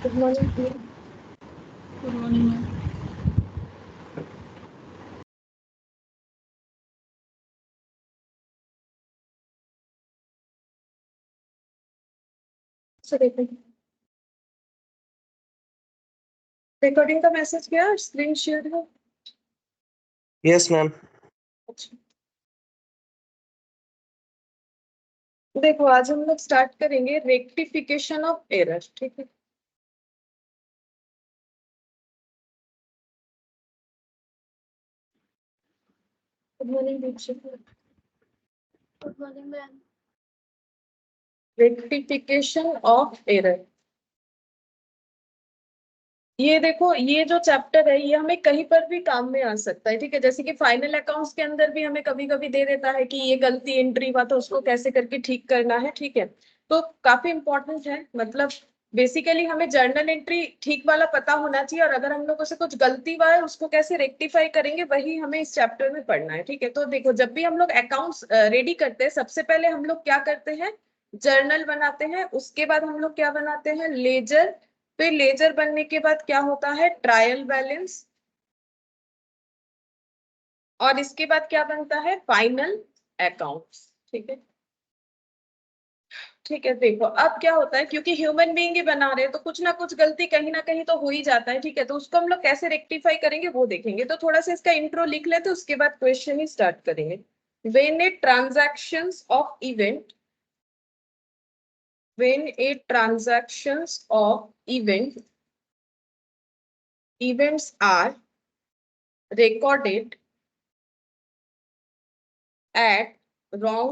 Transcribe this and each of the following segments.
Good morning. Good morning ma'am. Recording का message गया, screen share है। Yes ma'am. अच्छा, देखो आज हम लोग स्टार्ट करेंगे रेक्टिफिकेशन ऑफ एरर। ठीक है, good morning Dikshit. Good morning ma'am. Rectification of error, ये देखो ये जो चैप्टर है ये हमें कहीं पर भी काम में आ सकता है। ठीक है, जैसे कि फाइनल अकाउंट्स के अंदर भी हमें कभी कभी दे देता है कि ये गलती एंट्री हुआ तो उसको कैसे करके ठीक करना है। ठीक है, तो काफी इंपॉर्टेंट है। मतलब बेसिकली हमें जर्नल एंट्री ठीक वाला पता होना चाहिए, और अगर हम लोगों से कुछ गलती हुआ है उसको कैसे रेक्टिफाई करेंगे वही हमें इस चैप्टर में पढ़ना है। ठीक है, तो देखो जब भी हम लोग अकाउंट्स रेडी करते हैं सबसे पहले हम लोग क्या करते हैं, जर्नल बनाते हैं। उसके बाद हम लोग क्या बनाते हैं, लेजर। फिर लेजर बनने के बाद क्या होता है, ट्रायल बैलेंस। और इसके बाद क्या बनता है, फाइनल अकाउंट्स। ठीक है, ठीक है। देखो अब क्या होता है, क्योंकि ह्यूमन बीइंग ही बना रहे हैं तो कुछ ना कुछ गलती कहीं ना कहीं तो हो ही जाता है। ठीक है, तो उसको हम लोग कैसे रेक्टिफाई करेंगे वो देखेंगे। तो थोड़ा सा इसका इंट्रो लिख लेते, उसके बाद क्वेश्चन ही स्टार्ट करेंगे। When A transactions of event, when A transactions of events are recorded at wrong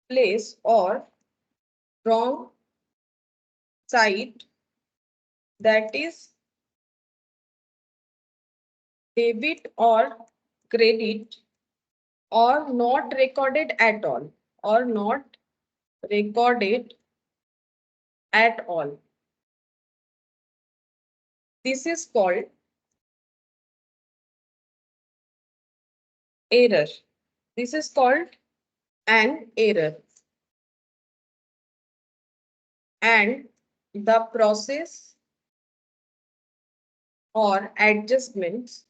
place or wrong site, that is debit or credit, or not recorded at all, or not recorded at all. This is called error. This is called an error. And the process or adjustments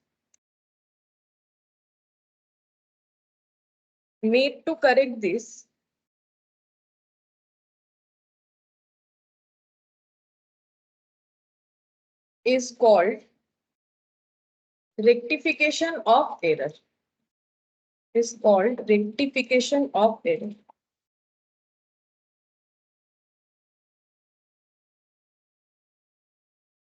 made to correct this is called rectification of error. Is called rectification of error.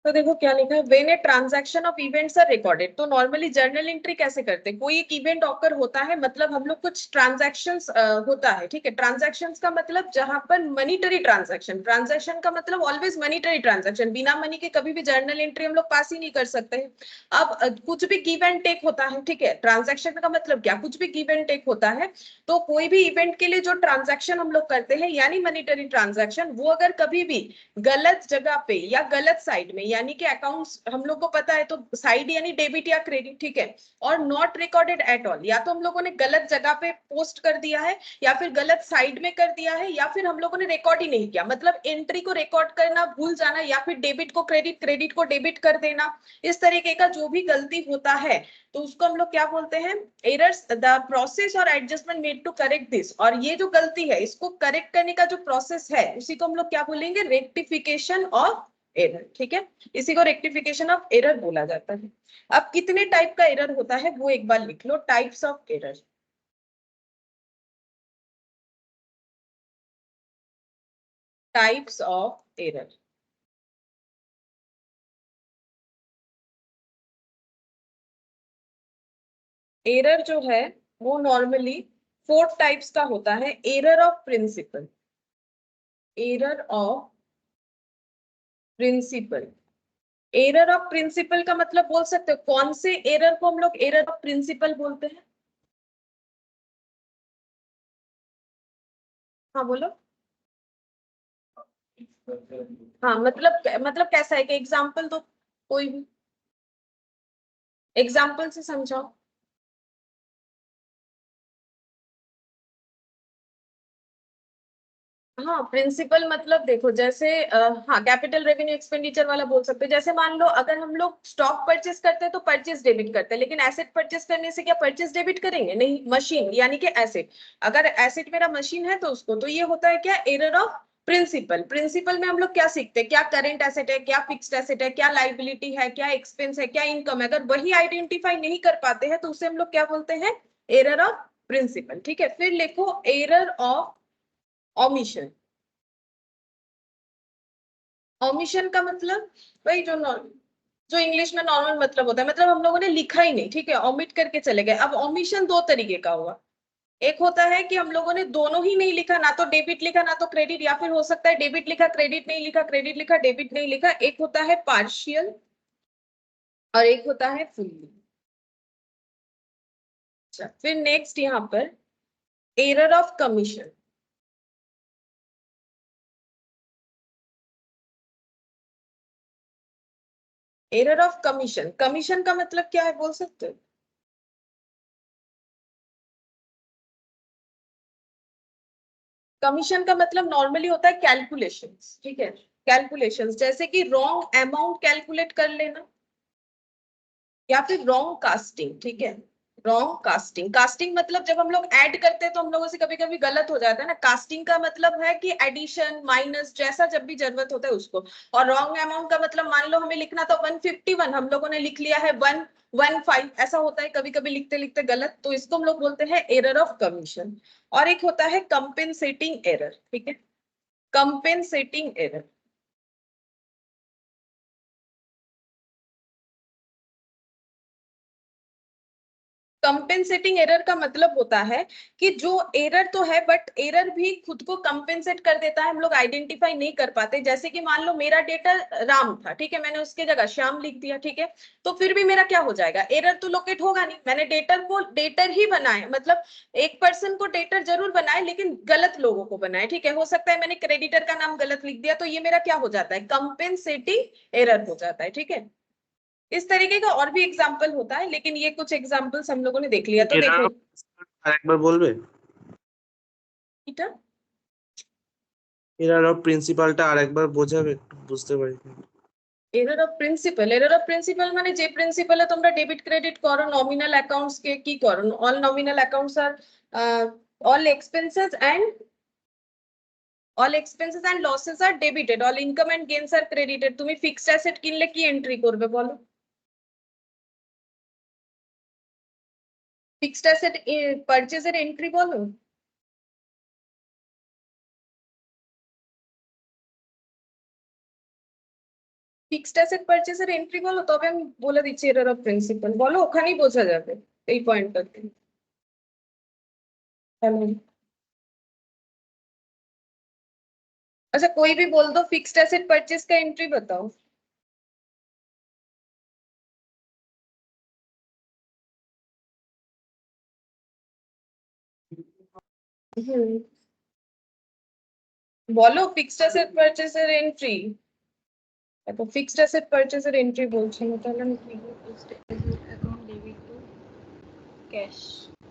तो देखो क्या लिखा है, when a transaction of events are recorded. तो normally journal entry कैसे करते हैं, कोई एक इवेंट ऑकर होता है, मतलब हम लोग कुछ ट्रांजैक्शंस होता है। ठीक है, ट्रांजैक्शंस का मतलब जहां पर मनीटरी ट्रांजैक्शन, ट्रांजैक्शन का मतलब ऑलवेज मनीटरी ट्रांजैक्शन, बिना मनी के कभी भी जर्नल एंट्री हम लोग पास ही नहीं कर सकते हैं। अब कुछ भी गिव एंड टेक होता है। ठीक है, ट्रांजैक्शन का मतलब क्या, कुछ भी गिव एंड टेक होता है। तो कोई भी इवेंट के लिए जो ट्रांजैक्शन हम लोग करते हैं यानी मनीटरी ट्रांजैक्शन, वो अगर कभी भी गलत जगह पे या गलत साइड में, यानी कि अकाउंट्स हम लोग को पता है तो साइड यानी डेबिट या क्रेडिट। ठीक है, और नॉट रिकॉर्डेड एट ऑल, या तो हम लोगों ने गलत जगह पे पोस्ट कर दिया है, या फिर गलत साइड में कर दिया है, या फिर हम लोगों ने रिकॉर्ड ही नहीं किया, मतलब एंट्री को रिकॉर्ड करना भूल जाना, या फिर डेबिट को क्रेडिट, क्रेडिट को डेबिट कर देना। इस तरीके का जो भी गलती होता है तो उसको हम लोग क्या बोलते हैं, एरर्स। द प्रोसेस और adjustment made to correct this, और ये जो गलती है इसको करेक्ट करने का जो प्रोसेस है उसी को हम लोग क्या बोलेंगे, रेक्टिफिकेशन ऑफ एरर। ठीक है, इसी को रेक्टिफिकेशन ऑफ एरर बोला जाता है। अब कितने टाइप का एरर होता है वो एक बार लिख लो, types of error. Types of error, error जो है वो नॉर्मली 4 टाइप्स का होता है। Error of principle, error of principle. Error of principle का मतलब बोल सकते हो कौन से एरर को हम लोग एरर ऑफ प्रिंसिपल बोलते हैं। हाँ बोलो। हाँ मतलब कैसा है कि एग्जाम्पल दो, कोई भी एग्जाम्पल से समझाओ। हाँ प्रिंसिपल मतलब देखो जैसे हाँ कैपिटल रेवेन्यू एक्सपेंडिचर वाला बोल सकते हैं। जैसे मान लो अगर हम लोग स्टॉक परचेस करते हैं तो परचेस डेबिट करते हैं, लेकिन एसेट परचेस करने से क्या परचेस डेबिट करेंगे? नहीं, मशीन यानी कि एसेट, अगर एसेट मेरा मशीन है तो उसको, तो ये होता है क्या, एरर ऑफ प्रिंसिपल। प्रिंसिपल में हम लोग क्या सीखते हैं, क्या करेंट एसेट है, क्या फिक्स्ड एसेट है, क्या लाइबिलिटी है, क्या एक्सपेंस है, क्या इनकम है। अगर वही आइडेंटिफाई नहीं कर पाते हैं तो उसे हम लोग क्या बोलते हैं, एरर ऑफ प्रिंसिपल। ठीक है, फिर लिखो एरर ऑफ ओमिशन। ओमिशन का मतलब वही जो इंग्लिश में नॉर्मल मतलब होता है, मतलब हम लोगों ने लिखा ही नहीं, ठीक है, ओमिट करके चले गए। अब ओमिशन दो तरीके का हुआ, एक होता है कि हम लोगों ने दोनों ही नहीं लिखा, ना तो डेबिट लिखा ना तो क्रेडिट, या फिर हो सकता है डेबिट लिखा क्रेडिट नहीं लिखा, क्रेडिट लिखा डेबिट नहीं लिखा। एक होता है पार्शियल और एक होता है फुल्ली। अच्छा, फिर नेक्स्ट यहाँ पर error of commission. Error of commission, commission का मतलब क्या है बोल सकते हो? कमीशन का मतलब नॉर्मली होता है कैलकुलेशंस, ठीक है, कैलकुलेशंस, जैसे कि रॉन्ग अमाउंट कैलकुलेट कर लेना या फिर रॉन्ग कास्टिंग। ठीक है, रॉन्ग कास्टिंग, कास्टिंग मतलब जब हम लोग ऐड करते हैं तो हम लोगों से कभी कभी गलत हो जाता है ना। कास्टिंग का मतलब है कि एडिशन माइनस जैसा जब भी जरूरत होता है उसको। और रॉन्ग अमाउंट का मतलब मान लो हमें लिखना था 151, हम लोगों ने लिख लिया है 115, ऐसा होता है कभी कभी लिखते लिखते गलत, तो इसको हम लोग बोलते हैं एरर ऑफ कमीशन। और एक होता है कंपेंसेटिंग एरर। ठीक है, कंपेंसेटिंग एरर। कंपेंसेटिंग एरर का मतलब होता है कि जो एरर तो है बट एरर भी खुद को कंपेंसेट कर देता है, हम लोग आइडेंटिफाई नहीं कर पाते। जैसे कि मान लो मेरा डेटा राम था, ठीक है, मैंने उसके जगह श्याम लिख दिया, ठीक है, तो फिर भी मेरा क्या हो जाएगा, एरर तो लोकेट होगा नहीं। मैंने डेटर को डेटर ही बनाए, मतलब एक पर्सन को डेटर जरूर बनाए लेकिन गलत लोगों को बनाए। ठीक है, हो सकता है मैंने क्रेडिटर का नाम गलत लिख दिया, तो ये मेरा क्या हो जाता है, कंपेंसेटिंग एरर हो जाता है। ठीक है, इस तरीके का और भी एग्जाम्पल होता है, लेकिन ये कुछ एग्जाम्पल्स हम लोगों ने देख लिया। तो এরা देखो আরেকবার বলবে? এটা এরার প্রিন্সিপালটা আরেকবার বোঝাবে, একটু বুঝতে পারিনি। Error of principal, error of principal মানে যে প্রিন্সিপালে তোমরা ডেবিট ক্রেডিট করো নমিনাল অ্যাকাউন্টস কে কি করো, অল নমিনাল অ্যাকাউন্টস আর all expenses and losses are debited, all income and gains are credited. তুমি ফিক্সড অ্যাসেট কিনলে কি এন্ট্রি করবে বলো? ফিক্সড অ্যাসেট পারচেজের এন্ট্রি বলো। ফিক্সড অ্যাসেট পারচেজের এন্ট্রি বলো, তবে আমি বলে দিচ্ছি এরর অফ প্রিন্সিপাল বলো, ওখানেই বোঝা যাবে এই পয়েন্টটাতে। हेलो, अच्छा कोई भी बोल दो फिक्स्ड एसेट परचेज का एंट्री बताओ। বলো ফিক্সড অ্যাসেট পারচেজের এন্ট্রি। দেখো ফিক্সড অ্যাসেট পারচেজের এন্ট্রি বলছি না, তাহলে আমি কি अकाउंट डेबिट टू कैश।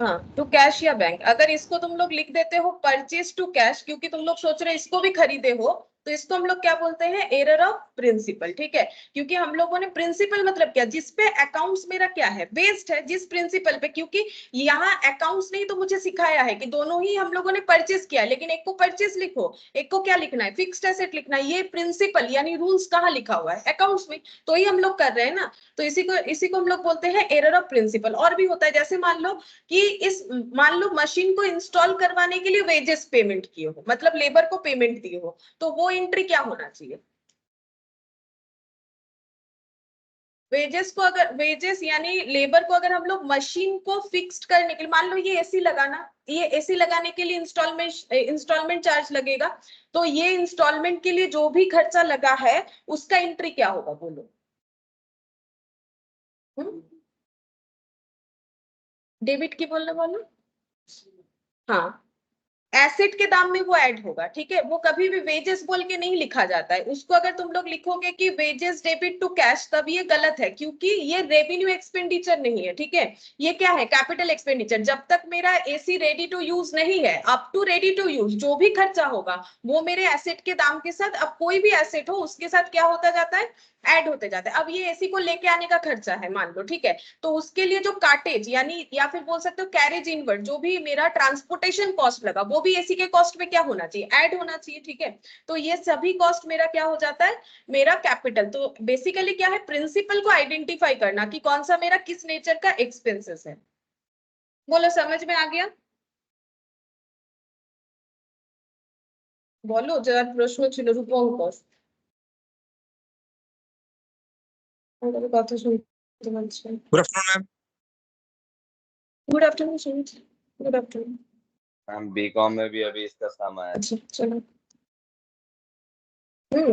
हाँ टू कैश या बैंक। अगर इसको तुम लोग लिख देते हो परचेज टू कैश, क्योंकि तुम लोग सोच रहे हो इसको भी खरीदे हो, तो इसको हम लोग क्या बोलते हैं, एरर ऑफ प्रिंसिपल। ठीक है, क्योंकि हम लोगों ने प्रिंसिपल मतलब क्या, जिसपे अकाउंट्स मेरा क्या है, बेस्ड है, जिस प्रिंसिपल पे, क्योंकि यहाँ अकाउंट्स नहीं तो मुझे सिखाया है कि दोनों ही हम लोगों ने परचेज किया, लेकिन एक को परचेज लिखो, एक को क्या लिखना है, फिक्स्ड एसेट लिखना है। ये प्रिंसिपल यानी रूल्स कहाँ लिखा हुआ है, अकाउंट्स में, तो ही हम लोग कर रहे हैं ना। तो इसी को हम लोग बोलते हैं एरर ऑफ प्रिंसिपल। और भी होता है, जैसे मान लो कि इस मान लो मशीन को इंस्टॉल करवाने के लिए वेजेस पेमेंट किए हो, मतलब लेबर को पेमेंट दिए हो, तो वो एंट्री क्या होना चाहिए, वेजेस को, अगर वेजेस यानी लेबर को अगर हम लोग मशीन को फिक्स्ड करने के लिए, मान लो ये एसी लगाना, ये एसी लगाने के लिए इंस्टॉलमेंट चार्ज लगेगा, तो ये इंस्टॉलमेंट के लिए जो भी खर्चा लगा है उसका एंट्री क्या होगा बोलो। डेबिट की बोलने वाला, हाँ एसेट के दाम में वो ऐड होगा, ठीक है। वो कभी भी वेजेस बोल के नहीं लिखा जाता है उसको। अगर तुम लोग लिखोगे कि वेजेस डेबिट टू कैश, तब ये गलत है, क्योंकि ये रेवेन्यू एक्सपेंडिचर नहीं है, ठीक है। ये क्या है? Capital expenditure. जब तक मेरा एसी रेडी टू यूज नहीं है, up to ready to use जो भी खर्चा होगा वो मेरे एसेट के दाम के साथ, अब कोई भी एसेट हो उसके साथ क्या होता जाता है? ऐड होते जाता है। अब ये एसी को लेके आने का खर्चा है मान लो, ठीक है, तो उसके लिए जो कार्टेज यानी या फिर बोल सकते हो कैरेज इनवर्ड, जो भी मेरा ट्रांसपोर्टेशन कॉस्ट लगा वो भी एसी के कॉस्ट में क्या होना चाहिए? ऐड होना चाहिए, ठीक है। तो ये सभी कॉस्ट मेरा क्या हो जाता है? मेरा कैपिटल। तो बेसिकली क्या है? प्रिंसिपल को आइडेंटिफाई करना कि कौन सा मेरा किस नेचर का एक्सपेंसेस है। बोलो, समझ में आ गया? बोलो, जरा प्रश्न ছিল রূপঙ্কর। আমাদের কথা শুনতে পাচ্ছি। Good afternoon good afternoon Sumit. Good afternoon. Ma'am BCom में भी अभी इसका समय है। अच्छा चलो।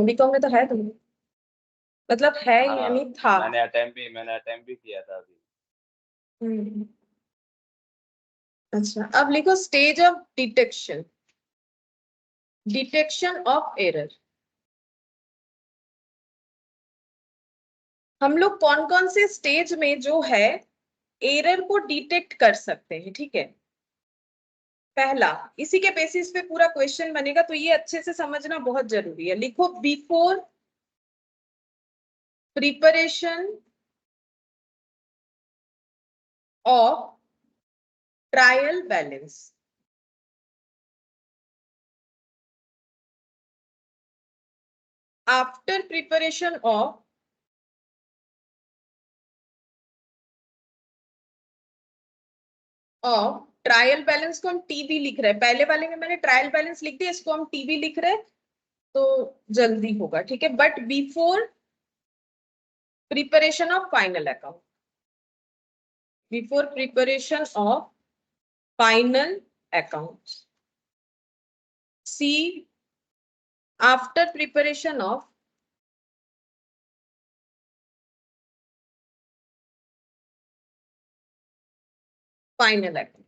बीकॉम में तो है तुम्हें, मतलब है हाँ, यानी था। मैंने अटेम्प्ट भी किया था अभी। हम्म। अच्छा, अब लिखो stage of detection. Detection of error. हम लोग कौन कौन से स्टेज में जो है एरर को डिटेक्ट कर सकते हैं, ठीक है। पहला, इसी के बेसिस पे पूरा क्वेश्चन बनेगा, तो ये अच्छे से समझना बहुत जरूरी है। लिखो before preparation of trial balance. After preparation of trial balance को हम टीबी लिख रहे हैं। पहले वाले में मैंने ट्रायल बैलेंस लिख दिया, इसको हम टीबी लिख रहे हैं तो जल्दी होगा, ठीक है। But before preparation of final account, before preparation of final account, see after preparation of final account.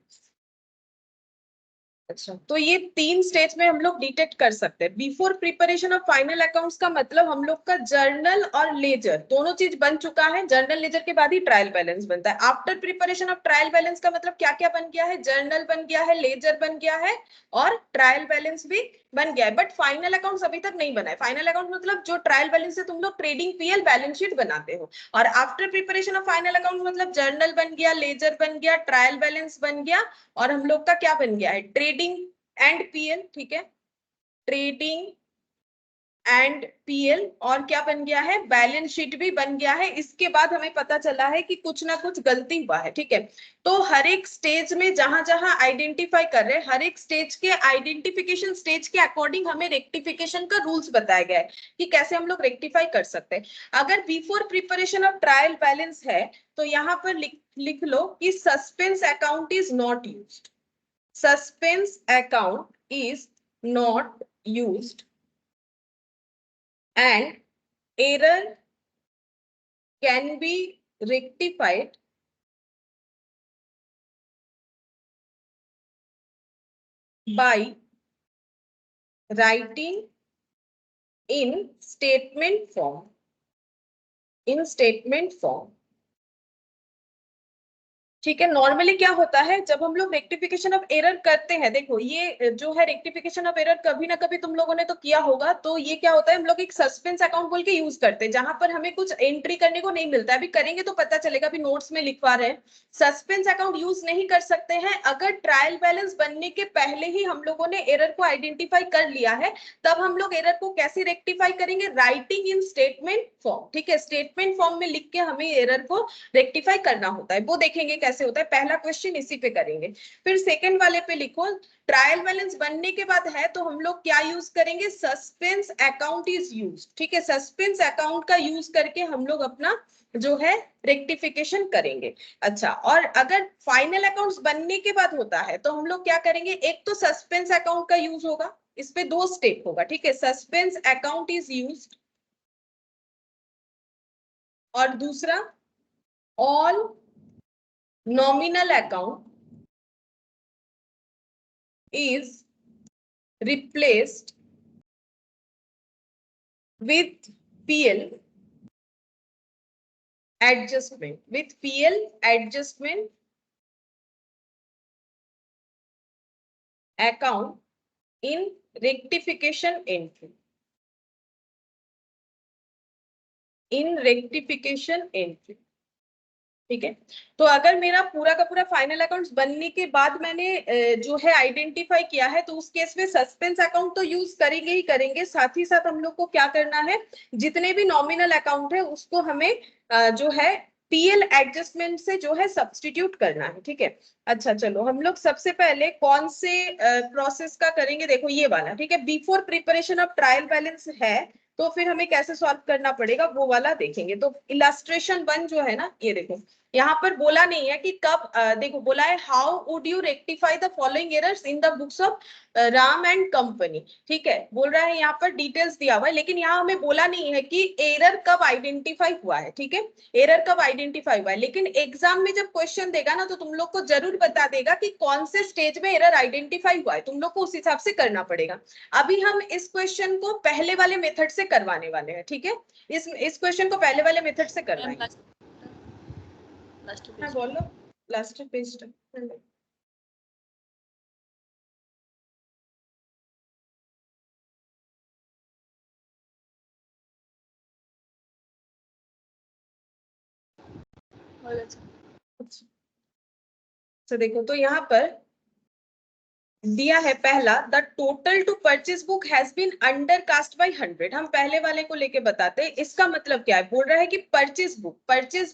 अच्छा, तो ये 3 स्टेज में हम लोग डिटेक्ट कर सकते हैं। Before preparation of final accounts का मतलब हम लोग का जर्नल और लेजर दोनों चीज बन चुका है। जर्नल लेजर के बाद ही ट्रायल बैलेंस बनता है। After preparation of trial balance का मतलब क्या क्या बन गया है? जर्नल बन गया है, लेजर बन गया है और ट्रायल बैलेंस भी बन गया है। बट फाइनल अकाउंट्स अभी तक नहीं बना है। फाइनल अकाउंट मतलब जो ट्रायल बैलेंस से तुम लोग ट्रेडिंग पीएल बैलेंस शीट बनाते हो। और after preparation of final account मतलब जर्नल बन गया, लेजर बन गया, ट्रायल बैलेंस बन गया और हम लोग का क्या बन गया है? ट्रेडिंग एंड पीएल, ठीक है। ट्रेडिंग एंड पीएल और क्या बन गया है? बैलेंस शीट भी बन गया है। इसके बाद हमें पता चला है कि कुछ ना कुछ गलती हुआ है, ठीक है। तो हर एक स्टेज में जहां जहां आइडेंटिफाई कर रहे हैं, हर एक स्टेज के आइडेंटिफिकेशन स्टेज के अकॉर्डिंग हमें रेक्टिफिकेशन का रूल्स बताया गया है कि कैसे हम लोग रेक्टिफाई कर सकते हैं। अगर before preparation of trial balance है तो यहां पर लिख लो कि suspense account is not used. Suspense account is not used and error can be rectified by writing in statement form. In statement form. ठीक है। नॉर्मली क्या होता है जब हम लोग रेक्टिफिकेशन ऑफ एरर करते हैं, देखो ये जो है रेक्टिफिकेशन ऑफ एरर कभी ना कभी तुम लोगों ने तो किया होगा। तो ये क्या होता है, हम लोग एक सस्पेंस अकाउंट बोल के यूज करते हैं जहां पर हमें कुछ एंट्री करने को नहीं मिलता है। अभी करेंगे तो पता चलेगा, अभी नोट्स में लिखवा रहे हैं। सस्पेंस अकाउंट यूज नहीं कर सकते हैं अगर ट्रायल बैलेंस बनने के पहले ही हम लोगों ने एरर को आइडेंटिफाई कर लिया है। तब हम लोग एरर को कैसे रेक्टिफाई करेंगे? राइटिंग इन स्टेटमेंट फॉर्म, ठीक है। स्टेटमेंट फॉर्म में लिख के हमें एरर को रेक्टिफाई करना होता है। वो देखेंगे कैसे होता है। पहला क्वेश्चन इसी पे करेंगे। फिर सेकंड वाले पे लिखो ट्रायल बैलेंस बनने के बाद है तो हम लोग क्या यूज करेंगे? सस्पेंस अकाउंट इज यूज, ठीक है। सस्पेंस अकाउंट का यूज करके हम लोग अपना जो है रेक्टिफिकेशन करेंगे। अच्छा, और अगर फाइनल अकाउंट्स बनने के बाद होता है तो हम लोग क्या करेंगे? एक तो सस्पेंस अकाउंट का यूज होगा, इस पे 2 स्टेप होगा, ठीक है। सस्पेंस अकाउंट इज यूज्ड और दूसरा all nominal account is replaced with PL adjustment, with PL adjustment account in rectification entry, in rectification entry। ठीक है, तो अगर मेरा पूरा का पूरा फाइनल अकाउंट्स बनने के बाद मैंने जो है आइडेंटिफाई किया है, तो उस केस में सस्पेंस अकाउंट तो यूज करेंगे ही करेंगे, साथ ही साथ हम लोग को क्या करना है, जितने भी नॉमिनल अकाउंट है उसको हमें जो है पीएल एडजस्टमेंट से जो है सब्स्टिट्यूट करना है। ठीक है, अच्छा चलो हम लोग सबसे पहले कौन से प्रोसेस का करेंगे, देखो ये वाला। ठीक है, before preparation of trial balance है, तो फिर हमें कैसे सॉल्व करना पड़ेगा वो वाला देखेंगे। तो इलस्ट्रेशन 1 जो है ना, ये देखो यहाँ पर बोला नहीं है कि कब, देखो बोला है how would you rectify the following errors in the books of Ram and company. ठीक है, बोल रहा है यहाँ पर डिटेल्स दिया हुआ है, लेकिन यहाँ हमें बोला नहीं है कि एरर कब आइडेंटिफाई हुआ है। ठीक है, एरर कब आइडेंटिफाई हुआ है, लेकिन एग्जाम में जब क्वेश्चन देगा ना, तो तुम लोग को जरूर बता देगा कि कौन से स्टेज में एरर आइडेंटिफाई हुआ है, तुम लोग को उस हिसाब से करना पड़ेगा। अभी हम इस क्वेश्चन को पहले वाले मेथड से करवाने वाले हैं। ठीक है, इस क्वेश्चन को पहले वाले मेथड से करवाएंगे। हाँ बोलो, लास्ट पेज तो देखो, तो यहाँ पर दिया है पहला, the total to purchase book has been undercast by 100। हम पहले वाले को लेके बताते हैं, इसका मतलब क्या है। बोल रहा है कि परचेज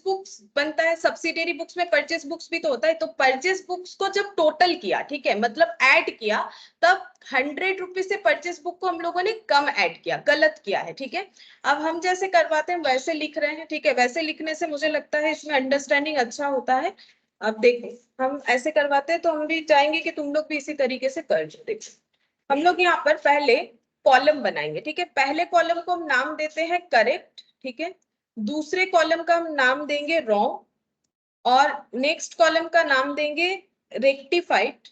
बुक्स बनता है, सब्सिडियरी बुक्स में परचेज बुक्स भी तो होता है, तो परचेज बुक्स को जब टोटल किया, ठीक है, मतलब ऐड किया, तब 100 रुपीज से परचेज बुक को हम लोगों ने कम ऐड किया, गलत किया है। ठीक है, अब हम जैसे करवाते हैं वैसे लिख रहे हैं। ठीक है, वैसे लिखने से मुझे लगता है इसमें अंडरस्टैंडिंग अच्छा होता है। अब देखो, हम ऐसे करवाते हैं तो हम भी चाहेंगे कि तुम लोग भी इसी तरीके से कर दो। देखो हम लोग यहाँ पर पहले कॉलम बनाएंगे। ठीक है, पहले कॉलम को हम नाम देते हैं करेक्ट। ठीक है, दूसरे कॉलम का हम नाम देंगे रॉन्ग, और नेक्स्ट कॉलम का नाम देंगे रेक्टिफाइड,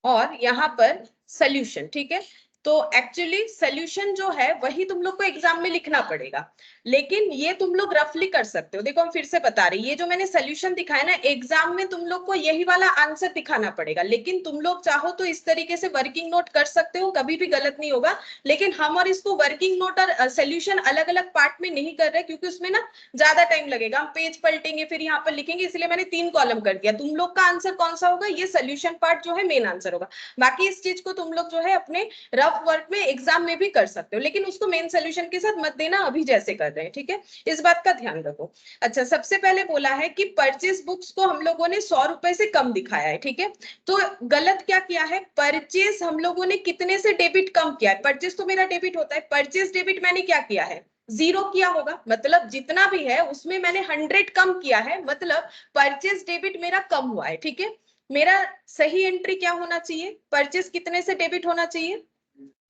और यहाँ पर सोल्यूशन। ठीक है, तो एक्चुअली सोल्यूशन जो है वही तुम लोग को एग्जाम में लिखना पड़ेगा, लेकिन ये तुम लोग रफली कर सकते हो। देखो हम फिर से बता रहे हैं, ये जो मैंने सोल्यूशन दिखाया ना, एग्जाम में तुम लोग को यही वाला आंसर दिखाना पड़ेगा, लेकिन तुम लोग चाहो तो इस तरीके से वर्किंग नोट कर सकते हो, कभी भी गलत नहीं होगा। लेकिन हम और इसको वर्किंग नोट और सोल्यूशन अलग अलग पार्ट में नहीं कर रहे, क्योंकि उसमें ना ज्यादा टाइम लगेगा, हम पेज पलटेंगे फिर यहाँ पर लिखेंगे, इसलिए मैंने 3 कॉलम कर दिया। तुम लोग का आंसर कौन सा होगा, ये सोल्यूशन पार्ट जो है मेन आंसर होगा। बाकी इस चीज को तुम लोग जो है अपने रफ वर्क में एग्जाम में भी कर सकते हो, लेकिन उसको मेन सोल्यूशन के साथ मत देना, अभी जैसे कर रहे हैं। ठीक है, इस बात का ध्यान रखो। अच्छा, सबसे पहले बोला है कि परचेज बुक्स को हम लोगों ने 100 रुपए से कम दिखाया है। ठीक है, तो गलत क्या किया है, परचेज हम लोगों ने कितने से डेबिट कम किया है। परचेज तो मेरा डेबिट होता है, परचेज डेबिट मैंने क्या किया है, 0 किया होगा, मतलब जितना भी है उसमें मैंने 100 कम किया है, मतलब परचेज डेबिट मेरा कम हुआ है। ठीक है, मेरा सही एंट्री क्या होना चाहिए, परचेज कितने से डेबिट होना चाहिए,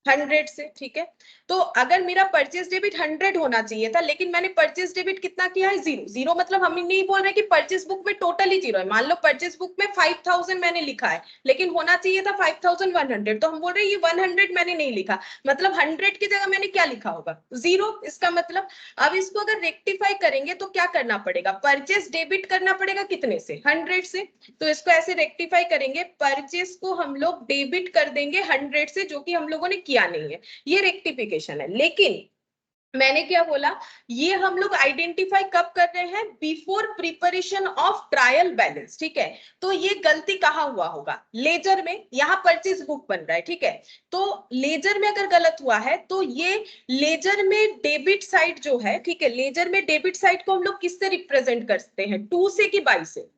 100 से। ठीक है, तो अगर मेरा परचेज डेबिट 100 होना चाहिए था, लेकिन मैंने परचेज डेबिट कितना किया है, 0। मतलब हम नहीं बोल रहे कि परचेज बुक में टोटली 0 है। मान लो परचेज बुक में 5000 मैंने लिखा है, लेकिन होना चाहिए था 5100, तो हम बोल रहे हैं ये 100 मैंने नहीं लिखा, मतलब 100 की जगह मैंने क्या लिखा होगा, 0। इसका मतलब अब इसको अगर रेक्टिफाई करेंगे तो क्या करना पड़ेगा, परचेज डेबिट करना पड़ेगा कितने से, 100 से। तो इसको ऐसे रेक्टिफाई करेंगे, परचेज को हम लोग डेबिट कर देंगे 100 से, जो कि हम लोगों ने किया नहीं है, ये रेक्टिफिकेशन है। लेकिन मैंने क्या बोला, ये हम लोग आइडेंटिफाई कब कर रहे हैं, before preparation of trial balance. ठीक है, तो ये गलती कहाँ हुआ होगा, लेजर में, यहाँ परचेज बुक बन रहा है। ठीक है, तो लेजर में अगर गलत हुआ है, तो ये लेजर में डेबिट साइड जो है, ठीक है, लेजर में डेबिट साइड को हम लोग किससे रिप्रेजेंट करते हैं, 2 से कि 22 से,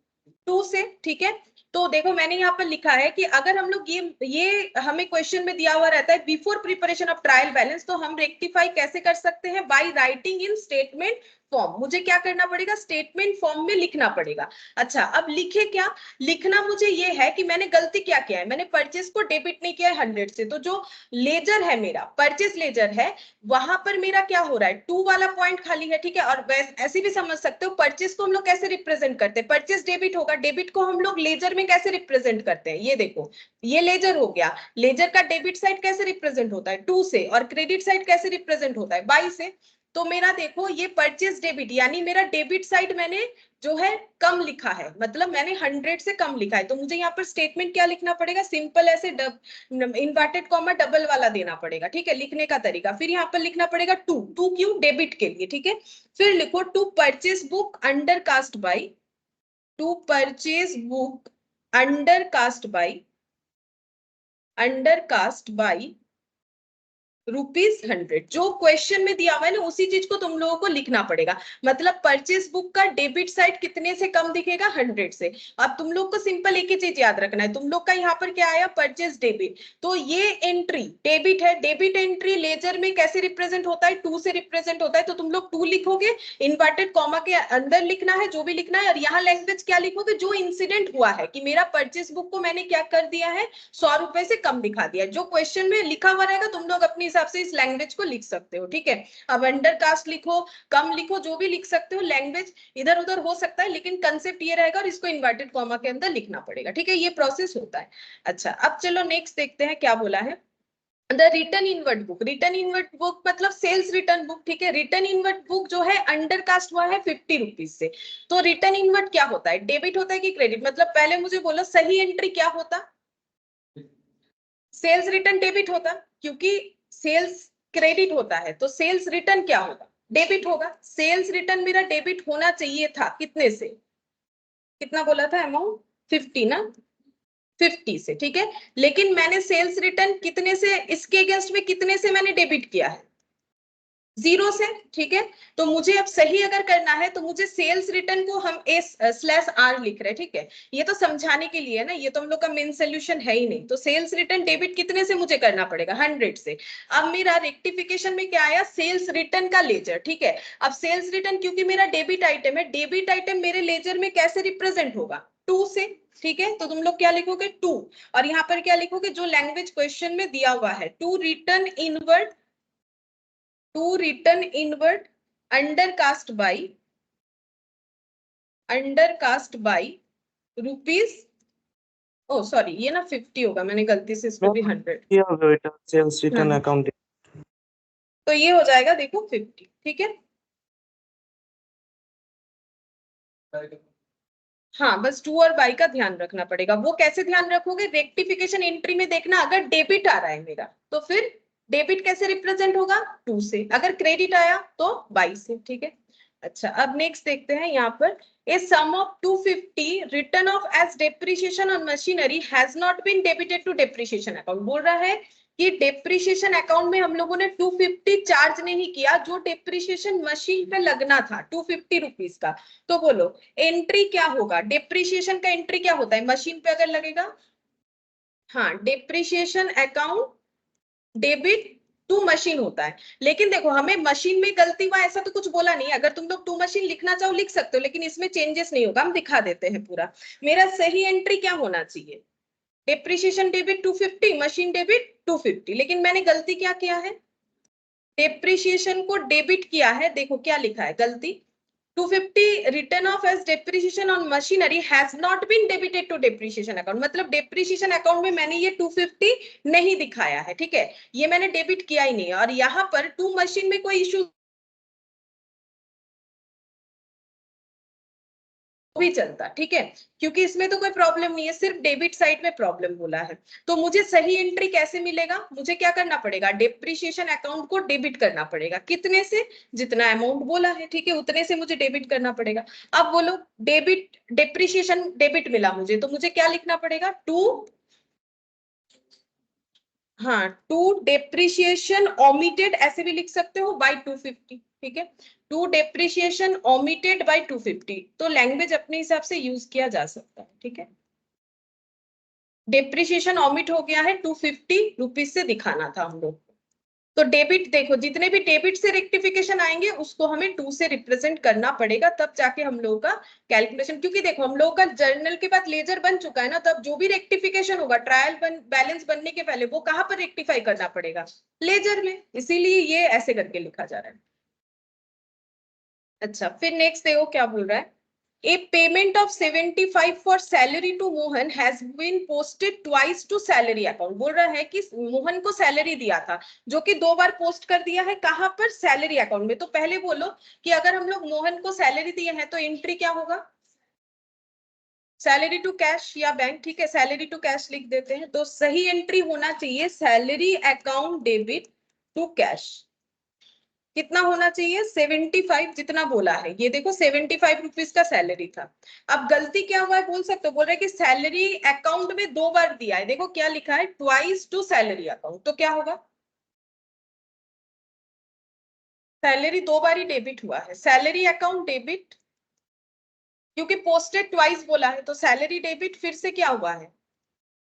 2 से। ठीक है, तो देखो मैंने यहाँ पर लिखा है कि अगर हम लोग ये हमें क्वेश्चन में दिया हुआ रहता है before preparation of trial balance, तो हम रेक्टिफाई कैसे कर सकते हैं, by writing in statement form, मुझे क्या करना पड़ेगा, स्टेटमेंट फॉर्म में लिखना पड़ेगा। अच्छा, अब लिखे क्या, लिखना मुझे ये है कि मैंने गलती क्या किया है, मैंने परचेस को डेबिट नहीं किया है 100 से, तो जो लेजर है मेरा, परचेस लेजर है, वहां पर मेरा क्या हो रहा है, 2 वाला पॉइंट खाली है, ठीक है। और ऐसे भी समझ सकते हो परचेस को हम लोग कैसे रिप्रेजेंट करते हैं, परचेस डेबिट होगा, डेबिट को हम लोग लेजर में कैसे रिप्रेजेंट करते हैं, ये देखो, ये लेजर हो गया, लेजर का डेबिट साइड कैसे रिप्रेजेंट होता है 2 से, और क्रेडिट साइड कैसे रिप्रेजेंट होता है 22 से। तो मेरा देखो ये परचेस डेबिट, यानी मेरा डेबिट साइड मैंने जो है कम लिखा है, मतलब मैंने 100 से कम लिखा है, तो मुझे यहाँ पर स्टेटमेंट क्या लिखना पड़ेगा, सिंपल ऐसे इन्वर्टेड कॉमा डबल वाला देना पड़ेगा, ठीक है, लिखने का तरीका। फिर यहाँ पर लिखना पड़ेगा टू, टू क्यों, डेबिट के लिए, ठीक है। फिर लिखो to purchase book under cast by, to purchase book under cast by, under cast by ₹100, जो क्वेश्चन में दिया हुआ है ना उसी चीज को तुम लोगों को लिखना पड़ेगा। मतलब परचेस बुक का डेबिट साइड कितने से कम दिखेगा, 100 से। अब तुम लोग को सिंपल एक ही चीज याद रखना है, तुम लोग का यहाँ पर क्या आया, परचेस डेबिट, तो ये एंट्री डेबिट है, डेबिट एंट्री लेजर में कैसे रिप्रेजेंट होता है, 2 से रिप्रेजेंट होता है, तो तुम लोग 2 लिखोगे, इन्वर्टेड कॉमा के अंदर लिखना है जो भी लिखना है, और यहाँ लैंग्वेज क्या लिखोगे, जो इंसिडेंट हुआ है कि मेरा परचेस बुक को मैंने क्या कर दिया है, 100 रुपए से कम दिखा दिया, जो क्वेश्चन में लिखा हुआ रहेगा तुम लोग अपने हिसाब से इस लैंग्वेज को लिख सकते हो, ठीक है। अब अंडर कास्ट लिखो, कम लिखो, जो भी लिख सकते हो, लैंग्वेज इधर उधर हो सकता है, लेकिन कंसेप्ट ये रहेगा और इसको इन्वर्टेड कॉमा के अंदर लिखना पड़ेगा, ठीक है, ये प्रोसेस होता है। अच्छा, अब चलो नेक्स्ट देखते हैं क्या बोला है। The return inward book, return inward book मतलब सेल्स रिटर्न बुक, ठीक है। रिटर्न इनवर्ट बुक जो है अंडर कास्ट हुआ है 50 रुपीज से, तो रिटर्न इनवर्ट क्या होता है, डेबिट होता है कि क्रेडिट, मतलब पहले मुझे बोलो सही एंट्री क्या होता, सेल्स रिटर्न डेबिट होता, क्योंकि सेल्स क्रेडिट होता है, तो सेल्स रिटर्न क्या होगा, डेबिट होगा। सेल्स रिटर्न मेरा डेबिट होना चाहिए था, कितने से, कितना बोला था अमाउंट, 50 ना, 50 से, ठीक है। लेकिन मैंने सेल्स रिटर्न कितने से, इसके अगेंस्ट में कितने से मैंने डेबिट किया है, 0 से, ठीक है। तो मुझे अब सही अगर करना है तो मुझे सेल्स रिटर्न को हम S/R लिख रहे हैं, ठीक है। ये तो समझाने के लिए है ना, ये तो हम लोग का मेन सोल्यूशन है ही नहीं। तो सेल्स रिटर्न डेबिट कितने से मुझे करना पड़ेगा, 100 से। अब मेरा रेक्टिफिकेशन में क्या आया, सेल्स रिटर्न का लेजर, ठीक है। अब सेल्स रिटर्न क्योंकि मेरा डेबिट आइटम है, डेबिट आइटम मेरे लेजर में कैसे रिप्रेजेंट होगा, 2 से, ठीक है। तो तुम लोग क्या लिखोगे, 2, और यहाँ पर क्या लिखोगे, जो लैंग्वेज क्वेश्चन में दिया हुआ है, to return inward, to return inward undercast by rupees, oh sorry ये ना 50 होगा, मैंने गलती से इसमें भी 100, किया होगा बेटा, सेल्स रिटर्न अकाउंट। तो ये हो जाएगा देखो 50, ठीक है। हाँ, बस टू और बाई का ध्यान रखना पड़ेगा। वो कैसे ध्यान रखोगे, रेक्टिफिकेशन एंट्री में देखना, अगर डेबिट आ रहा है मेरा तो फिर डेबिट कैसे रिप्रेजेंट होगा, 2 से, अगर क्रेडिट आया तो 22 से, ठीक है। अच्छा, अब नेक्स्ट देखते हैं यहाँ पर, a sum of 250 written off as depreciation on machinery has not been debited to depreciation account. बोल रहा है कि डेप्रिसिएशन अकाउंट में हम लोगों ने 250 चार्ज नहीं किया, जो डेप्रिसिएशन मशीन पे लगना था 250 रुपीज का। तो बोलो एंट्री क्या होगा, डेप्रिसिएशन का एंट्री क्या होता है, मशीन पे अगर लगेगा, हाँ, depreciation account debit to machine होता है। लेकिन देखो हमें मशीन में गलती हुआ ऐसा तो कुछ बोला नहीं, अगर तुम लोग टू मशीन लिखना चाहो लिख सकते हो, लेकिन इसमें चेंजेस नहीं होगा, हम दिखा देते हैं पूरा। मेरा सही एंट्री क्या होना चाहिए, डेप्रिसिएशन डेबिट 250, मशीन डेबिट 250, लेकिन मैंने गलती क्या किया है, डेप्रिसिएशन को डेबिट किया है, देखो क्या लिखा है गलती, 250 written off as depreciation on machinery has not been debited to depreciation account, मतलब डेप्रिसिएशन अकाउंट में मैंने ये 250 नहीं दिखाया है, ठीक है, ये मैंने डेबिट किया ही नहीं है। और यहाँ पर टू मशीन में कोई इश्यू भी चलता, ठीक है, क्योंकि इसमें तो कोई प्रॉब्लम नहीं है, सिर्फ डेबिट साइड में प्रॉब्लम बोला है। तो मुझे सही एंट्री कैसे मिलेगा, मुझे क्या करना पड़ेगा, डेप्रिसिएशन अकाउंट को डेबिट करना पड़ेगा, कितने से, जितना अमाउंट बोला है, ठीक है, उतने से मुझे डेबिट करना पड़ेगा। अब बोलो डेबिट, डेप्रिसिएशन डेबिट मिला मुझे, तो मुझे क्या लिखना पड़ेगा, टू, हाँ, टू डेप्रिसिएशन ओमिटेड ऐसे भी लिख सकते हो बाय 250, ठीक है, टू डेप्रिसिएशन ओमिटेड बाय 250, तो लैंग्वेज अपने हिसाब से यूज किया जा सकता है, ठीक है। डेप्रिसिएशन ओमिट हो गया है, 250 रुपीज से दिखाना था हम लोग, तो डेबिट देखो, जितने भी डेबिट से रेक्टिफिकेशन आएंगे उसको हमें 2 से रिप्रेजेंट करना पड़ेगा, तब जाके हम लोगों का कैलकुलेशन, क्योंकि देखो हम लोगों का जर्नल के बाद लेजर बन चुका है ना, तब जो भी रेक्टिफिकेशन होगा ट्रायल बैलेंस बनने के पहले वो कहां पर रेक्टिफाई करना पड़ेगा, लेजर में, इसीलिए ये ऐसे करके लिखा जा रहा है। अच्छा, फिर नेक्स्ट देखो क्या बोल रहा है, A payment of 75 for salary to Mohan has been posted twice to salary account। बोल रहा है कि मोहन को सैलरी दिया था जो कि 2 बार पोस्ट कर दिया है, कहां पर, सैलरी अकाउंट में। तो पहले बोलो कि अगर हम लोग मोहन को सैलरी दिए हैं तो एंट्री क्या होगा, सैलरी टू कैश या बैंक, ठीक है, सैलरी टू कैश लिख देते हैं। तो सही एंट्री होना चाहिए salary account debit to cash. कितना होना चाहिए, 75 जितना बोला है, ये देखो 75 रुपीज का सैलरी था। अब गलती क्या हुआ है बोल सकते हो, बोल रहे कि सैलरी अकाउंट में 2 बार दिया है, देखो क्या लिखा है, ट्वाइस टू सैलरी अकाउंट, तो क्या होगा, सैलरी 2 बार ही डेबिट हुआ है, सैलरी अकाउंट डेबिट, क्योंकि पोस्टेड ट्वाइस बोला है, तो सैलरी डेबिट फिर से क्या हुआ है,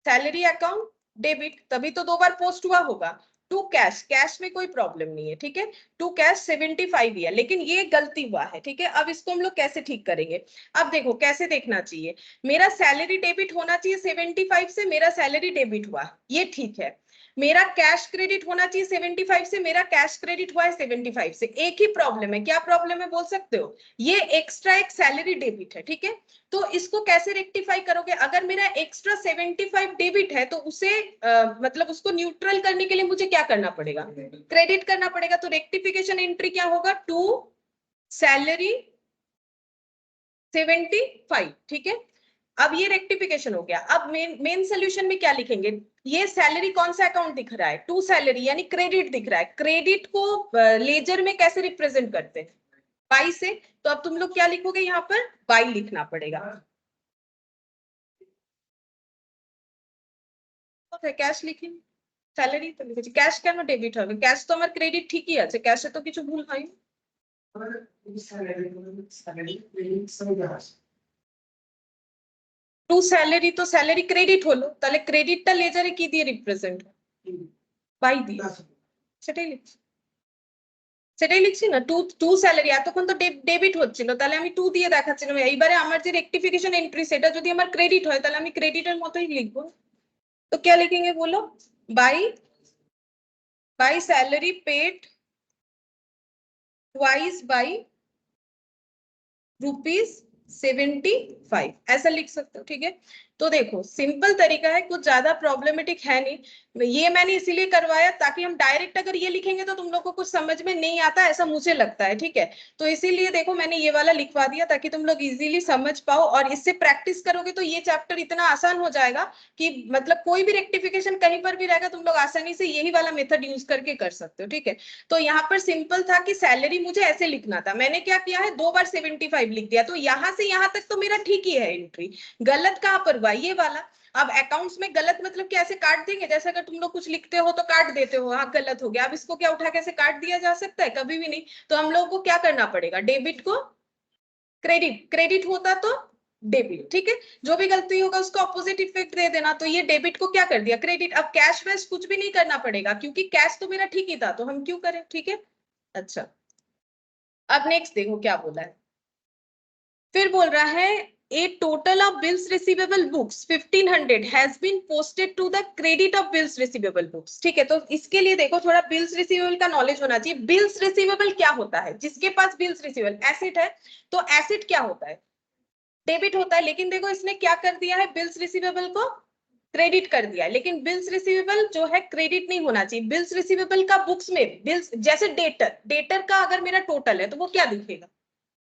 सैलरी अकाउंट डेबिट, तभी तो 2 बार पोस्ट हुआ होगा। टू कैश, कैश में कोई प्रॉब्लम नहीं है, ठीक है, टू कैश 75 ही है, लेकिन ये गलती हुआ है, ठीक है। अब इसको हम लोग कैसे ठीक करेंगे, अब देखो कैसे देखना चाहिए, मेरा सैलरी डेबिट होना चाहिए 75 से, मेरा सैलरी डेबिट हुआ, ये ठीक है। मेरा कैश क्रेडिट होना चाहिए 75 से, मेरा कैश क्रेडिट हुआ है 75 से। एक ही प्रॉब्लम है, क्या प्रॉब्लम है बोल सकते हो, ये एक्स्ट्रा एक सैलरी डेबिट है, ठीक है। तो इसको कैसे रेक्टिफाई करोगे, अगर मेरा एक्स्ट्रा 75 डेबिट है तो उसे मतलब उसको न्यूट्रल करने के लिए मुझे क्या करना पड़ेगा, क्रेडिट करना पड़ेगा। तो रेक्टिफिकेशन एंट्री क्या होगा, टू सैलरी 75, ठीक है। अब ये रेक्टिफिकेशन हो गया। अब मेन सोल्यूशन में क्या लिखेंगे, ये सैलरी कौन सा अकाउंट दिख रहा है, टू सैलरी यानी क्रेडिट दिख रहा है, क्रेडिट को लेजर में कैसे रिप्रेजेंट करते हैं, बाई से। तो अब तुम लोग क्या लिखोगे, यहाँ पर बाई लिखना पड़ेगा, ক্যাশ লিখি, স্যালারি তো লিখেছি, ক্যাশ কেন ডেবিট হবে, ক্যাশ তো আমার ক্রেডিট ঠিকই আছে, ক্যাশে তো কিছু ভুল হয়নি। টু স্যালারি তো স্যালারি ক্রেডিট হলো, তাহলে ক্রেডিটটা লেজারে কি দিয়ে রিপ্রেজেন্ট, বাই দিয়ে, সেটাই লিখছি, সেটাই লিখছি না, টু টু স্যালারি, এতক্ষণ তো ডেবিট হচ্ছিল, তাহলে আমি টু দিয়ে দেখাচ্ছিলাম। এইবারে আমার যে রেক্টিফিকেশন এন্ট্রি সেটা যদি আমার ক্রেডিট হয় তাহলে আমি ক্রেডিটের মতোই লিখবো। तो क्या लिखेंगे बोलो, by salary paid twice by ₹75, ऐसा लिख सकते हो, ठीक है। तो देखो सिंपल तरीका है, कुछ ज्यादा प्रॉब्लमेटिक है नहीं, ये मैंने इसीलिए करवाया ताकि हम डायरेक्ट अगर ये लिखेंगे तो तुम लोग को कुछ समझ में नहीं आता, ऐसा मुझे लगता है, ठीक है। तो इसीलिए देखो मैंने ये वाला लिखवा दिया ताकि तुम लोग इजीली समझ पाओ, और इससे प्रैक्टिस करोगे तो ये चैप्टर इतना आसान हो जाएगा कि मतलब कोई भी रेक्टिफिकेशन कहीं पर भी रहेगा तुम लोग आसानी से यही वाला मेथड यूज करके कर सकते हो, ठीक है। तो यहाँ पर सिंपल था कि सैलरी मुझे ऐसे लिखना था, मैंने क्या किया है 2 बार 75 लिख दिया, तो यहाँ से यहाँ तक तो मेरा ठीक ही है एंट्री, गलत कहाँ पर हुआ ये वाला। अब अकाउंट्स में गलत मतलब कैसे काट देंगे, जैसे अगर तुम लोग कुछ लिखते हो तो काट देते हो, हाँ गलत हो गया, अब इसको क्या उठा कैसे काट दिया जा सकता है, कभी भी नहीं। तो हम लोगों को क्या करना पड़ेगा, डेबिट को क्रेडिट, क्रेडिट होता तो डेबिट, ठीक है। जो भी गलती होगा उसको ऑपोजिट इफेक्ट दे देना, तो ये डेबिट को क्या कर दिया क्रेडिट। अब कैश वैश कुछ भी नहीं करना पड़ेगा क्योंकि कैश तो मेरा ठीक ही था, तो हम क्यों करें, ठीक है। अच्छा, अब नेक्स्ट देखो क्या बोला है, फिर बोल रहा है a total of bills receivable books 1500 has been posted to the credit of bills receivable books, ठीक है। तो इसके लिए देखो थोड़ा बिल्स रिसीवेबल का नॉलेज होना चाहिए। बिल्स रिसीवेबल क्या होता है, जिसके पास बिल्स रिसीवेबल एसेट है, तो एसेट क्या होता है, डेबिट होता है, लेकिन देखो इसने क्या कर दिया है, बिल्स रिसीवेबल को क्रेडिट कर दिया है, लेकिन बिल्स रिसीवेबल जो है क्रेडिट नहीं होना चाहिए। बिल्स रिसीवेबल का बुक्स में बिल्स, जैसे डेटर, डेटर का अगर मेरा टोटल है तो वो क्या दिखेगा,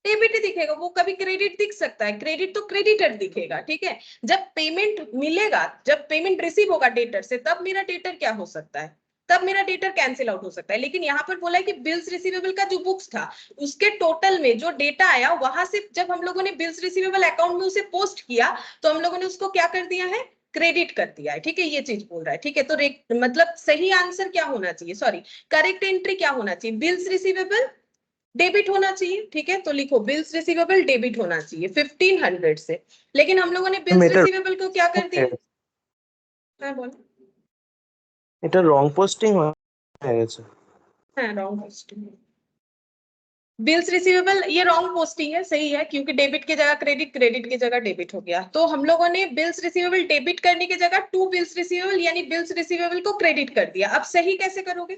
डेबिट ही दिखेगा, वो कभी क्रेडिट दिख सकता है, क्रेडिट तो क्रेडिटर दिखेगा, ठीक है। जब पेमेंट मिलेगा, जब पेमेंट रिसीव होगा डेटर से, तब मेरा डेटर क्या हो सकता है, तब मेरा डेटर कैंसिल आउट हो सकता है। लेकिन यहाँ पर बोला है कि बिल्स रिसीवेबल का जो बुक्स था उसके टोटल में जो डेटा आया वहां से जब हम लोगों ने बिल्स रिसीवेबल अकाउंट में उसे पोस्ट किया तो हम लोगों ने उसको क्या कर दिया है, क्रेडिट कर दिया है, ठीक है। ये चीज बोल रहा है, ठीक है। तो मतलब सही आंसर क्या होना चाहिए, सॉरी करेक्ट एंट्री क्या होना चाहिए, बिल्स रिसीवेबल डेबिट होना चाहिए, ठीक है। तो लिखो बिल्स रिसीवेबल डेबिट होना चाहिए 1500 से, लेकिन हम लोगों ने बिल्स रिसीवेबल को क्या कर दिया, मैं बोल এটা রং পোস্টিং হয়ে গেছে। हाँ रॉन्ग पोस्टिंग। बिल्स रिसीवेबल ये रॉन्ग पोस्टिंग है, सही है, क्योंकि डेबिट की जगह क्रेडिट, क्रेडिट की जगह डेबिट हो गया। तो हम लोगों ने बिल्स रिसीवेबल डेबिट करने की जगह टू बिल्स रिसीवेबल यानी बिल्स रिसीवेबल को क्रेडिट कर दिया। अब सही कैसे करोगे?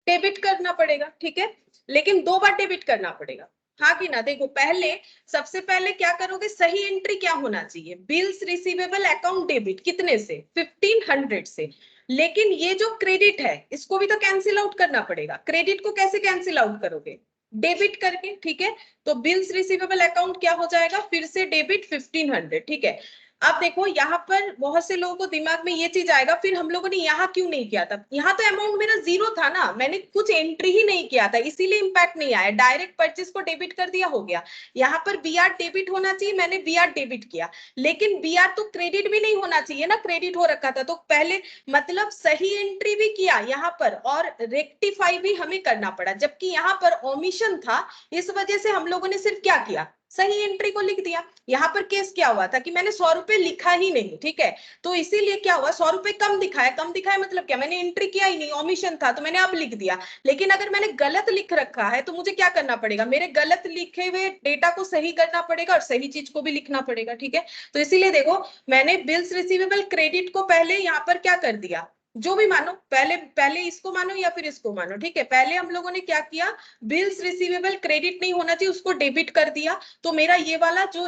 डेबिट करना पड़ेगा, ठीक है, लेकिन 2 बार डेबिट करना पड़ेगा, हाँ कि ना? देखो पहले, सबसे पहले क्या करोगे, सही एंट्री क्या होना चाहिए, बिल्स रिसीवेबल अकाउंट डेबिट, कितने से? 1500 से। लेकिन ये जो क्रेडिट है इसको भी तो कैंसिल आउट करना पड़ेगा। क्रेडिट को कैसे कैंसिल आउट करोगे? डेबिट करके, ठीक है। तो बिल्स रिसीवेबल अकाउंट क्या हो जाएगा, फिर से डेबिट 1500, ठीक है। अब देखो यहाँ पर बहुत से लोगों को दिमाग में ये चीज आएगा, फिर हम लोगों ने यहाँ क्यों नहीं किया था? यहाँ तो अमाउंट मेरा 0 था ना, मैंने कुछ एंट्री ही नहीं किया था, इसीलिए इंपैक्ट नहीं आया। डायरेक्ट परचेज को डेबिट कर दिया, हो गया। यहाँ पर बीआर डेबिट होना चाहिए, मैंने बीआर डेबिट किया, लेकिन बीआर तो क्रेडिट भी नहीं होना चाहिए ना, क्रेडिट हो रखा था। तो पहले मतलब सही एंट्री भी किया यहाँ पर और रेक्टिफाई भी हमें करना पड़ा, जबकि यहाँ पर ओमिशन था। इस वजह से हम लोगों ने सिर्फ क्या किया, सही एंट्री को लिख दिया। यहाँ पर केस क्या हुआ था कि मैंने 100 रुपए लिखा ही नहीं, ठीक है, तो इसीलिए क्या हुआ, 100 रुपए कम दिखाया। कम दिखाया मतलब क्या, मैंने एंट्री किया ही नहीं, ओमिशन था, तो मैंने अब लिख दिया। लेकिन अगर मैंने गलत लिख रखा है तो मुझे क्या करना पड़ेगा, मेरे गलत लिखे हुए डेटा को सही करना पड़ेगा और सही चीज को भी लिखना पड़ेगा, ठीक है। तो इसीलिए देखो मैंने बिल्स रिसीवेबल क्रेडिट को पहले यहाँ पर क्या कर दिया, जो भी मानो, पहले पहले इसको मानो या फिर इसको मानो, ठीक है। पहले हम लोगों ने क्या किया, बिल्स रिसीवेबल क्रेडिट नहीं होना चाहिए, उसको डेबिट कर दिया। तो मेरा ये वाला जो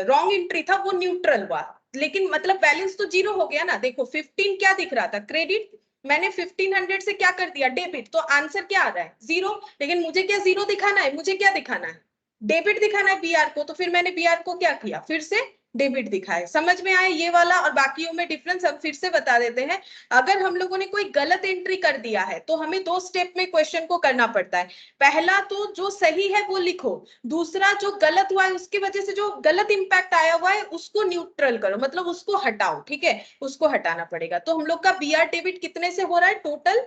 रॉन्ग एंट्री था वो न्यूट्रल हुआ, लेकिन मतलब बैलेंस तो 0 हो गया ना। देखो 15 क्या दिख रहा था, क्रेडिट, मैंने 1500 से क्या कर दिया, डेबिट, तो आंसर क्या आ रहा है, 0। लेकिन मुझे क्या 0 दिखाना है, मुझे क्या दिखाना है, डेबिट दिखाना है बीआर को। तो फिर मैंने बीआर को क्या किया, फिर से डेबिट दिखाए। समझ में आए ये वाला और बाकियों में डिफरेंस? हम फिर से बता देते हैं। अगर हम लोगों ने कोई गलत एंट्री कर दिया है तो हमें 2 स्टेप में क्वेश्चन को करना पड़ता है। पहला तो जो सही है वो लिखो, दूसरा जो गलत हुआ है उसकी वजह से जो गलत इंपैक्ट आया हुआ है उसको न्यूट्रल करो, मतलब उसको हटाओ, ठीक है, उसको हटाना पड़ेगा। तो हम लोग का बीआर डेबिट कितने से हो रहा है, टोटल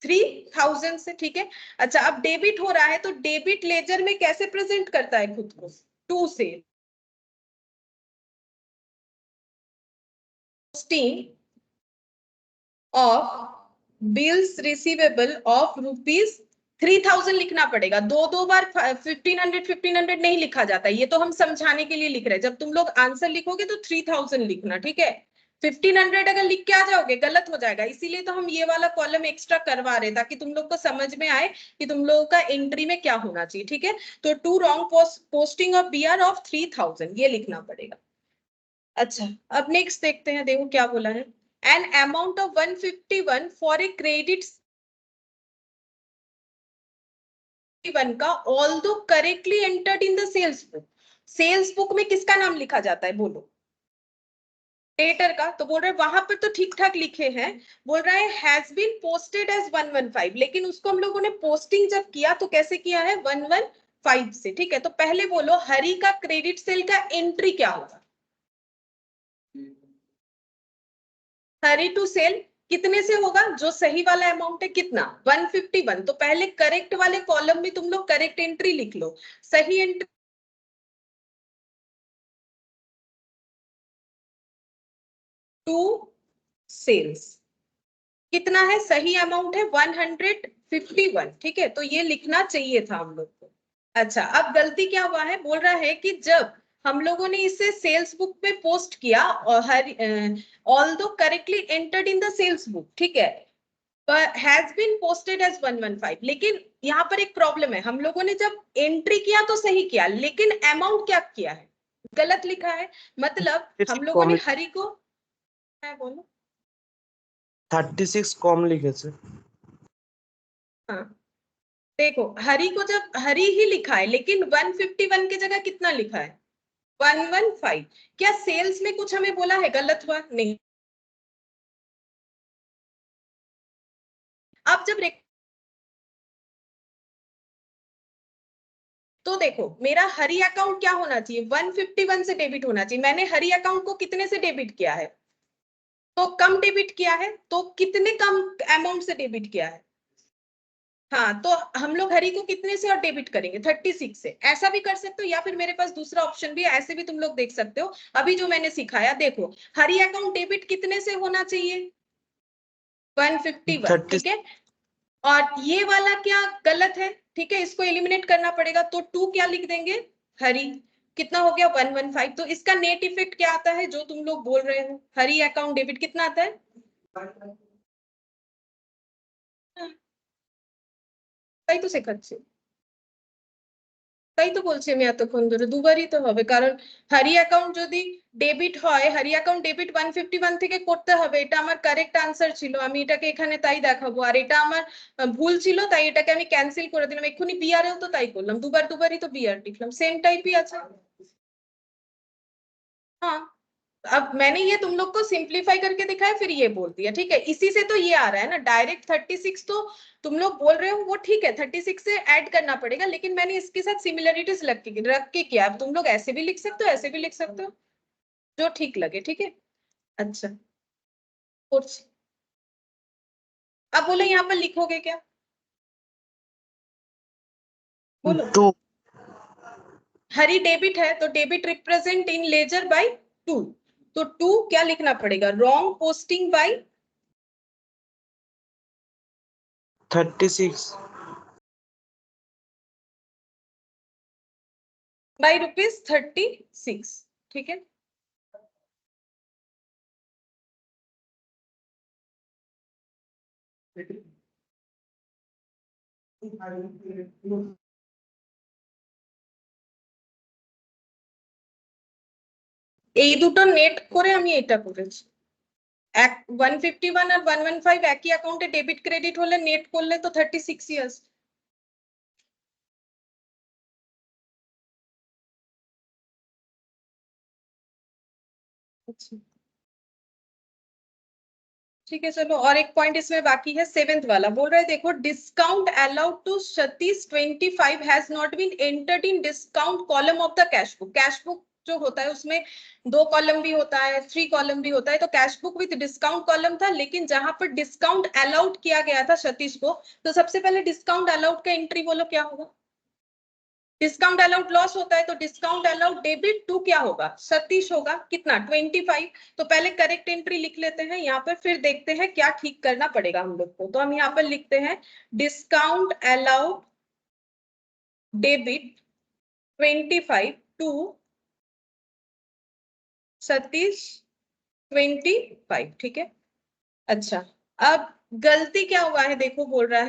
3000 से, ठीक है। अच्छा अब डेबिट हो रहा है तो डेबिट लेजर में कैसे प्रेजेंट करता है खुद को, 2 से ऑफ बिल्स रिसीवेबल ऑफ ₹3000 लिखना पड़ेगा। दो बार 1500 नहीं लिखा जाता, ये तो हम समझाने के लिए लिख रहे हैं। जब तुम लोग आंसर लिखोगे तो 3000 लिखना, ठीक है। 1500 अगर लिख के आ जाओगे गलत हो जाएगा, इसीलिए तो हम ये वाला कॉलम एक्स्ट्रा करवा रहे ताकि तुम लोग को समझ में आए कि तुम लोगों का एंट्री में क्या होना चाहिए, ठीक है। तो 2 wrong posting of BR of 3000 ये लिखना पड़ेगा। अच्छा अब नेक्स्ट देखते हैं, देखो क्या बोला है। An amount of 151 for a credit 1 का although correctly entered in the sales book, sales book में किसका नाम लिखा जाता है बोलो, डेटर का। तो बोल रहे वहां पर तो ठीक ठाक लिखे हैं, बोल रहा है हैज बीन पोस्टेड एज 115, लेकिन उसको हम लोगों ने पोस्टिंग जब किया तो कैसे किया है, 115 से, ठीक है। तो पहले बोलो हरी का क्रेडिट सेल का एंट्री क्या होगा, हरी टू सेल कितने से होगा, जो सही वाला अमाउंट है कितना, 151। तो पहले करेक्ट वाले कॉलम में तुम लोग करेक्ट एंट्री लिख लो, सही एंट्री टू सेल्स कितना है, सही अमाउंट है 151, ठीक है। तो ये लिखना चाहिए था हम लोग को। अच्छा अब गलती क्या हुआ है, बोल रहा है कि जब हम लोगों ने इसे सेल्स बुक में पोस्ट किया और हर although correctly entered in the sales book, ठीक है, हैज बीन पोस्टेड एज 115, लेकिन यहाँ पर एक प्रॉब्लम है, हम लोगों ने जब एंट्री किया तो सही किया, लेकिन अमाउंट क्या किया है, गलत लिखा है। मतलब हम लोगों ने हरी को, है बोलो, 36 कम लिखेছে। हाँ देखो हरी को जब हरी ही लिखा है लेकिन 151 की जगह कितना लिखा है, 115। क्या सेल्स में कुछ हमें बोला है गलत हुआ, नहीं। अब जब तो देखो मेरा हरी अकाउंट क्या होना चाहिए, 151 से डेबिट होना चाहिए। मैंने हरी अकाउंट को कितने से डेबिट किया है, तो कम डेबिट किया है, तो कितने कम अमाउंट से डेबिट किया है, हाँ, तो हम लोग हरी को कितने से और डेबिट करेंगे, 36 से। ऐसा भी कर सकते हो या फिर मेरे पास दूसरा ऑप्शन भी है, ऐसे भी तुम लोग देख सकते हो। अभी जो मैंने सिखाया देखो, हरी अकाउंट डेबिट कितने से होना चाहिए, 151, ठीक है। और ये वाला क्या गलत है, ठीक है, इसको एलिमिनेट करना पड़ेगा। तो 2 क्या लिख देंगे, हरी, कितना हो गया 115। तो इसका नेट इफेक्ट क्या आता है जो तुम लोग बोल रहे हो, हरी अकाउंट डेबिट कितना आता है, তাই তো শেখাচ্ছে, তাই তো বলছি আমি এতক্ষণ ধরে, দুবারই তো হবে, কারণ হারি অ্যাকাউন্ট যদি ডেবিট হয়, হারি অ্যাকাউন্ট ডেবিট 151 থেকে করতে হবে, এটা আমার কারেক্ট আনসার ছিল, আমি এটাকে এখানে তাই দেখাবো, আর এটা আমার ভুল ছিল তাই এটাকে আমি ক্যান্সেল করে দিলাম। এক্ষুনি বিআরেও তো তাই করলাম, দুবারই তো বিআর লিখলাম, সেম টাইপই আছে। हाँ, अब मैंने ये तुम लोग को सिंप्लीफाई करके दिखाया, फिर ये बोल दिया, ठीक है, इसी से तो ये आ रहा है ना डायरेक्ट 36, तो तुम लोग बोल रहे हो वो ठीक है, 36 से ऐड करना पड़ेगा, लेकिन मैंने इसके साथ सिमिलरिटीज रख के किया। अब तुम लोग ऐसे भी लिख सकते हो, ऐसे भी लिख सकते हो, जो ठीक लगे, ठीक है। अच्छा, कुछ अब बोलो यहाँ पर लिखोगे क्या, बोलो। 2 हरी डेबिट है तो debit represent in ledger by 2, तो 2 क्या लिखना पड़ेगा, रॉन्ग पोस्टिंग बाय 36 बाय ₹36, ठीक है। এই দুটো নেট করে আমি এটা করেছি, 151 আর 115 একই অ্যাকাউন্টে ডেবিট ক্রেডিট হলে নেট করলে তো 36 ইয়ার্স। अच्छा, ठीक है, चलो और एक पॉइंट इसमें बाकी है, 7th वाला बोल रहा है, देखो, discount allowed to Satish 25 has not been entered in discount column of the cash book. Cash book जो होता है उसमें 2 कॉलम भी होता है, 3 कॉलम भी होता है, तो cash book with discount column था, लेकिन जहां पर डिस्काउंट अलाउड किया गया था सतीश को, तो सबसे पहले डिस्काउंट अलाउड का एंट्री बोलो क्या होगा, डिस्काउंट अलाउड लॉस होता है, तो डिस्काउंट अलाउड डेबिट टू क्या होगा, सतीश होगा, कितना 25। तो पहले करेक्ट एंट्री लिख लेते हैं यहाँ पर, फिर देखते हैं क्या ठीक करना पड़ेगा हम लोग को। तो हम यहाँ पर लिखते हैं discount allowed debit 25 to Satish 25, ठीक है। अच्छा, अब गलती क्या हुआ है, देखो, बोल रहा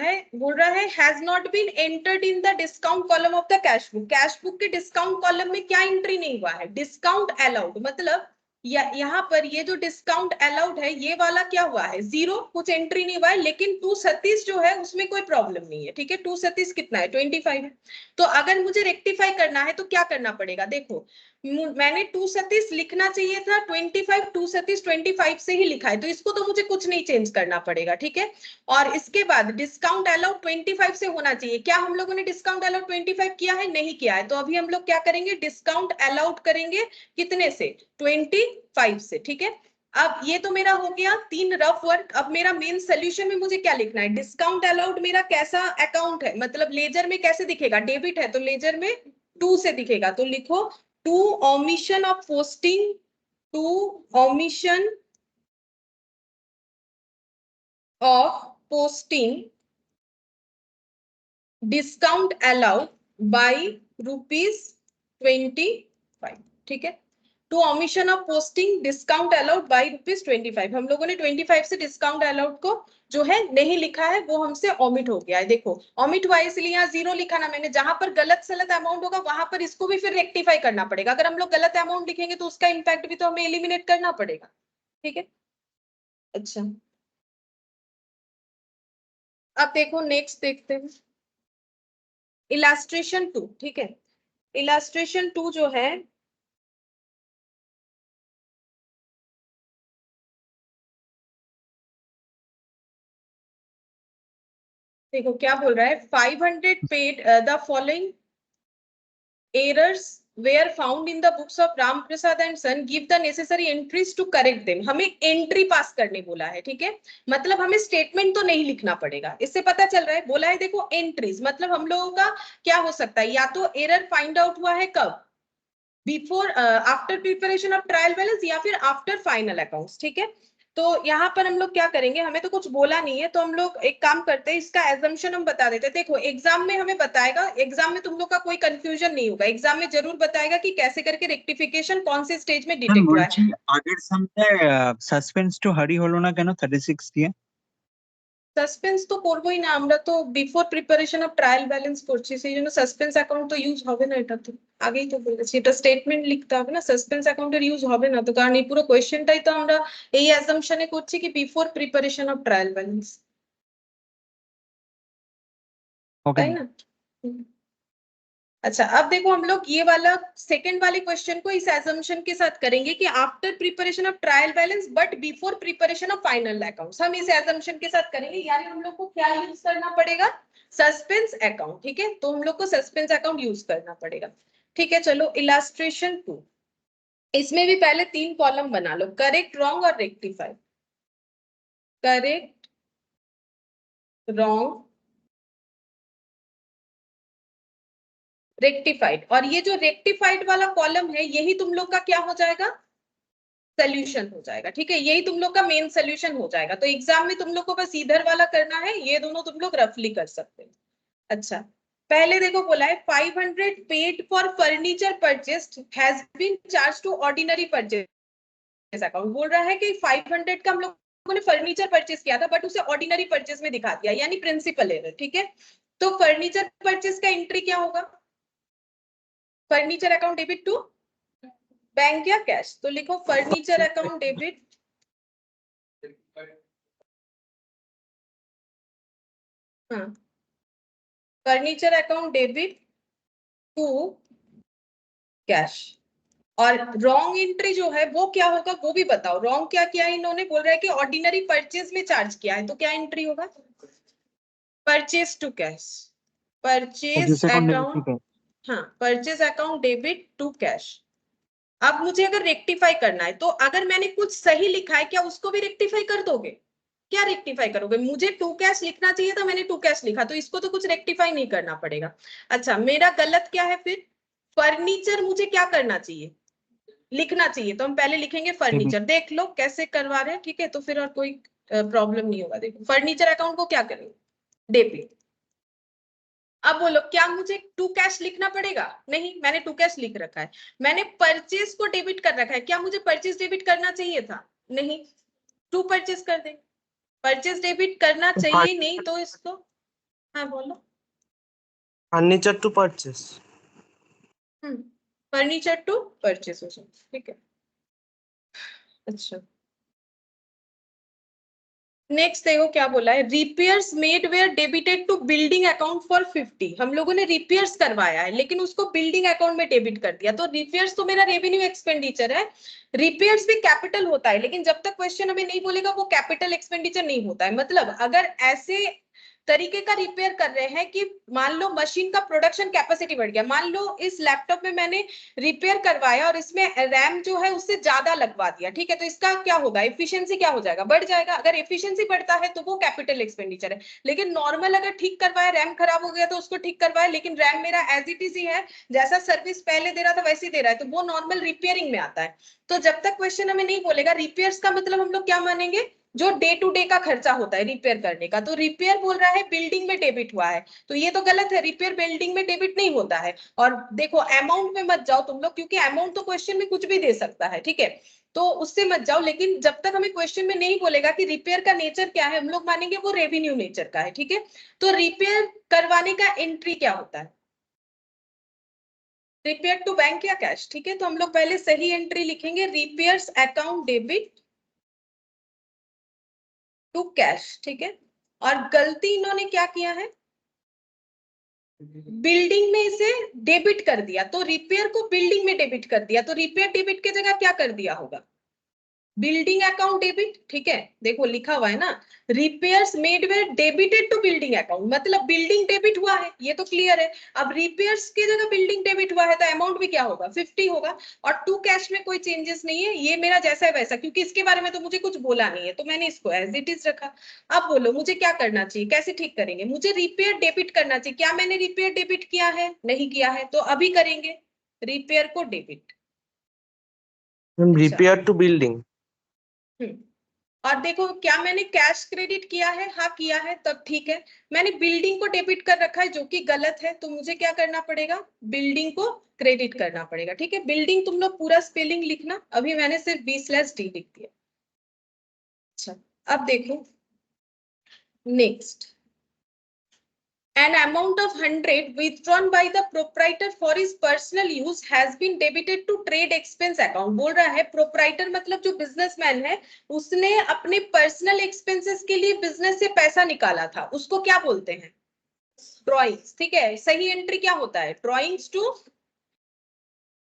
है has not been entered in the discount column of the cash book. Cash book के डिस्काउंट कॉलम में क्या एंट्री नहीं हुआ है, डिस्काउंट अलाउड, मतलब यहाँ पर ये जो डिस्काउंट अलाउड है ये वाला क्या हुआ है, 0, कुछ एंट्री नहीं हुआ है, लेकिन 2 सतीश जो है उसमें कोई प्रॉब्लम नहीं है, ठीक है। 2 सतीश कितना है, 25 है। तो अगर मुझे रेक्टिफाई करना है तो क्या करना पड़ेगा, देखो, मैंने 2 सतीश लिखना चाहिए था 25, 2 सतीश 25 से ही लिखा है, तो इसको तो मुझे कुछ नहीं चेंज करना पड़ेगा, ठीक है। और इसके बाद डिस्काउंट अलाउड 25 से होना चाहिए, क्या हम लोगों ने डिस्काउंट अलाउड 25 किया है, नहीं किया है, तो अभी हम लोग क्या करेंगे, डिस्काउंट अलाउड करेंगे कितने से, 25 से, ठीक है। अब ये तो मेरा हो गया 3 रफ वर्क। अब मेरा मेन सोल्यूशन में मुझे क्या लिखना है, डिस्काउंट अलाउड मेरा कैसा अकाउंट है, मतलब लेजर में कैसे दिखेगा, डेबिट है तो लेजर में 2 से दिखेगा, तो लिखो to omission of posting, to omission of posting discount allowed by ₹25, ठीक है। To omission of posting discount allowed by ₹25, हम लोगों ने 25 से डिस्काउंट अलाउड को जो है नहीं लिखा है, वो हमसे ओमिट हो गया है। देखो, ओमिट हुआ इसलिए यहाँ 0 लिखा ना मैंने, जहां पर गलत सलत अमाउंट होगा वहां पर इसको भी फिर रेक्टिफाई करना पड़ेगा। अगर हम लोग गलत अमाउंट लिखेंगे तो उसका इम्पैक्ट भी तो हमें एलिमिनेट करना पड़ेगा, ठीक है। अच्छा, अब देखो नेक्स्ट देखते हैं, इलास्ट्रेशन 2, ठीक है। इलास्ट्रेशन 2 जो है, देखो क्या बोल रहा है, 500 paid the following errors were found in the books of Ram Prasad and Son, give the necessary entries to correct them। हमें एंट्री पास करने बोला है, ठीक है, मतलब हमें स्टेटमेंट तो नहीं लिखना पड़ेगा, इससे पता चल रहा है। बोला है देखो एंट्रीज, मतलब हम लोगों का क्या हो सकता है, या तो एरर फाइंड आउट हुआ है कब, before after preparation of trial balance या फिर आफ्टर फाइनल अकाउंट्स, ठीक है। तो यहाँ पर हम लोग क्या करेंगे, हमें तो कुछ बोला नहीं है, तो हम लोग एक काम करते हैं, इसका एजम्पशन हम बता देते हैं। देखो एग्जाम में हमें बताएगा, एग्जाम में तुम लोग का कोई कंफ्यूजन नहीं होगा, एग्जाम में जरूर बताएगा कि कैसे करके रेक्टिफिकेशन कौन से स्टेज में ম্যাম डिटेक्ट हुआ বলছি है। আগের সামনে সাসপেন্স টু হারি হলো না কেন 36 দিয়ে? সাসপেন্স তো করবোই না আমরা, তো before preparation of trial balance করছি, সেই জন্য সাসপেন্স অ্যাকাউন্ট তো ইউজ হবে না, এটা তো আগেই তো বলেছি, এটা স্টেটমেন্ট লিখতে হবে না, সাসপেন্স অ্যাকাউন্টের ইউজ হবে না তো, কারণ এই পুরো কোয়েশ্চেনটাই তো আমরা এই অ্যাজাম্পশনে করছি কি before preparation of trial balance, okay है ना। अच्छा अब देखो हम लोग ये वाला सेकंड वाले क्वेश्चन को इस एजम्पशन के साथ करेंगे कि after preparation of trial balance but before preparation of final accounts, हम इस एजम्पशन के साथ करेंगे, यानी हम लोग को क्या यूज करना पड़ेगा, सस्पेंस अकाउंट, ठीक है, तो हम लोग को सस्पेंस अकाउंट यूज करना पड़ेगा। ठीक है चलो इलास्ट्रेशन 2, इसमें भी पहले 3 कॉलम बना लो, करेक्ट, रॉन्ग और रेक्टिफाई, करेक्ट, रॉन्ग, रेक्टिफाइड, और ये जो रेक्टिफाइड वाला कॉलम है यही तुम लोग का क्या हो जाएगा, सोल्यूशन हो जाएगा, ठीक है, यही तुम लोग का मेन सोल्यूशन हो जाएगा। तो एग्जाम में तुम लोग को बस इधर वाला करना है, ये दोनों तुम लोग रफली कर सकते हो। अच्छा पहले देखो बोला है 500 paid for furniture purchased has been charge to ordinary purchase account, बोल रहा है कि 500 का हम लोगों ने फर्नीचर परचेज किया था बट उसे ऑर्डिनरी परचेज में दिखा दिया, यानी प्रिंसिपल एरर, ठीक है। तो फर्नीचर परचेज का एंट्री क्या होगा, furniture account debit to bank या कैश, तो लिखो फर्नीचर अकाउंट डेबिट, हाँ furniture account debit to cash. और रॉन्ग एंट्री जो है वो क्या होगा वो भी बताओ, रॉन्ग क्या किया है इन्होंने, बोल रहा है कि ऑर्डिनरी परचेज में चार्ज किया है, तो क्या एंट्री होगा, purchase to cash, purchase account, हाँ purchase account debit to cash. अब मुझे अगर रेक्टिफाई करना है, तो अगर मैंने कुछ सही लिखा है क्या उसको भी रेक्टिफाई कर दोगे, क्या रेक्टिफाई करोगे, मुझे टू कैश लिखना चाहिए था, मैंने टू कैश लिखा, तो इसको तो कुछ रेक्टिफाई नहीं करना पड़ेगा। अच्छा मेरा गलत क्या है फिर, फर्नीचर मुझे क्या करना चाहिए, लिखना चाहिए, तो हम पहले लिखेंगे फर्नीचर, देख लो कैसे करवा रहे हैं, ठीक है, तो फिर और कोई प्रॉब्लम नहीं होगा। देखो फर्नीचर अकाउंट को क्या करेंगे, डेबिट। अब बोलो क्या मुझे टू कैश लिखना पड़ेगा, नहीं मैंने टू कैश लिख रखा है, मैंने परचेज को डेबिट कर रखा है, क्या मुझे परचेज डेबिट करना चाहिए था, नहीं, टू परचेज कर दे, परचेज डेबिट करना चाहिए नहीं तो इसको, हाँ बोलो, furniture to purchase, furniture to purchase हो जाए, ठीक है। अच्छा नेक्स्ट देखो क्या बोला है, repairs made were debited to building account for 50, हम लोगों ने रिपेयर्स करवाया है लेकिन उसको बिल्डिंग अकाउंट में डेबिट कर दिया, तो रिपेयर्स तो मेरा रेवेन्यू एक्सपेंडिचर है, रिपेयर्स भी कैपिटल होता है, लेकिन जब तक क्वेश्चन हमें नहीं बोलेगा वो कैपिटल एक्सपेंडिचर नहीं होता है। मतलब अगर ऐसे तरीके का रिपेयर कर रहे हैं कि मान लो मशीन का प्रोडक्शन कैपेसिटी बढ़ गया, मान लो इस लैपटॉप में मैंने रिपेयर करवाया और इसमें रैम जो है उससे ज्यादा लगवा दिया, ठीक है, तो इसका क्या होगा, एफिशिएंसी क्या हो जाएगा, बढ़ जाएगा, अगर एफिशिएंसी बढ़ता है तो वो कैपिटल एक्सपेंडिचर है। लेकिन नॉर्मल अगर ठीक करवाया, रैम खराब हो गया तो उसको ठीक करवाया, लेकिन रैम मेरा एज इट इज ही है, जैसा सर्विस पहले दे रहा था वैसे ही दे रहा है, तो वो नॉर्मल रिपेयरिंग में आता है। तो जब तक क्वेश्चन हमें नहीं बोलेगा रिपेयर्स का मतलब हम लोग क्या मानेंगे, जो डे टू डे का खर्चा होता है रिपेयर करने का, तो रिपेयर बोल रहा है बिल्डिंग में डेबिट हुआ है, तो ये तो गलत है, रिपेयर बिल्डिंग में डेबिट नहीं होता है। और देखो अमाउंट में मत जाओ तुम लोग, क्योंकि अमाउंट तो क्वेश्चन में कुछ भी दे सकता है, ठीक है, तो उससे मत जाओ, लेकिन जब तक हमें क्वेश्चन में नहीं बोलेगा कि रिपेयर का नेचर क्या है, हम लोग मानेंगे वो रेवेन्यू नेचर का है, ठीक है। तो रिपेयर करवाने का एंट्री क्या होता है, रिपेयर टू बैंक या कैश, ठीक है, तो हम लोग पहले सही एंट्री लिखेंगे, repairs account debit to cash, ठीक है। और गलती इन्होंने क्या किया है, बिल्डिंग में इसे डेबिट कर दिया, तो रिपेयर को बिल्डिंग में डेबिट कर दिया, तो रिपेयर डेबिट की जगह क्या कर दिया होगा, बिल्डिंग अकाउंट डेबिट, ठीक है, देखो लिखा हुआ है ना, repairs made were debited to building account, मतलब बिल्डिंग डेबिट हुआ है, ये तो क्लियर है। अब रिपेयर्स की जगह बिल्डिंग डेबिट हुआ है तो अमाउंट भी क्या होगा, 50 होगा, और टू कैश में कोई चेंजेस नहीं है, ये मेरा जैसा है वैसा, क्योंकि इसके बारे में तो मुझे कुछ बोला नहीं है, तो मैंने इसको एज इट इज रखा। अब बोलो मुझे क्या करना चाहिए, कैसे ठीक करेंगे, मुझे रिपेयर डेबिट करना चाहिए, क्या मैंने रिपेयर डेबिट किया है, नहीं किया है, तो अभी करेंगे रिपेयर को डेबिट, रिपेयर टू बिल्डिंग, और देखो क्या मैंने कैश क्रेडिट किया है, हाँ किया है, तब ठीक है। मैंने बिल्डिंग को डेबिट कर रखा है जो कि गलत है, तो मुझे क्या करना पड़ेगा, बिल्डिंग को क्रेडिट करना पड़ेगा। ठीक है, बिल्डिंग तुम लोग पूरा स्पेलिंग लिखना, अभी मैंने सिर्फ B/D लिख दिया। अच्छा, अब देखो next, an amount of 100 withdrawn by the proprietor for his personal use has been debited to trade expense account। बोल रहा है प्रोप्राइटर मतलब जो बिजनेसमैन है, उसने अपने पर्सनल एक्सपेंसेस के लिए बिजनेस से पैसा निकाला था, उसको क्या बोलते हैं, ड्रॉइंग्स। ठीक है, सही एंट्री क्या होता है, ड्रॉइंग्स टू।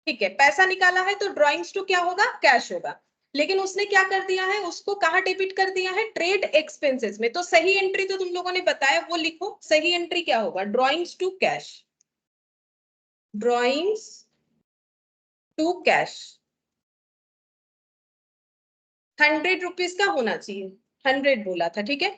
ठीक है, पैसा निकाला है तो ड्रॉइंग्स टू क्या होगा, कैश होगा। लेकिन उसने क्या कर दिया है, उसको कहाँ डेबिट कर दिया है, ट्रेड एक्सपेंसेस में। तो सही एंट्री तो तुम लोगों ने बताया, वो लिखो। सही एंट्री क्या होगा, drawings to cash, drawings to cash. 100 rupees का होना चाहिए, 100 बोला था। ठीक है,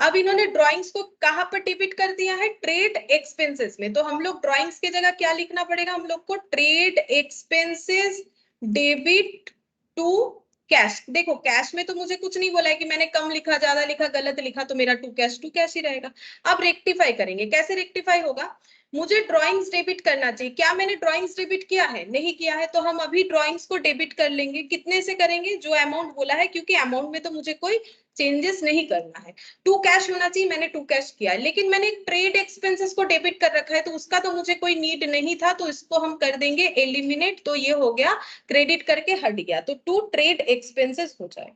अब इन्होंने ड्राइंग्स को कहां पर डेबिट कर दिया है, ट्रेड एक्सपेंसेस में। तो हम लोग ड्राइंग्स की जगह क्या लिखना पड़ेगा, हम लोग को trade expenses debit to cash. देखो कैश में तो मुझे कुछ नहीं बोला है कि मैंने कम लिखा, ज्यादा लिखा, गलत लिखा, तो मेरा टू कैश ही रहेगा। अब रेक्टिफाई करेंगे, कैसे रेक्टिफाई होगा, मुझे ड्राइंग्स डेबिट करना चाहिए। क्या मैंने ड्राइंग्स डेबिट किया है, नहीं किया है, तो हम अभी ड्राइंग्स को डेबिट कर लेंगे। कितने से करेंगे, जो अमाउंट बोला है, क्योंकि अमाउंट में तो मुझे कोई चेंजेस नहीं करना है। टू कैश होना चाहिए, मैंने टू कैश किया है, लेकिन मैंने ट्रेड एक्सपेंसेस को डेबिट कर रखा है, तो उसका तो मुझे कोई नीड नहीं था, तो इसको हम कर देंगे एलिमिनेट। तो ये हो गया, क्रेडिट करके हट गया, तो टू ट्रेड एक्सपेंसेस हो जाए।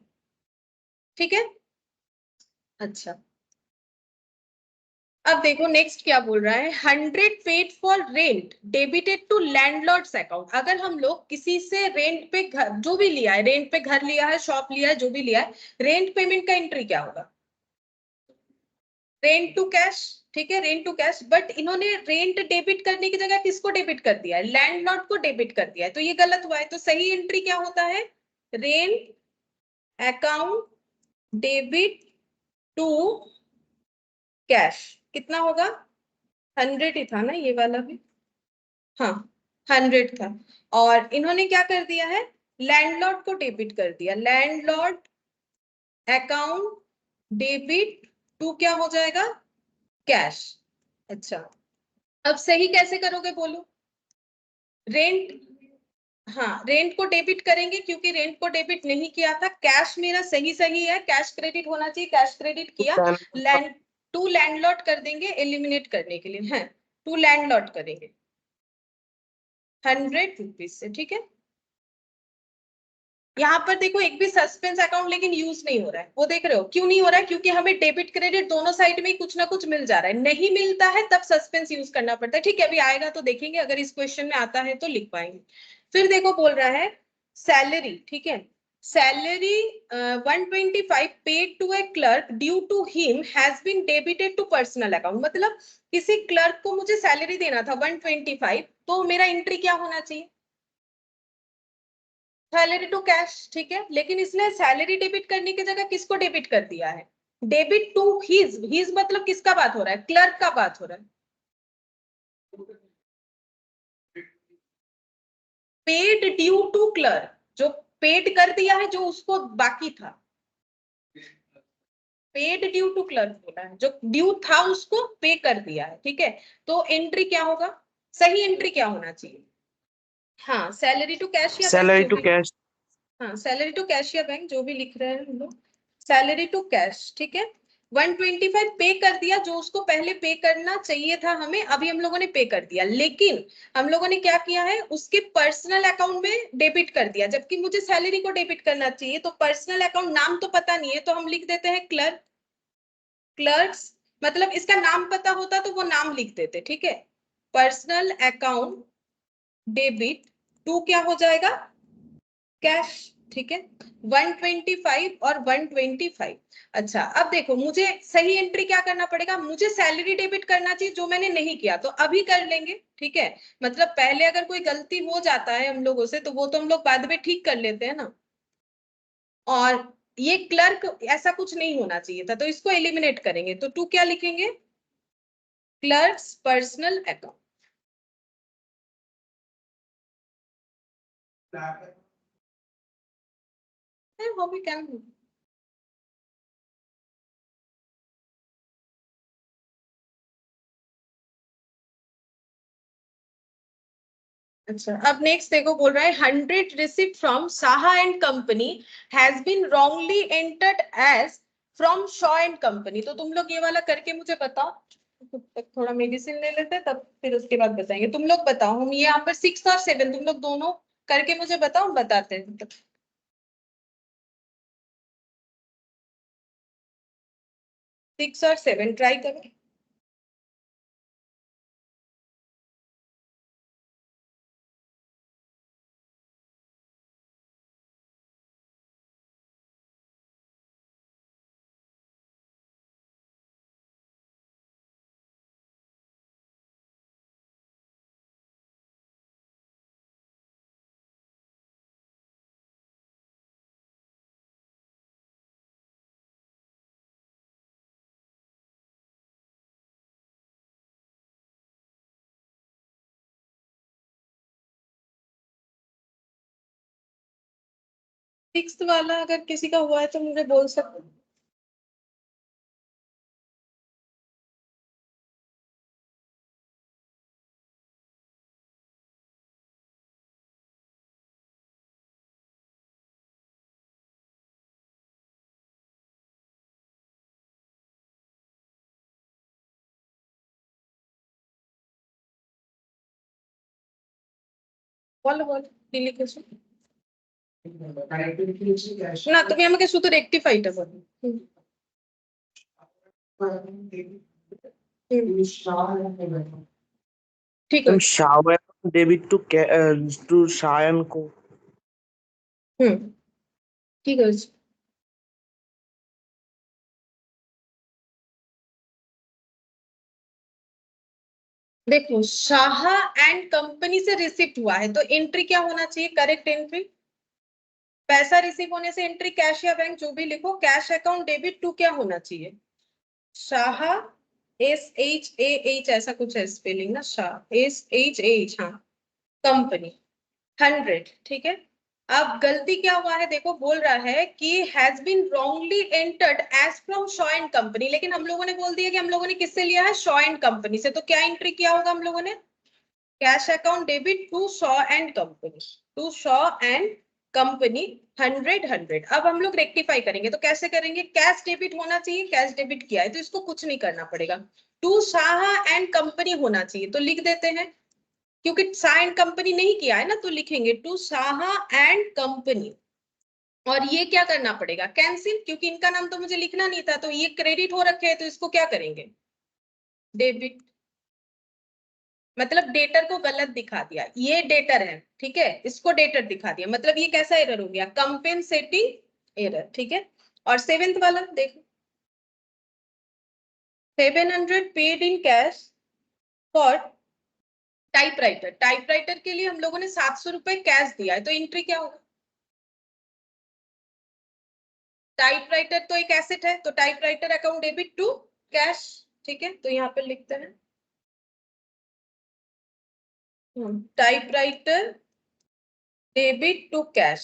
ठीक है, अच्छा अब देखो नेक्स्ट क्या बोल रहा है, 100 paid for rent debited to landlord's account. अगर हम लोग किसी से रेंट पे घर, जो भी लिया है, रेंट पे घर लिया है, शॉप लिया है, जो भी लिया है, रेंट पेमेंट का एंट्री क्या होगा, रेंट टू कैश। ठीक है, रेंट टू कैश, बट इन्होंने रेंट डेबिट करने की जगह किसको डेबिट कर दिया है, लैंडलॉर्ड को डेबिट कर दिया है, तो ये गलत हुआ है। तो सही एंट्री क्या होता है, rent account debit to cash. कितना होगा, 100 ही था ना ये वाला भी, हाँ 100 था। और इन्होंने क्या कर दिया है, लैंडलॉर्ड को डेबिट कर दिया, लैंडलॉर्ड अकाउंट डेबिट टू क्या हो जाएगा, कैश। अच्छा, अब सही कैसे करोगे बोलो, रेंट, हाँ रेंट को डेबिट करेंगे, क्योंकि रेंट को डेबिट नहीं किया था। कैश मेरा सही सही है, कैश क्रेडिट होना चाहिए, कैश क्रेडिट किया। लैंड टू लैंडलॉर्ड कर देंगे एलिमिनेट करने के लिए, है टू लैंडलॉर्ड करेंगे 100 रुपीज से। ठीक है, यहाँ पर देखो एक भी सस्पेंस अकाउंट लेकिन यूज नहीं हो रहा है, वो देख रहे हो क्यों नहीं हो रहा है, क्योंकि हमें डेबिट क्रेडिट दोनों साइड में कुछ ना कुछ मिल जा रहा है। नहीं मिलता है तब सस्पेंस यूज करना पड़ता है। ठीक है, अभी आएगा तो देखेंगे, अगर इस क्वेश्चन में आता है तो लिख पाएंगे। फिर देखो बोल रहा है सैलरी। ठीक है, salary 125 paid to a clerk due to him has been debited to personal account. मतलब किसी क्लर्क को मुझे सैलरी देना था 125, तो मेरा एंट्री क्या होना चाहिए, सैलरी टू कैश। ठीक है, लेकिन इसने सैलरी डेबिट करने की जगह किसको डेबिट कर दिया है, डेबिट टू हिज मतलब किसका बात हो रहा है, क्लर्क का बात हो रहा है। पेड ड्यू टू क्लर्क, जो पेड कर दिया है, जो उसको बाकी था, पेड ड्यू टू क्लर्क बोला है, जो ड्यू था उसको पे कर दिया है। ठीक है, तो एंट्री क्या होगा, सही एंट्री क्या होना चाहिए, हाँ सैलरी टू कैश या बैंक, सैलरी जो टू भी, कैश। हाँ सैलरी टू कैश या बैंक, जो भी लिख रहे हैं हम लोग, सैलरी टू कैश। ठीक है, 125 पे कर दिया, जो उसको पहले पे करना चाहिए था हमें, अभी हम लोगों ने पे कर दिया। लेकिन हम लोगों ने क्या किया है, उसके पर्सनल अकाउंट में डेबिट कर दिया, जबकि मुझे सैलरी को डेबिट करना चाहिए। तो पर्सनल अकाउंट नाम तो पता नहीं है, तो हम लिख देते हैं क्लर्क, क्लर्क्स। मतलब इसका नाम पता होता तो वो नाम लिख देते। ठीक है, पर्सनल अकाउंट डेबिट टू क्या हो जाएगा, कैश। ठीक है, 125 और 125। अच्छा, अब देखो मुझे सही एंट्री क्या करना पड़ेगा, मुझे सैलरी डेबिट करना चाहिए, जो मैंने नहीं किया, तो अभी कर लेंगे। ठीक है, मतलब पहले अगर कोई गलती हो जाता है हम लोगों से, तो वो तो हम लोग बाद में ठीक कर लेते हैं ना। और ये क्लर्क ऐसा कुछ नहीं होना चाहिए था, तो इसको एलिमिनेट करेंगे, तो टू क्या लिखेंगे, क्लर्क्स पर्सनल अकाउंट। वो भी क्या अच्छा, अब नेक्स्ट देखो, बोल रहा है 100 receipt from Saha and company has been wrongly entered as from Shaw and company. तो तुम लोग ये वाला करके मुझे बताओ, तब तक थोड़ा मेडिसिन ले लेते हैं, तब फिर उसके बाद बताएंगे। तुम लोग बताओ, हम ये यहाँ पर 6 और 7 तुम लोग दोनों करके मुझे बताओ, बताते हैं। 6 और 7 ट्राई करो। सिक्स वाला अगर किसी का हुआ है तो मुझे बोल सकते हो। बोलो बोलो, डिलीट कैसे না, তুমি আমাকে শুধু রেকটিফাইটা বলো। ঠিক আছে। Shower debit to Shayan Co. হুম, ঠিক আছে। देखो, शाहा एंड कंपनी से रिसिप्ट हुआ है तो एंट्री क्या होना चाहिए? Correct entry. पैसा रिसीव होने से एंट्री कैश या बैंक जो भी लिखो, कैश अकाउंट डेबिट टू क्या होना चाहिए? शाहा, SHAH ऐसा कुछ है स्पेलिंग ना, शाह SHAH, हाँ, कंपनी 100, ठीक है। अब गलती क्या हुआ है देखो, बोल रहा है कि has been wrongly entered as from Shaw and company, लेकिन हम लोगों ने बोल दिया कि हम लोगों ने किससे लिया है? शॉ एंड कंपनी से। तो क्या एंट्री किया होगा हम लोगों ने? Cash account debit to Shaw and company, to Shaw and company 100। अब हम लोग रेक्टिफाई करेंगे, तो कैसे करेंगे? कैश डेबिट होना चाहिए, कैश डेबिट किया है तो इसको कुछ नहीं करना पड़ेगा, टू शाह एंड कंपनी होना चाहिए, तो लिख देते हैं। क्योंकि शाह एंड कंपनी नहीं किया है ना, तो लिखेंगे टू शाह एंड कंपनी। और ये क्या करना पड़ेगा? कैंसिल, क्योंकि इनका नाम तो मुझे लिखना नहीं था, तो ये क्रेडिट हो रखे हैं, तो इसको क्या करेंगे? डेबिट। मतलब डेटर को गलत दिखा दिया, ये डेटर है, ठीक है, इसको डेटर दिखा दिया, मतलब ये कैसा एरर हो गया? कंपेंसेटिंग एरर, ठीक है। और 7th वाला देखो, 700 paid in cash for typewriter. Typewriter के लिए हम लोगों ने 700 रुपए कैश दिया है, तो एंट्री क्या होगा? टाइपराइटर तो एक एसेट है, तो typewriter account debit to cash, ठीक है, तो यहाँ पे लिखते हैं टाइपराइटर डेबिट टू कैश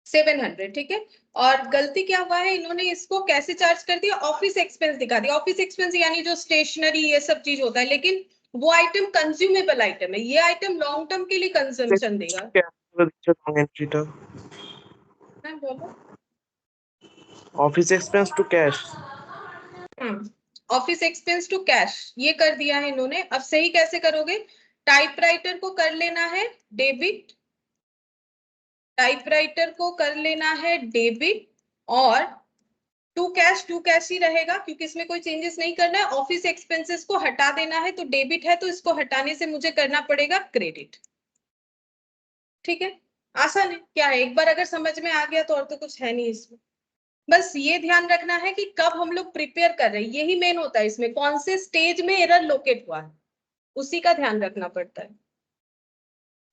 700, ठीक है। और गलती क्या हुआ है, इन्होंने इसको कैसे चार्ज कर दिया? ऑफिस एक्सपेंस दिखा दिया। ऑफिस एक्सपेंस यानी जो स्टेशनरी ये सब चीज होता है, लेकिन वो आइटम कंज्यूमेबल आइटम है, ये आइटम लॉन्ग टर्म के लिए कंजम्पशन देगा। Entry টা हाँ बोलो। office expense to cash. Office expense to cash ये कर दिया है इन्होंने। अब सही कैसे करोगे? टाइपराइटर को कर लेना है डेबिट, टाइपराइटर को कर लेना है डेबिट, और टू कैश ही रहेगा, क्योंकि इसमें कोई चेंजेस नहीं करना है। ऑफिस एक्सपेंसेस को हटा देना है, तो डेबिट है तो इसको हटाने से मुझे करना पड़ेगा क्रेडिट, ठीक है। आसान है, क्या है, एक बार अगर समझ में आ गया तो और तो कुछ है नहीं इसमें। बस ये ध्यान रखना है कि कब हम लोग प्रिपेयर कर रहे हैं, यही मेन होता है इसमें, कौन से स्टेज में एरर लोकेट हुआ है उसी का ध्यान रखना पड़ता है।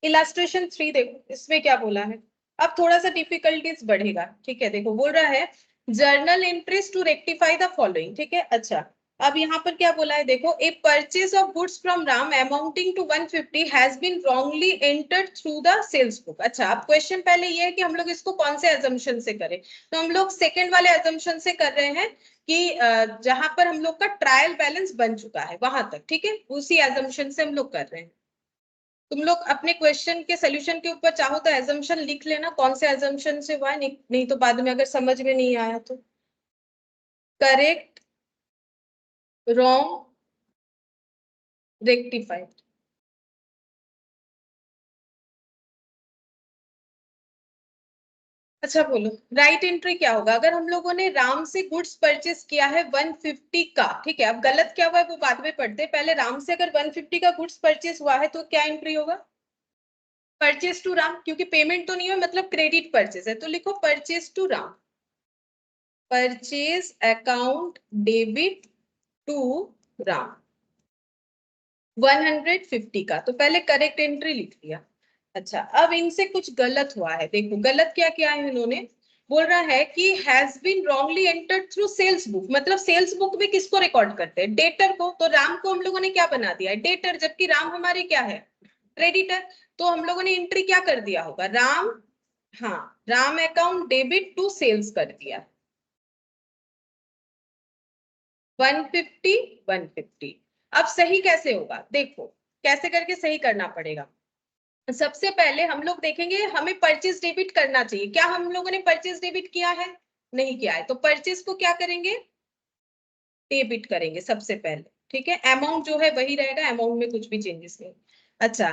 इलास्ट्रेशन 3 देखो, इसमें क्या बोला है। अब थोड़ा सा डिफिकल्टीज बढ़ेगा, ठीक है। देखो बोल रहा है journal entries to rectify the following, ठीक है। अच्छा, अब यहाँ पर क्या बोला है देखो, a purchase of goods from Ram amounting to 150 has been wrongly entered through the sales book. अच्छा, अब क्वेश्चन पहले ये है कि हम लोग इसको कौन से एजम्पशन से करें, तो हम लोग सेकेंड वाले एजम्पशन से कर रहे हैं कि जहां पर हम लोग का ट्रायल बैलेंस बन चुका है वहां तक, ठीक है, उसी एजम्पशन से हम लोग कर रहे हैं। तुम लोग अपने क्वेश्चन के सोल्यूशन के ऊपर चाहो तो एजम्पशन लिख लेना, कौन से एजम्पशन से हुआ है, नहीं तो बाद में अगर समझ में नहीं आया तो। Correct, wrong, rectified. अच्छा बोलो, राइट एंट्री क्या होगा? अगर हम लोगों ने राम से गुड्स परचेस किया है 150 का, ठीक है, अब गलत क्या हुआ है वो बाद में पढ़ते हैं, पहले राम से अगर 150 का गुड्स परचेस हुआ है तो क्या एंट्री होगा? परचेस टू राम, क्योंकि पेमेंट तो नहीं हुआ, मतलब क्रेडिट परचेस है, तो लिखो purchase to Ram, purchase account debit to Ram 150 का, तो पहले करेक्ट एंट्री लिख दिया। अच्छा, अब इनसे कुछ गलत हुआ है, देखो गलत क्या किया है इन्होंने, बोल रहा है कि has been wrongly entered through sales book, मतलब सेल्स बुक में किसको रिकॉर्ड करते हैं? डेटर को, तो राम को हम लोगों ने क्या बना दिया है? डेटर, जबकि राम हमारे क्या है? क्रेडिटर। तो हम लोगों ने एंट्री क्या कर दिया होगा? राम, हाँ, Ram account debit to sales कर दिया 150 150। अब सही कैसे होगा? देखो कैसे करके सही करना पड़ेगा। सबसे पहले हम लोग देखेंगे हमें परचेज डेबिट करना चाहिए, क्या हम लोगों ने परचेज डेबिट किया है? नहीं किया है, तो परचेज को क्या करेंगे? डेबिट करेंगे सबसे पहले, ठीक है, अमाउंट जो है वही रहेगा, अमाउंट में कुछ भी चेंजेस नहीं। अच्छा,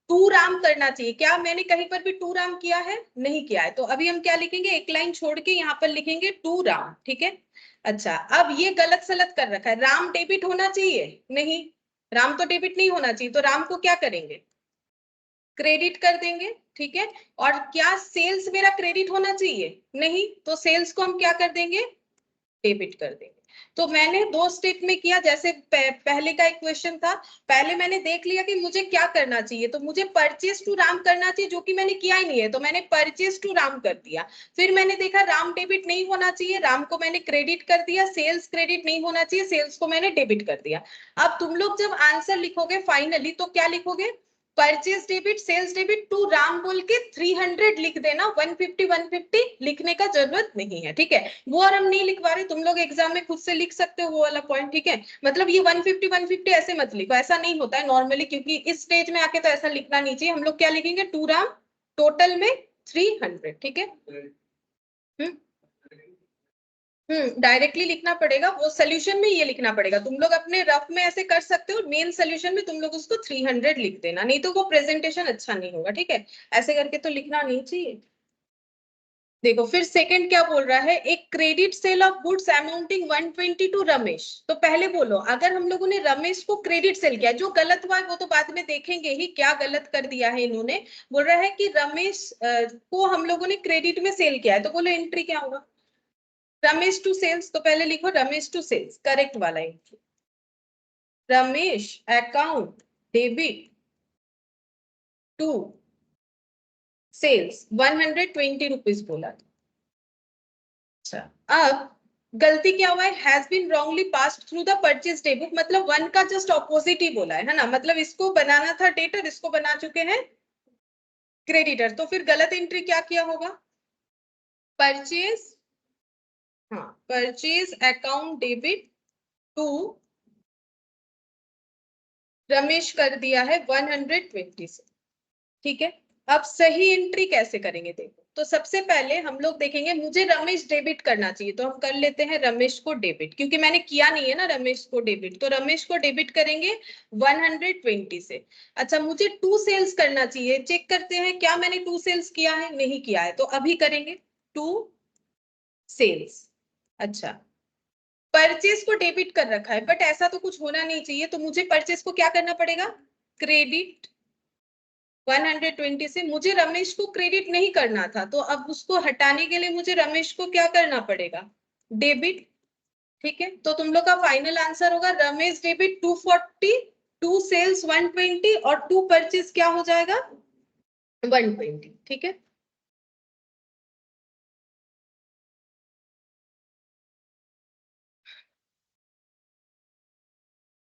टू राम करना चाहिए, क्या मैंने कहीं पर भी टू राम किया है? नहीं किया है, तो अभी हम क्या लिखेंगे? एक लाइन छोड़ के यहाँ पर लिखेंगे टू राम, ठीक है। अच्छा, अब ये गलत सलत कर रखा है, राम डेबिट होना चाहिए, नहीं, राम तो डेबिट नहीं होना चाहिए, तो राम को क्या करेंगे? क्रेडिट कर देंगे, ठीक है। और क्या सेल्स मेरा क्रेडिट होना चाहिए? नहीं, तो सेल्स को हम क्या कर देंगे? डेबिट कर देंगे। तो मैंने दो स्टेप में किया, जैसे पहले का एक क्वेश्चन था, पहले मैंने देख लिया कि मुझे क्या करना चाहिए, तो मुझे परचेज टू राम करना चाहिए, जो कि मैंने किया ही नहीं है, तो मैंने परचेज टू राम कर दिया। फिर मैंने देखा राम डेबिट नहीं होना चाहिए, राम को मैंने क्रेडिट कर दिया, सेल्स क्रेडिट नहीं होना चाहिए, सेल्स को मैंने डेबिट कर दिया। अब तुम लोग जब आंसर लिखोगे फाइनली तो क्या लिखोगे? Purchase debit sales debit to Ram बोल के 300 लिख देना, 150 150 लिखने का जरूरत नहीं है, ठीक है। वो और हम नहीं लिखवा रहे, तुम लोग एग्जाम में खुद से लिख सकते हो वो वाला पॉइंट, ठीक है। मतलब ये 150 150 ऐसे मत लिखो, ऐसा नहीं होता है नॉर्मली, क्योंकि इस स्टेज में आके तो ऐसा लिखना नहीं चाहिए। हम लोग क्या लिखेंगे? टू राम टोटल में 300, ठीक है। डायरेक्टली लिखना पड़ेगा, वो सोल्यूशन में ये लिखना पड़ेगा, तुम लोग अपने रफ में ऐसे कर सकते हो, मेन सोल्यूशन में तुम लोग उसको 300 लिख देना, नहीं तो वो प्रेजेंटेशन अच्छा नहीं होगा, ठीक है। ऐसे करके तो लिखना नहीं चाहिए। देखो फिर सेकंड क्या बोल रहा है, एक credit sale of goods amounting 120 to Ramesh. तो पहले बोलो, अगर हम लोगों ने रमेश को क्रेडिट सेल किया, जो गलत हुआ है वो तो बाद में देखेंगे ही, क्या गलत कर दिया है इन्होंने। बोल रहा है कि रमेश को हम लोगों ने क्रेडिट में सेल किया है, तो बोलो एंट्री क्या होगा? रमेश टू सेल्स, तो पहले लिखो रमेश टू सेल्स, करेक्ट वाला entry. Ramesh account debit to sales 120 rupees बोला था। अच्छा, अब गलती क्या हुआ है? Has been wrongly passed through the purchase debit, मतलब वन का जस्ट ऑपोजिट ही बोला है ना, मतलब इसको बनाना था डेटर, इसको बना चुके हैं क्रेडिटर, तो फिर गलत एंट्री क्या किया होगा? परचेज, हाँ, purchase account debit to Ramesh कर दिया है 120 से, ठीक है। अब सही एंट्री कैसे करेंगे देखो, तो सबसे पहले हम लोग देखेंगे, मुझे रमेश डेबिट करना चाहिए, तो हम कर लेते हैं रमेश को डेबिट, क्योंकि मैंने किया नहीं है ना रमेश को डेबिट, तो रमेश को डेबिट करेंगे 120 से। अच्छा, मुझे टू सेल्स करना चाहिए, चेक करते हैं क्या मैंने टू सेल्स किया है? नहीं किया है, तो अभी करेंगे टू सेल्स। अच्छा, परचेज को डेबिट कर रखा है, बट ऐसा तो कुछ होना नहीं चाहिए, तो मुझे परचेज को क्या करना पड़ेगा? क्रेडिट 120 से। मुझे रमेश को क्रेडिट नहीं करना था, तो अब उसको हटाने के लिए मुझे रमेश को क्या करना पड़ेगा? डेबिट, ठीक है। तो तुम लोग का फाइनल आंसर होगा रमेश डेबिट 240, टू सेल्स 120 और टू परचेज क्या हो जाएगा? 120, ठीक है।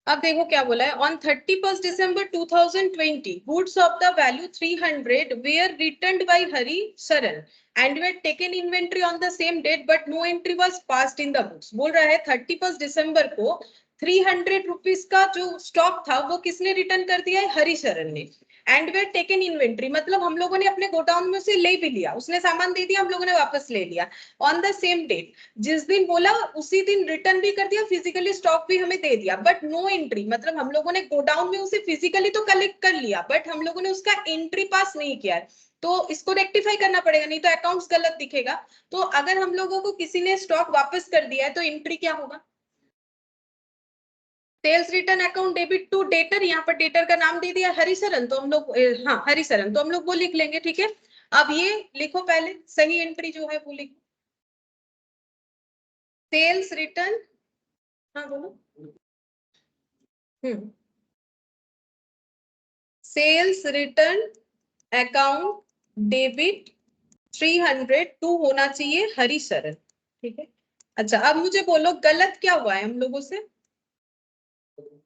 अब देखो क्या बोला है, on 31 December 2020 goods of the value 300 were returned by Hari Sharan and were taken inventory on the same date but no entry was passed in the books. बोल रहा है 31 दिसंबर को 300 रुपीज का जो स्टॉक था वो किसने रिटर्न कर दिया है? हरि शरण ने। एंड वेयर टेकन इन्वेंट्री, मतलब हम लोगों ने अपने गोडाउन में से ले भी लिया, उसने सामान दे दिया, हम लोगों ने वापस ले लिया ऑन द सेम डेट, जिस दिन बोला उसी दिन रिटर्न भी कर दिया, फिजिकली स्टॉक भी हमें दे दिया, बट नो एंट्री, मतलब हम लोगों ने गोडाउन में उसे फिजिकली तो कलेक्ट कर लिया बट हम लोगों ने उसका एंट्री पास नहीं किया है, तो इसको रेक्टिफाई करना पड़ेगा, नहीं तो अकाउंट्स गलत दिखेगा। तो अगर हम लोगों को किसी ने स्टॉक वापस कर दिया है तो एंट्री क्या होगा? Sales return account debit to debtor, यहाँ पर डेटर का नाम दे दिया हरिशरण, तो हम लोग हाँ हरिशरण, तो हम लोग वो लिख लेंगे, ठीक है। अब ये लिखो पहले, सही एंट्री जो है वो लिखो, सेल्स रिटर्न, हाँ बोलो, sales return account debit 300 to होना चाहिए हरिशरण, ठीक है। अच्छा अब मुझे बोलो गलत क्या हुआ है हम लोगों से?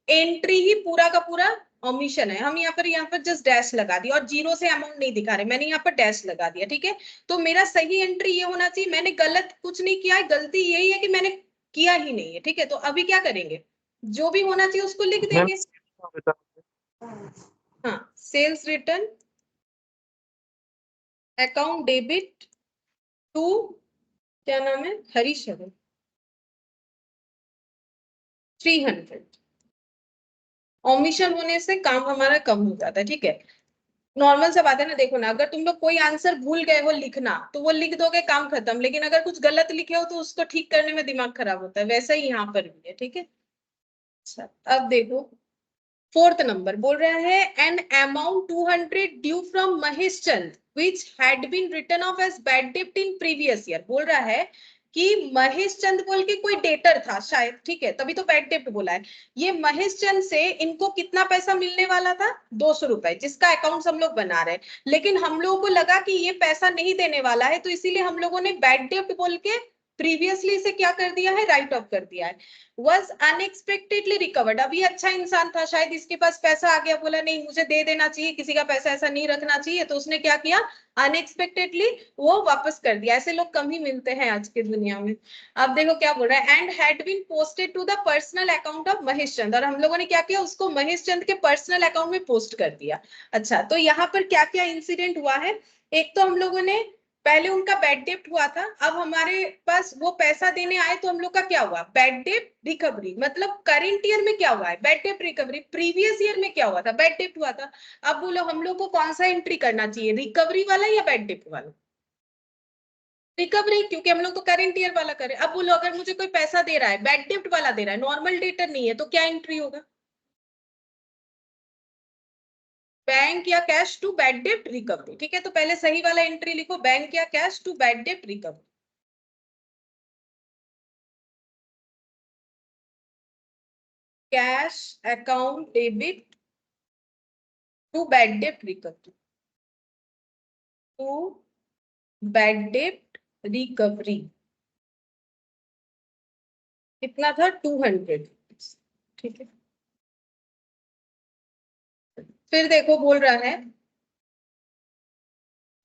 एंट्री ही पूरा का पूरा ओमिशन है, हम यहाँ पर जस्ट डैश लगा दिया और जीरो से अमाउंट नहीं दिखा रहे, मैंने यहाँ पर डैश लगा दिया, ठीक है। तो मेरा सही एंट्री ये होना चाहिए, मैंने गलत कुछ नहीं किया है, गलती यही है कि मैंने किया ही नहीं है, ठीक है। तो अभी क्या करेंगे, जो भी होना चाहिए उसको लिख देंगे। हाँ, sales return account debit to, क्या नाम है, हरीशरण 300, ओमिशन होने से काम हमारा कम हो जाता है, ठीक है। नॉर्मल सा बात है ना, देखो ना, अगर तुम लोग कोई आंसर भूल गए हो लिखना तो वो लिख दोगे, काम खत्म, लेकिन अगर कुछ गलत लिखे हो तो उसको ठीक करने में दिमाग खराब होता है, वैसा ही यहाँ पर भी है, ठीक है। अच्छा अब देखो फोर्थ नंबर बोल रहा है an amount 200 due from Mahesh Chand which had been written off as bad डेब्ट इन प्रीवियस ईयर, बोल रहा है कि महेश चंद बोल के कोई डेटर था शायद, ठीक है, तभी तो बैड डेब्ट बोला है। ये महेश चंद से इनको कितना पैसा मिलने वाला था? 200 रुपए, जिसका अकाउंट हम लोग बना रहे हैं, लेकिन हम लोगों को लगा कि ये पैसा नहीं देने वाला है, तो इसीलिए हम लोगों ने बैड डेब्ट बोल के प्रीवियसली इसे क्या कर दिया है, राइट ऑफ कर दिया है। was अनएक्सपेक्टेडली रिकवर्ड, अभी अच्छा इंसान था, शायद इसके पास पैसा आ गया, बोला नहीं मुझे दे देना चाहिए, किसी का पैसा ऐसा नहीं रखना चाहिए, तो उसने क्या किया, अनएक्सपेक्टेडली वो वापस कर दिया। ऐसे लोग कम ही मिलते हैं आज की दुनिया में। अब देखो क्या बोल रहा है, and had been posted to the personal account of Mahesh Chand, और हम लोगों ने क्या किया, उसको महेश चंद के पर्सनल अकाउंट में पोस्ट कर दिया। अच्छा तो यहाँ पर क्या क्या इंसिडेंट हुआ है, एक तो हम लोगों ने पहले उनका बैड डेब्ट हुआ था, अब हमारे पास वो पैसा देने आए तो हम लोग का क्या हुआ, बैड डेब्ट रिकवरी, मतलब करंट ईयर में क्या हुआ है, बैड डेब्ट रिकवरी, प्रीवियस ईयर में क्या हुआ था, बैड डेब्ट हुआ था। अब बोलो हम लोग को कौन सा एंट्री करना चाहिए, रिकवरी वाला या बैड डेब्ट वाला? रिकवरी, क्योंकि हम लोग तो करंट ईयर वाला करें। अब बोलो अगर मुझे कोई पैसा दे रहा है, बैड डेब्ट वाला दे रहा है, नॉर्मल डेटर नहीं है, तो क्या एंट्री होगा, बैंक या कैश टू बैड डेब्ट रिकवरी, ठीक है। तो पहले सही वाला एंट्री लिखो, बैंक या कैश टू बैड डेब्ट recovery, cash account debit to bad डेब्ट रिकवरी, टू बैड डेब्ट रिकवरी, कितना था, 200, ठीक है। फिर देखो बोल रहा है,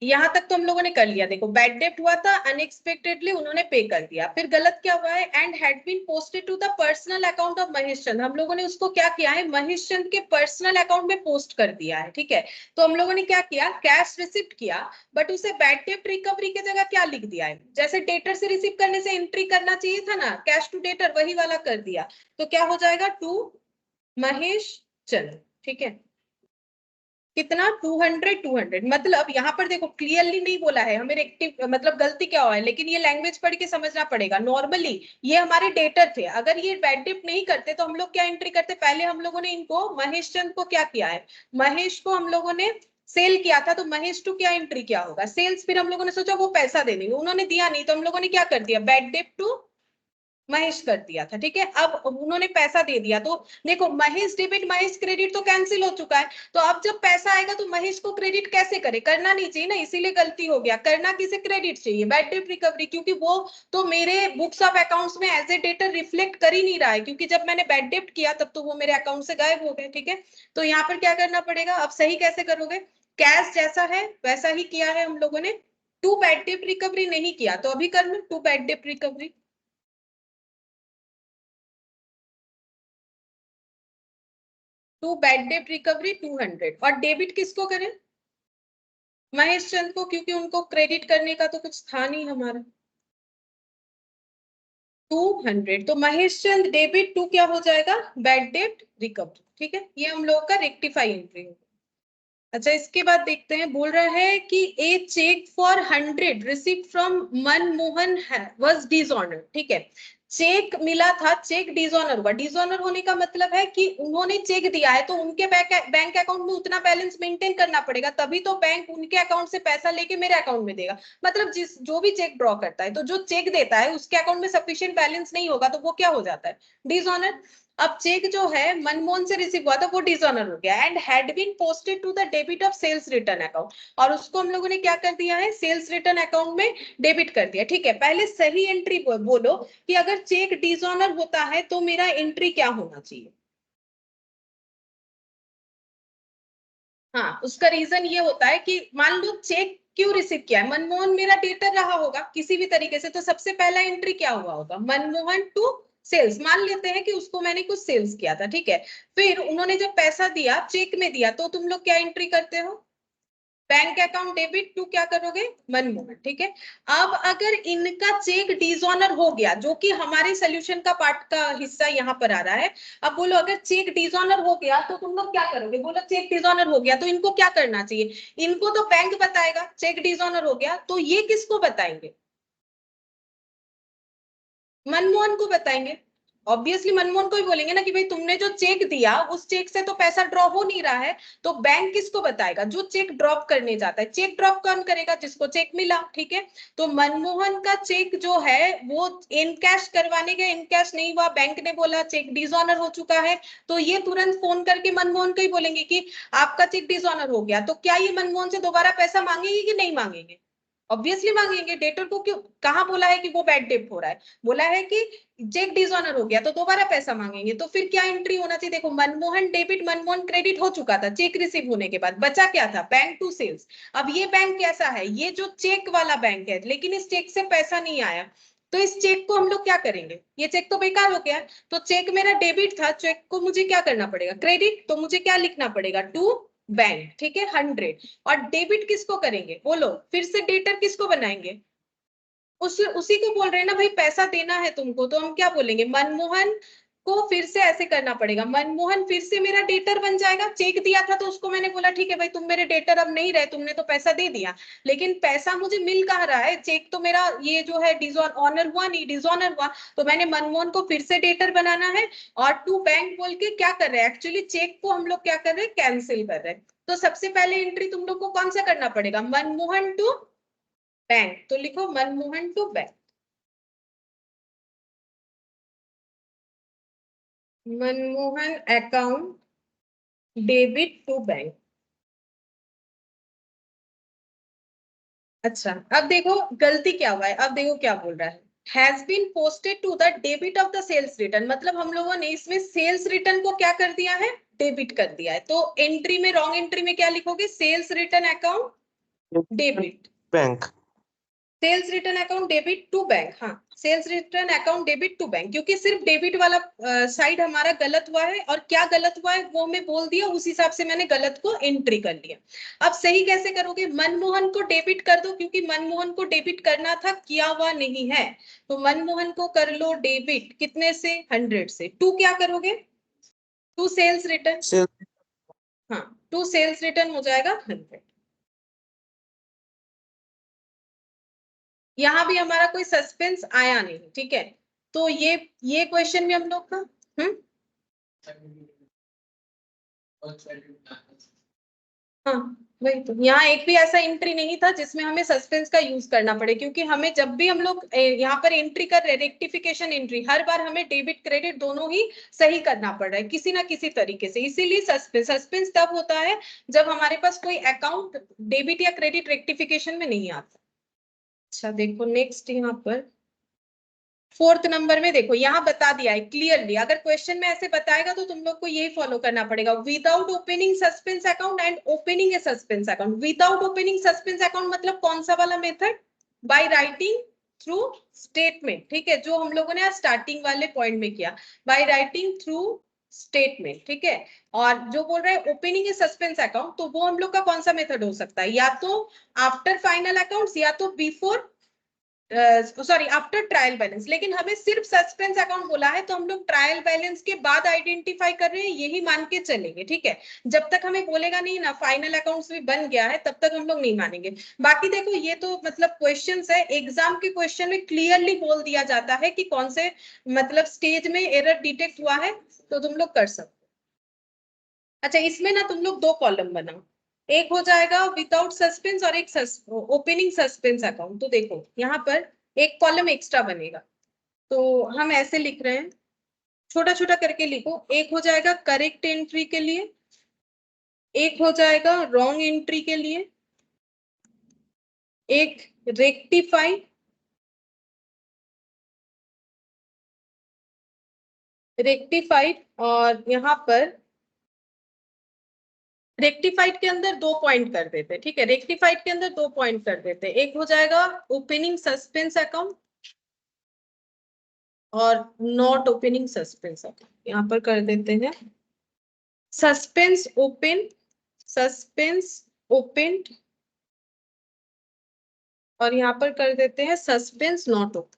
यहां तक तो हम लोगों ने कर लिया, देखो बैड डेब्ट हुआ था, अनएक्सपेक्टेडली उन्होंने पे कर दिया। फिर गलत क्या हुआ है, and had been posted to the personal account of Mahesh Chand, हम लोगों ने उसको क्या किया है, महेश चंद के पर्सनल अकाउंट में पोस्ट कर दिया है, ठीक है। तो हम लोगों ने क्या किया, कैश रिसिप्ट किया, बट उसे बैड डेब्ट रिकवरी की जगह क्या लिख दिया है, जैसे डेटर से रिसीव करने से एंट्री करना चाहिए था ना, कैश टू डेटर, वही वाला कर दिया, तो क्या हो जाएगा, टू महेश चंद, ठीक है। कितना, 200, मतलब यहाँ पर देखो क्लियरली नहीं बोला है हमें, रेक्टिव मतलब गलती क्या हुआ है, लेकिन ये लैंग्वेज पढ़ के समझना पड़ेगा। नॉर्मली ये हमारे डेटर थे, अगर ये बैड डेब्ट नहीं करते तो हम लोग क्या एंट्री करते, पहले हम लोगों ने इनको महेश चंद को क्या किया है, महेश को हम लोगों ने सेल किया था, तो महेश टू क्या एंट्री क्या होगा, सेल्स, फिर हम लोगों ने सोचा वो पैसा दे देंगे, उन्होंने दिया नहीं, तो हम लोगों ने क्या कर दिया, बैड डेब्ट टू महेश कर दिया था, ठीक है। अब उन्होंने पैसा दे दिया, तो देखो महेश डेबिट महेश क्रेडिट तो कैंसिल हो चुका है, तो अब जब पैसा आएगा तो महेश को क्रेडिट कैसे करे, करना नहीं चाहिए ना, इसीलिए गलती हो गया, करना किसे, क्रेडिट चाहिए, बैड डेट रिकवरी, क्योंकि वो तो मेरे बुक्स ऑफ अकाउंट्स में एज ए डेटर रिफ्लेक्ट कर ही नहीं रहा है, क्योंकि जब मैंने बैड डेट किया तब तो वो मेरे अकाउंट से गायब हो गए, ठीक है। तो यहाँ पर क्या करना पड़ेगा, अब सही कैसे करोगे, कैश जैसा है वैसा ही किया है हम लोगों ने, टू बैड डेट रिकवरी नहीं किया, तो अभी करना to bad debt recovery, to bad debt recovery 200 और डेबिट किसको करें? महेश चंद को, क्योंकि उनको क्रेडिट करने का तो कुछ था नहीं हमारा। 200 तो महेश चंद डेबिट टू क्या हो जाएगा? Bad debt recovery. ठीक है, ये हम लोगों का रेक्टिफाई एंट्री होगा। अच्छा, इसके बाद देखते हैं, बोल रहा है कि a cheque for 100 received from Manmohan was dishonoured. ठीक है, चेक मिला था, चेक डिसऑनर हुआ। डिसऑनर होने का मतलब है कि उन्होंने चेक दिया है तो उनके बैंक अकाउंट में उतना बैलेंस मेंटेन करना पड़ेगा, तभी तो बैंक उनके अकाउंट से पैसा लेके मेरे अकाउंट में देगा। मतलब जो भी चेक ड्रॉ करता है, तो जो चेक देता है उसके अकाउंट में सफिशिएंट बैलेंस नहीं होगा तो वो क्या हो जाता है? डिसऑनर। अब चेक जो है मनमोहन से रिसीव हुआ था वो डिसऑनर हो गया and had been posted to the debit of sales return account, और उसको हम लोगों ने क्या कर दिया है? सेल्स रिटर्न अकाउंट में डेबिट कर दिया। ठीक है, पहले सही एंट्री बोलो कि अगर चेक डिसऑनर होता है तो मेरा एंट्री क्या होना चाहिए। हाँ, उसका रीजन ये होता है कि मान लो चेक क्यों रिसीव किया है, मनमोहन मेरा डेटर रहा होगा किसी भी तरीके से, तो सबसे पहला एंट्री क्या हुआ होगा? Manmohan to sales. मान लेते हैं कि उसको मैंने कुछ सेल्स किया था। ठीक है, फिर उन्होंने जब पैसा दिया चेक में दिया, तो तुम लोग क्या एंट्री करते हो? बैंक अकाउंट डेबिट टू क्या करोगे? मनमोहन। ठीक है, अब अगर इनका चेक डिसऑनर हो गया, जो कि हमारे सोल्यूशन का पार्ट का हिस्सा यहाँ पर आ रहा है, अब बोलो अगर चेक डिसऑनर हो गया तो तुम लोग क्या करोगे? बोलो चेक डिसऑनर हो गया तो इनको क्या करना चाहिए? इनको तो बैंक बताएगा चेक डिसऑनर हो गया, तो ये किसको बताएंगे? मनमोहन को बताएंगे। ऑब्वियसली मनमोहन को ही बोलेंगे ना कि भाई तुमने जो चेक दिया उस चेक से तो पैसा ड्रॉ हो नहीं रहा है, तो बैंक किसको बताएगा? जो चेक ड्रॉप करने जाता है। चेक ड्रॉप कौन करेगा? जिसको चेक मिला। ठीक है, तो मनमोहन का चेक जो है वो इन कैश करवाने गए, इन कैश नहीं हुआ, बैंक ने बोला चेक डिसऑनर हो चुका है, तो ये तुरंत फोन करके मनमोहन को ही बोलेंगे कि आपका चेक डिसऑनर हो गया। तो क्या ये मनमोहन से दोबारा पैसा मांगेंगे कि नहीं मांगेंगे? ऑब्वियसली मांगेंगे। डेटर को क्यों, कहाँ बोला है कि वो बैड डेट हो रहा है? बोला है कि चेक डिसऑनर हो गया तो दोबारा पैसा मांगेंगे। तो फिर क्या एंट्री होना चाहिए? देखो, मनमोहन डेबिट मनमोहन क्रेडिट हो चुका था चेक रिसीव होने के बाद, बचा क्या था? Bank to sales. अब ये बैंक कैसा है? ये जो चेक वाला बैंक है, लेकिन इस चेक से पैसा नहीं आया, तो इस चेक को हम लोग क्या करेंगे? ये चेक तो बेकार हो गया, तो चेक मेरा डेबिट था, चेक को मुझे क्या करना पड़ेगा? क्रेडिट। तो मुझे क्या लिखना पड़ेगा? To bank. ठीक है, 100। और डेबिट किसको करेंगे? बोलो, फिर से डेटर किसको बनाएंगे? उसी को बोल रहे हैं ना भाई, पैसा देना है तुमको, तो हम क्या बोलेंगे? मनमोहन को फिर से ऐसे करना पड़ेगा, मनमोहन फिर से मेरा डेटर बन जाएगा। चेक दिया था तो उसको मैंने बोला ठीक है भाई तुम मेरे डेटर अब नहीं रहे, तुमने तो पैसा दे दिया, लेकिन पैसा मुझे मिल कहाँ रहा है? चेक तो मेरा ये जो है डिसऑनर हुआ नहीं, डिसऑनर हुआ, तो मैंने मनमोहन को फिर से डेटर बनाना है और टू बैंक बोल के क्या कर रहे हैं? एक्चुअली चेक को हम लोग क्या कर रहे हैं? कैंसिल कर रहे हैं। तो सबसे पहले एंट्री तुम लोग को कौन सा करना पड़ेगा? Manmohan to bank. तो लिखो Manmohan to bank. Manmohan account debit to bank. अच्छा, अब देखो गलती क्या हुआ है। अब देखो क्या बोल रहा है, has been posted to the debit of the sales return. मतलब हम लोगों ने इसमें सेल्स रिटर्न को क्या कर दिया है? डेबिट कर दिया है। तो एंट्री में, रॉन्ग एंट्री में क्या लिखोगे? Sales return account debit, bank. Sales return account debit to bank. हाँ, sales return account debit to bank, क्योंकि सिर्फ डेबिट वाला साइड हमारा गलत हुआ है, और क्या गलत हुआ है वो मैं बोल दिया, उस हिसाब से मैंने गलत को एंट्री कर लिया। अब सही कैसे करोगे? मनमोहन को डेबिट कर दो, क्योंकि मनमोहन को डेबिट करना था, किया हुआ नहीं है, तो मनमोहन को कर लो डेबिट। कितने से? 100 से। टू क्या करोगे? To sales return. सेल हाँ, टू सेल्स रिटर्न हो जाएगा 100। यहाँ भी हमारा कोई सस्पेंस आया नहीं। ठीक है, तो ये क्वेश्चन भी हम लोग का हाँ, वही तो, यहाँ एक भी ऐसा एंट्री नहीं था जिसमें हमें सस्पेंस का यूज करना पड़े, क्योंकि हमें जब भी हम लोग यहाँ पर एंट्री कर रहे, रेक्टिफिकेशन एंट्री, हर बार हमें डेबिट क्रेडिट दोनों ही सही करना पड़ रहा है किसी ना किसी तरीके से। इसीलिए सस्पेंस तब होता है जब हमारे पास कोई अकाउंट डेबिट या क्रेडिट रेक्टिफिकेशन में नहीं आता। अच्छा देखो नेक्स्ट यहाँ पर 4th नंबर में देखो, यहाँ बता दिया है क्लियरली। अगर क्वेश्चन में ऐसे बताएगा तो तुम लोग को यही फॉलो करना पड़ेगा, without opening suspense account and opening A suspense account. Without opening suspense account मतलब कौन सा वाला method? By writing through statement. ठीक है, जो हम लोगों ने स्टार्टिंग वाले पॉइंट में किया, बाय राइटिंग थ्रू स्टेटमेंट, ठीक है। और जो बोल रहे हैं ओपनिंग ए सस्पेंस अकाउंट, तो वो हम लोग का कौन सा मेथड हो सकता है, या तो आफ्टर फाइनल अकाउंट्स या तो before sorry after trial balance. लेकिन हमें सिर्फ सस्पेंस अकाउंट बोला है तो हम लोग ट्रायल बैलेंस के बाद आइडेंटिफाई कर रहे हैं, यही मान के चलेंगे, ठीक है। जब तक हमें बोलेगा नहीं ना फाइनल अकाउंट्स भी बन गया है तब तक हम लोग नहीं मानेंगे। बाकी देखो ये तो मतलब क्वेश्चंस है, एग्जाम के क्वेश्चन में क्लियरली बोल दिया जाता है कि कौन से मतलब स्टेज में एरर डिटेक्ट हुआ है, तो तुम लोग कर सकते हो। अच्छा इसमें ना तुम लोग 2 कॉलम बनाओ, एक हो जाएगा विदाउट सस्पेंस और एक ओपनिंग सस्पेंस अकाउंट। तो देखो यहाँ पर एक कॉलम एक्स्ट्रा बनेगा, तो हम ऐसे लिख रहे हैं, छोटा छोटा करके लिखो। एक हो जाएगा करेक्ट एंट्री के लिए, एक हो जाएगा रॉन्ग एंट्री के लिए, एक रेक्टिफाइड, और यहाँ पर रेक्टिफाइड के अंदर 2 पॉइंट कर देते, ठीक है। रेक्टिफाइड के अंदर 2 पॉइंट कर देते, एक हो जाएगा ओपनिंग सस्पेंस अकाउंट और नॉट ओपनिंग सस्पेंस अकाउंट। यहाँ पर कर देते हैं सस्पेंस ओपन, सस्पेंस ओपन, और यहाँ पर कर देते हैं सस्पेंस नॉट ओपन।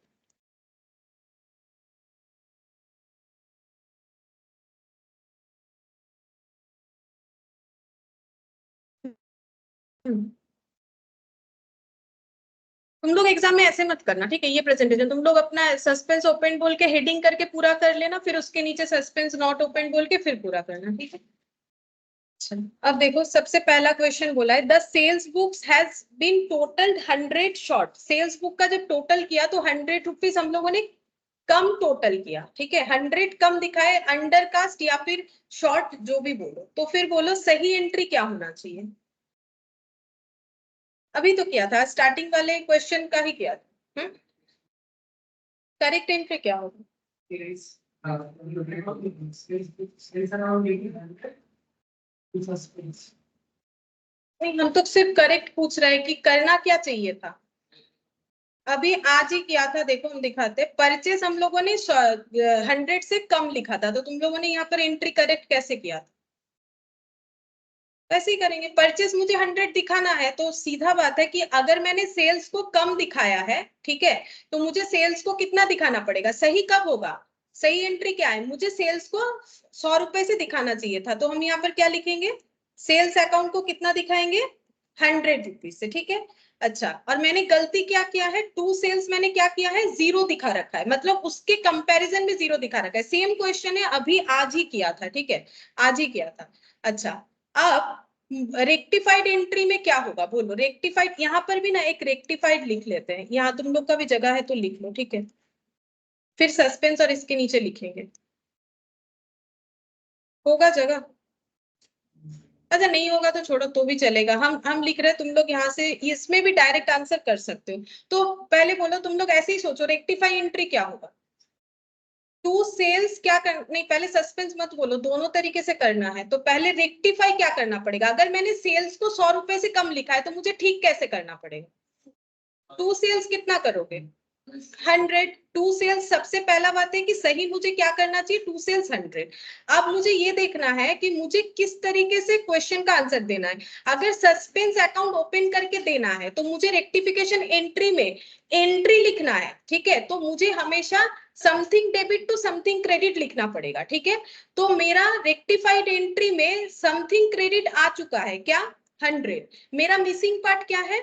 तुम लोग एग्जाम में ऐसे मत करना, ठीक है। ये प्रेजेंटेशन तुम लोग अपना सस्पेंस ओपन बोल के हेडिंग करके पूरा कर लेना, फिर उसके नीचे सस्पेंस नॉट ओपन बोल के फिर पूरा करना, ठीक है। अच्छा अब देखो सबसे पहला क्वेश्चन बोला है the sales books has been totalled 100 short. Sales book का जब टोटल किया तो 100 रुपीज हम लोगों ने कम टोटल किया, ठीक है। 100 कम दिखाए, अंडर कास्ट या फिर शॉर्ट जो भी बोलो, तो फिर बोलो सही एंट्री क्या होना चाहिए। अभी तो किया था, स्टार्टिंग वाले क्वेश्चन का ही किया था। करेक्ट एंट्री क्या होगा। नहीं हम तो सिर्फ करेक्ट पूछ रहे हैं कि करना क्या चाहिए था। अभी आज ही किया था, देखो हम दिखाते, परचेस हम लोगों ने 100 से कम लिखा था, तो तुम लोगों ने यहाँ पर एंट्री करेक्ट कैसे किया था, वैसे ही करेंगे। परचेस मुझे 100 दिखाना है, तो सीधा बात है कि अगर मैंने सेल्स को कम दिखाया है, ठीक है, तो मुझे सेल्स को कितना दिखाना पड़ेगा, सही कब होगा, सही एंट्री क्या है, मुझे सेल्स को 100 रुपए से दिखाना चाहिए था, तो हम यहाँ पर क्या लिखेंगे, सेल्स अकाउंट को कितना दिखाएंगे 100 रुपीज से, ठीक है। अच्छा और मैंने गलती क्या किया है, टू सेल्स मैंने क्या किया है, 0 दिखा रखा है, मतलब उसके कंपैरिजन में 0 दिखा रखा है। सेम क्वेश्चन है, अभी आज ही किया था, ठीक है, आज ही किया था। अच्छा अब रेक्टिफाइड एंट्री में क्या होगा बोलो, रेक्टिफाइड, यहाँ पर भी ना एक रेक्टिफाइड लिख लेते हैं, यहाँ तुम लोग का भी जगह है तो लिख लो, ठीक है। फिर सस्पेंस और इसके नीचे लिखेंगे, होगा जगह। अच्छा नहीं होगा तो छोड़ो, तो भी चलेगा, हम लिख रहे हैं, तुम लोग यहाँ से इसमें भी डायरेक्ट आंसर कर सकते हो। तो पहले बोलो, तुम लोग ऐसे ही सोचो रेक्टिफाई एंट्री क्या होगा, टू सेल्स क्या कर, नहीं पहले सस्पेंस मत बोलो, दोनों तरीके से करना है। तो पहले रेक्टिफाई क्या करना पड़ेगा, अगर मैंने सेल्स को 100 रुपए से कम लिखा है तो मुझे ठीक कैसे करना पड़ेगा, टू सेल्स कितना करोगे 100, टू सेल्स, सबसे पहला बात है कि सही मुझे क्या करना चाहिए, टू सेल्स 100। अब मुझे ये देखना है कि मुझे किस तरीके से क्वेश्चन का आंसर देना है। अगर सस्पेंस अकाउंट ओपन करके देना है तो मुझे रेक्टिफिकेशन एंट्री में एंट्री लिखना है, ठीक है, तो मुझे हमेशा something debit to something credit लिखना पड़ेगा, ठीक है। तो मेरा रेक्टिफाइड एंट्री में समथिंग क्रेडिट आ चुका है, क्या 100, मेरा मिसिंग पार्ट क्या है,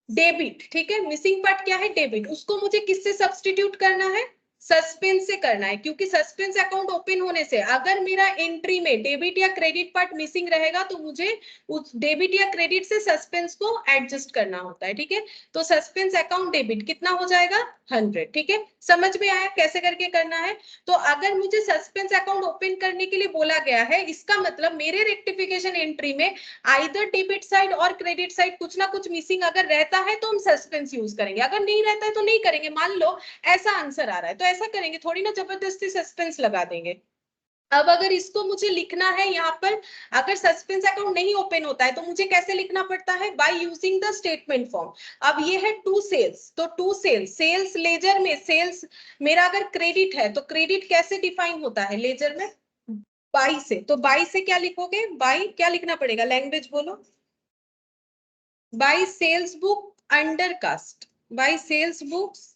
डेबिट, ठीक है, मिसिंग पार्ट क्या है, डेबिट, उसको मुझे किससे सब्स्टिट्यूट करना है, सस्पेंस से करना है, क्योंकि सस्पेंस अकाउंट ओपन होने से अगर मेरा एंट्री में डेबिट या क्रेडिट पार्ट मिसिंग रहेगा तो मुझे उस डेबिट या क्रेडिट से सस्पेंस को एडजस्ट करना होता है, ठीक है। तो सस्पेंस अकाउंट डेबिट कितना हो जाएगा 100, ठीक है, समझ में आया कैसे करके करना है। तो अगर मुझे सस्पेंस अकाउंट ओपन करने के लिए बोला गया है, इसका मतलब मेरे रेक्टिफिकेशन एंट्री में आइदर डेबिट साइड और क्रेडिट साइड कुछ ना कुछ मिसिंग अगर रहता है तो हम सस्पेंस यूज करेंगे, अगर नहीं रहता है तो नहीं करेंगे। मान लो ऐसा आंसर आ रहा है तो ऐसा करेंगे, थोड़ी ना जबरदस्ती सस्पेंस लगा देंगे। अब अगर इसको मुझे लिखना है यहाँ पर, अगर सस्पेंस अकाउंट नहीं ओपन होता है तो मुझे कैसे लिखना पड़ता है, by using the statement form. अब ये है टू सेल्स, तो टू सेल्स, सेल्स लेजर में सेल्स मेरा अगर क्रेडिट है तो क्रेडिट कैसे डिफाइन होता है लेजर में, बाई से, तो बाई से क्या लिखोगे, बाई क्या लिखना पड़ेगा, लैंग्वेज बोलो, by sales book under cast, by sales books,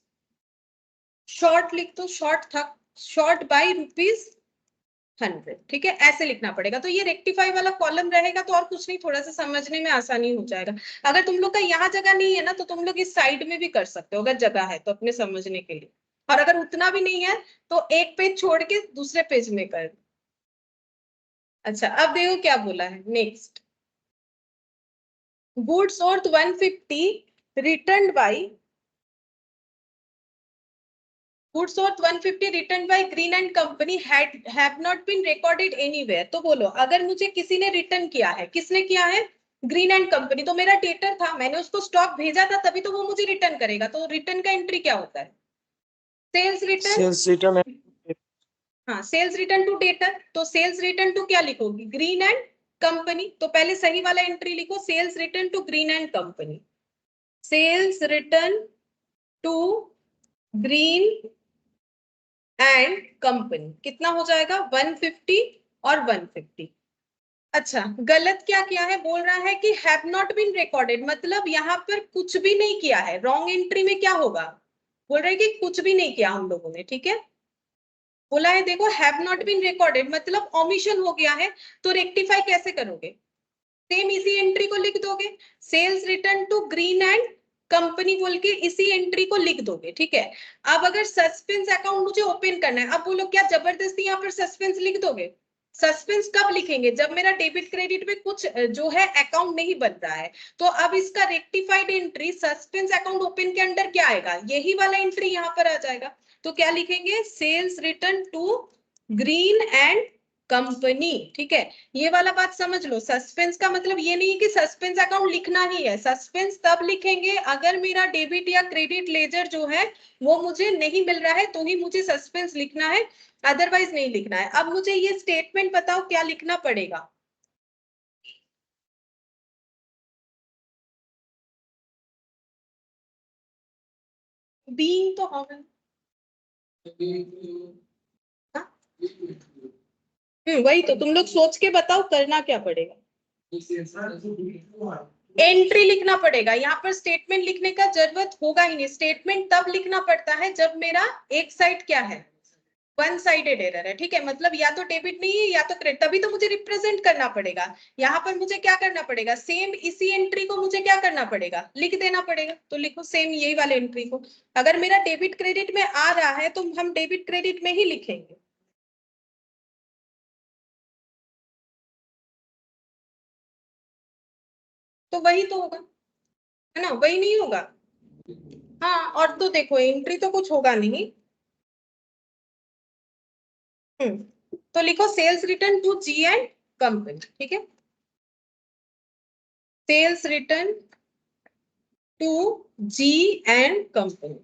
short लिख दो, शॉर्ट था, शॉर्ट बाई ₹100, ठीक है, ऐसे लिखना पड़ेगा। तो ये रेक्टिफाई वाला कॉलम रहेगा तो और कुछ नहीं, थोड़ा सा समझने में आसानी हो जाएगा। अगर तुम लोग का यहाँ जगह नहीं है ना तो तुम लोग इस साइड में भी कर सकते हो, अगर जगह है तो अपने समझने के लिए, और अगर उतना भी नहीं है तो एक पेज छोड़ के दूसरे पेज में कर। अच्छा अब देखो क्या बोला है next, goods worth 150 written by, goods worth 150 returned by Green and Company have not been recorded anywhere। तो बोलो अगर मुझे किसी ने रिटर्न किया है, किसने किया है, ग्रीन एंड कंपनी, तो मेरा डेटर था, मैंने उसको स्टॉक भेजा था, तभी तो वो मुझे रिटर्न करेगा। तो रिटर्न का एंट्री क्या होता है, सेल्स रिटर्न, सेल्स रिटर्न, हाँ सेल्स रिटर्न टू डेटर, तो सेल्स रिटर्न टू क्या लिखोगी, ग्रीन एंड कंपनी। तो पहले सही वाला एंट्री लिखो, sales return to Green and company, sales return to Green and company, कितना हो जाएगा 150 और 150। अच्छा गलत क्या किया है, बोल रहा है कि हैव नॉट बीन रिकॉर्डेड, मतलब यहाँ पर कुछ भी नहीं किया है, रॉन्ग एंट्री में क्या होगा, बोल रहे हैं कि कुछ भी नहीं किया हम लोगों ने, ठीक है, बोला है देखो हैव नॉट बीन रिकॉर्डेड मतलब ओमिशन हो गया है, तो रेक्टिफाई कैसे करोगे, सेम इसी एंट्री को लिख दोगे, sales return to Green and company बोल के इसी एंट्री को लिख दोगे, ठीक है। अब अगर सस्पेंस अकाउंट मुझे ओपन करना है, अब बोलो क्या जबरदस्ती यहाँ पर सस्पेंस लिख दोगे, सस्पेंस कब लिखेंगे, जब मेरा डेबिट क्रेडिट में कुछ जो है अकाउंट नहीं बन रहा है। तो अब इसका rectified entry suspense account open के अंडर क्या आएगा, यही वाला एंट्री यहाँ पर आ जाएगा। तो क्या लिखेंगे, sales return to Green and company, ठीक है। ये वाला बात समझ लो, सस्पेंस का मतलब ये नहीं कि सस्पेंस अकाउंट लिखना ही है, सस्पेंस तब लिखेंगे अगर मेरा डेबिट या क्रेडिट लेजर जो है वो मुझे नहीं मिल रहा है, तो ही मुझे सस्पेंस लिखना है, अदरवाइज नहीं लिखना है। अब मुझे ये स्टेटमेंट बताओ क्या लिखना पड़ेगा, बीइंग तो होगा, वही तो तुम लोग सोच के बताओ करना क्या पड़ेगा, एंट्री लिखना पड़ेगा, यहाँ पर स्टेटमेंट लिखने का जरूरत होगा ही नहीं, स्टेटमेंट तब लिखना पड़ता है जब मेरा एक साइड क्या है, वन साइडेड एरर है, ठीक है, मतलब या तो डेबिट नहीं है या तो क्रेडिट, तभी तो मुझे रिप्रेजेंट करना पड़ेगा। यहाँ पर मुझे क्या करना पड़ेगा, सेम इसी एंट्री को मुझे क्या करना पड़ेगा, लिख देना पड़ेगा। तो लिखो सेम यही वाले एंट्री को, अगर मेरा डेबिट क्रेडिट में आ रहा है तो हम डेबिट क्रेडिट में ही लिखेंगे। तो वही तो होगा, है ना, वही नहीं होगा, हाँ। और तो देखो एंट्री तो कुछ होगा नहीं, तो लिखो sales return to G and company, ठीक है, sales return to G and company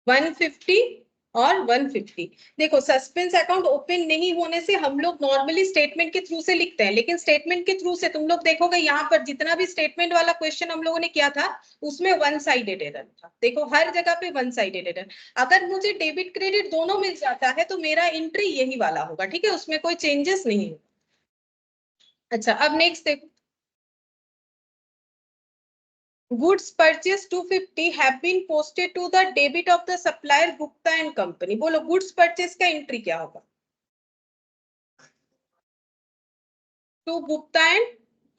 150 और 150। देखो सस्पेंस अकाउंट ओपन नहीं होने से हम लोग नॉर्मली स्टेटमेंट के थ्रू से लिखते हैं, लेकिन स्टेटमेंट के थ्रू से तुम लोग देखोगे यहाँ पर जितना भी स्टेटमेंट वाला क्वेश्चन हम लोगों ने किया था उसमें वन साइडेड एरर था, देखो हर जगह पे वन साइडेड एरर। अगर मुझे डेबिट क्रेडिट दोनों मिल जाता है तो मेरा एंट्री यही वाला होगा, ठीक है, उसमें कोई चेंजेस नहीं है। अच्छा अब नेक्स्ट देखो, goods purchased 250 have been posted to the debit of the supplier Gupta and Company। बोलो goods purchase का एंट्री क्या होगा, टू गुप्ता एंड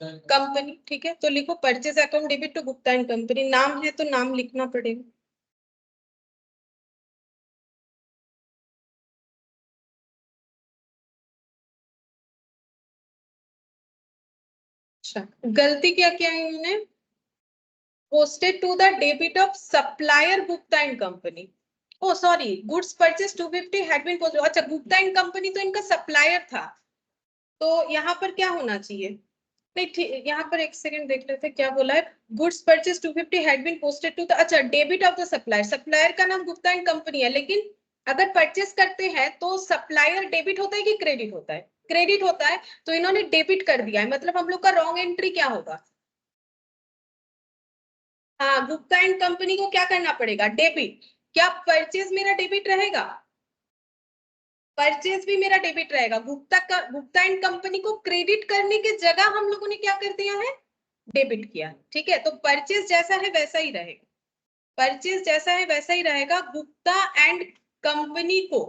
कंपनी, ठीक है, तो लिखो purchase account debit to Gupta and company, नाम है तो नाम लिखना पड़ेगा। अच्छा गलती क्या किया है इन्होंने, posted to the debit of supplier Gupta and company, oh sorry goods purchase 250 had been posted, अच्छा गुप्ता एंड कंपनी तो इनका सप्लायर था, तो यहाँ पर क्या होना चाहिए, नहीं ठीक, यहाँ पर एक सेकंड देख लेते क्या बोला है, goods purchase 250 had been posted to the, अच्छा debit of the supplier, supplier का नाम गुप्ता एंड कंपनी है, लेकिन अगर परचेस करते हैं तो सप्लायर डेबिट होता है कि क्रेडिट होता है, क्रेडिट होता है, तो इन्होंने डेबिट कर दिया है, मतलब हम लोग का रॉन्ग एंट्री क्या होगा, हाँ गुप्ता एंड कंपनी को क्या करना पड़ेगा, डेबिट, क्या परचेज मेरा डेबिट रहेगा, परचेज भी मेरा डेबिट रहेगा। गुप्ता एंड कंपनी को क्रेडिट करने के जगह हम लोगों ने क्या कर दिया है, डेबिट किया है। ठीक है, तो परचेज जैसा है वैसा ही रहेगा, परचेज जैसा है वैसा ही रहेगा। गुप्ता एंड कंपनी को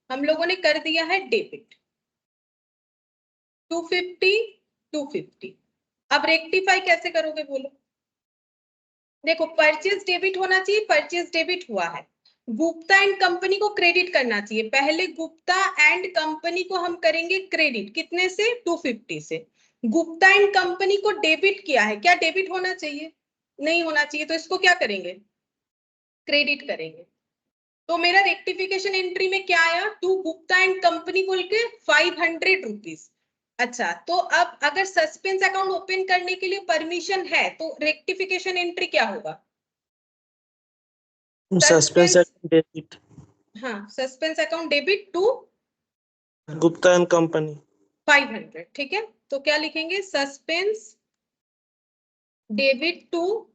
हम लोगों ने कर दिया है डेबिट 250। अब रेक्टिफाई कैसे करोगे बोलो? देखो परचेज डेबिट होना चाहिए, परचेज डेबिट हुआ है। गुप्ता एंड कंपनी को क्रेडिट करना चाहिए, पहले गुप्ता एंड कंपनी को हम करेंगे क्रेडिट, कितने से? 250 से। गुप्ता एंड कंपनी को डेबिट किया है, क्या डेबिट होना चाहिए? नहीं होना चाहिए, तो इसको क्या करेंगे? क्रेडिट करेंगे। तो मेरा रेक्टिफिकेशन एंट्री में क्या आया? टू गुप्ता एंड कंपनी बोल के 500 रुपीज। अच्छा, तो अब अगर सस्पेंस अकाउंट ओपन करने के लिए परमिशन है तो रेक्टिफिकेशन एंट्री क्या होगा? सस्पेंस डेबिट हाँ, suspense account debit to Gupta and company 500। ठीक है, तो क्या लिखेंगे? Suspense debit to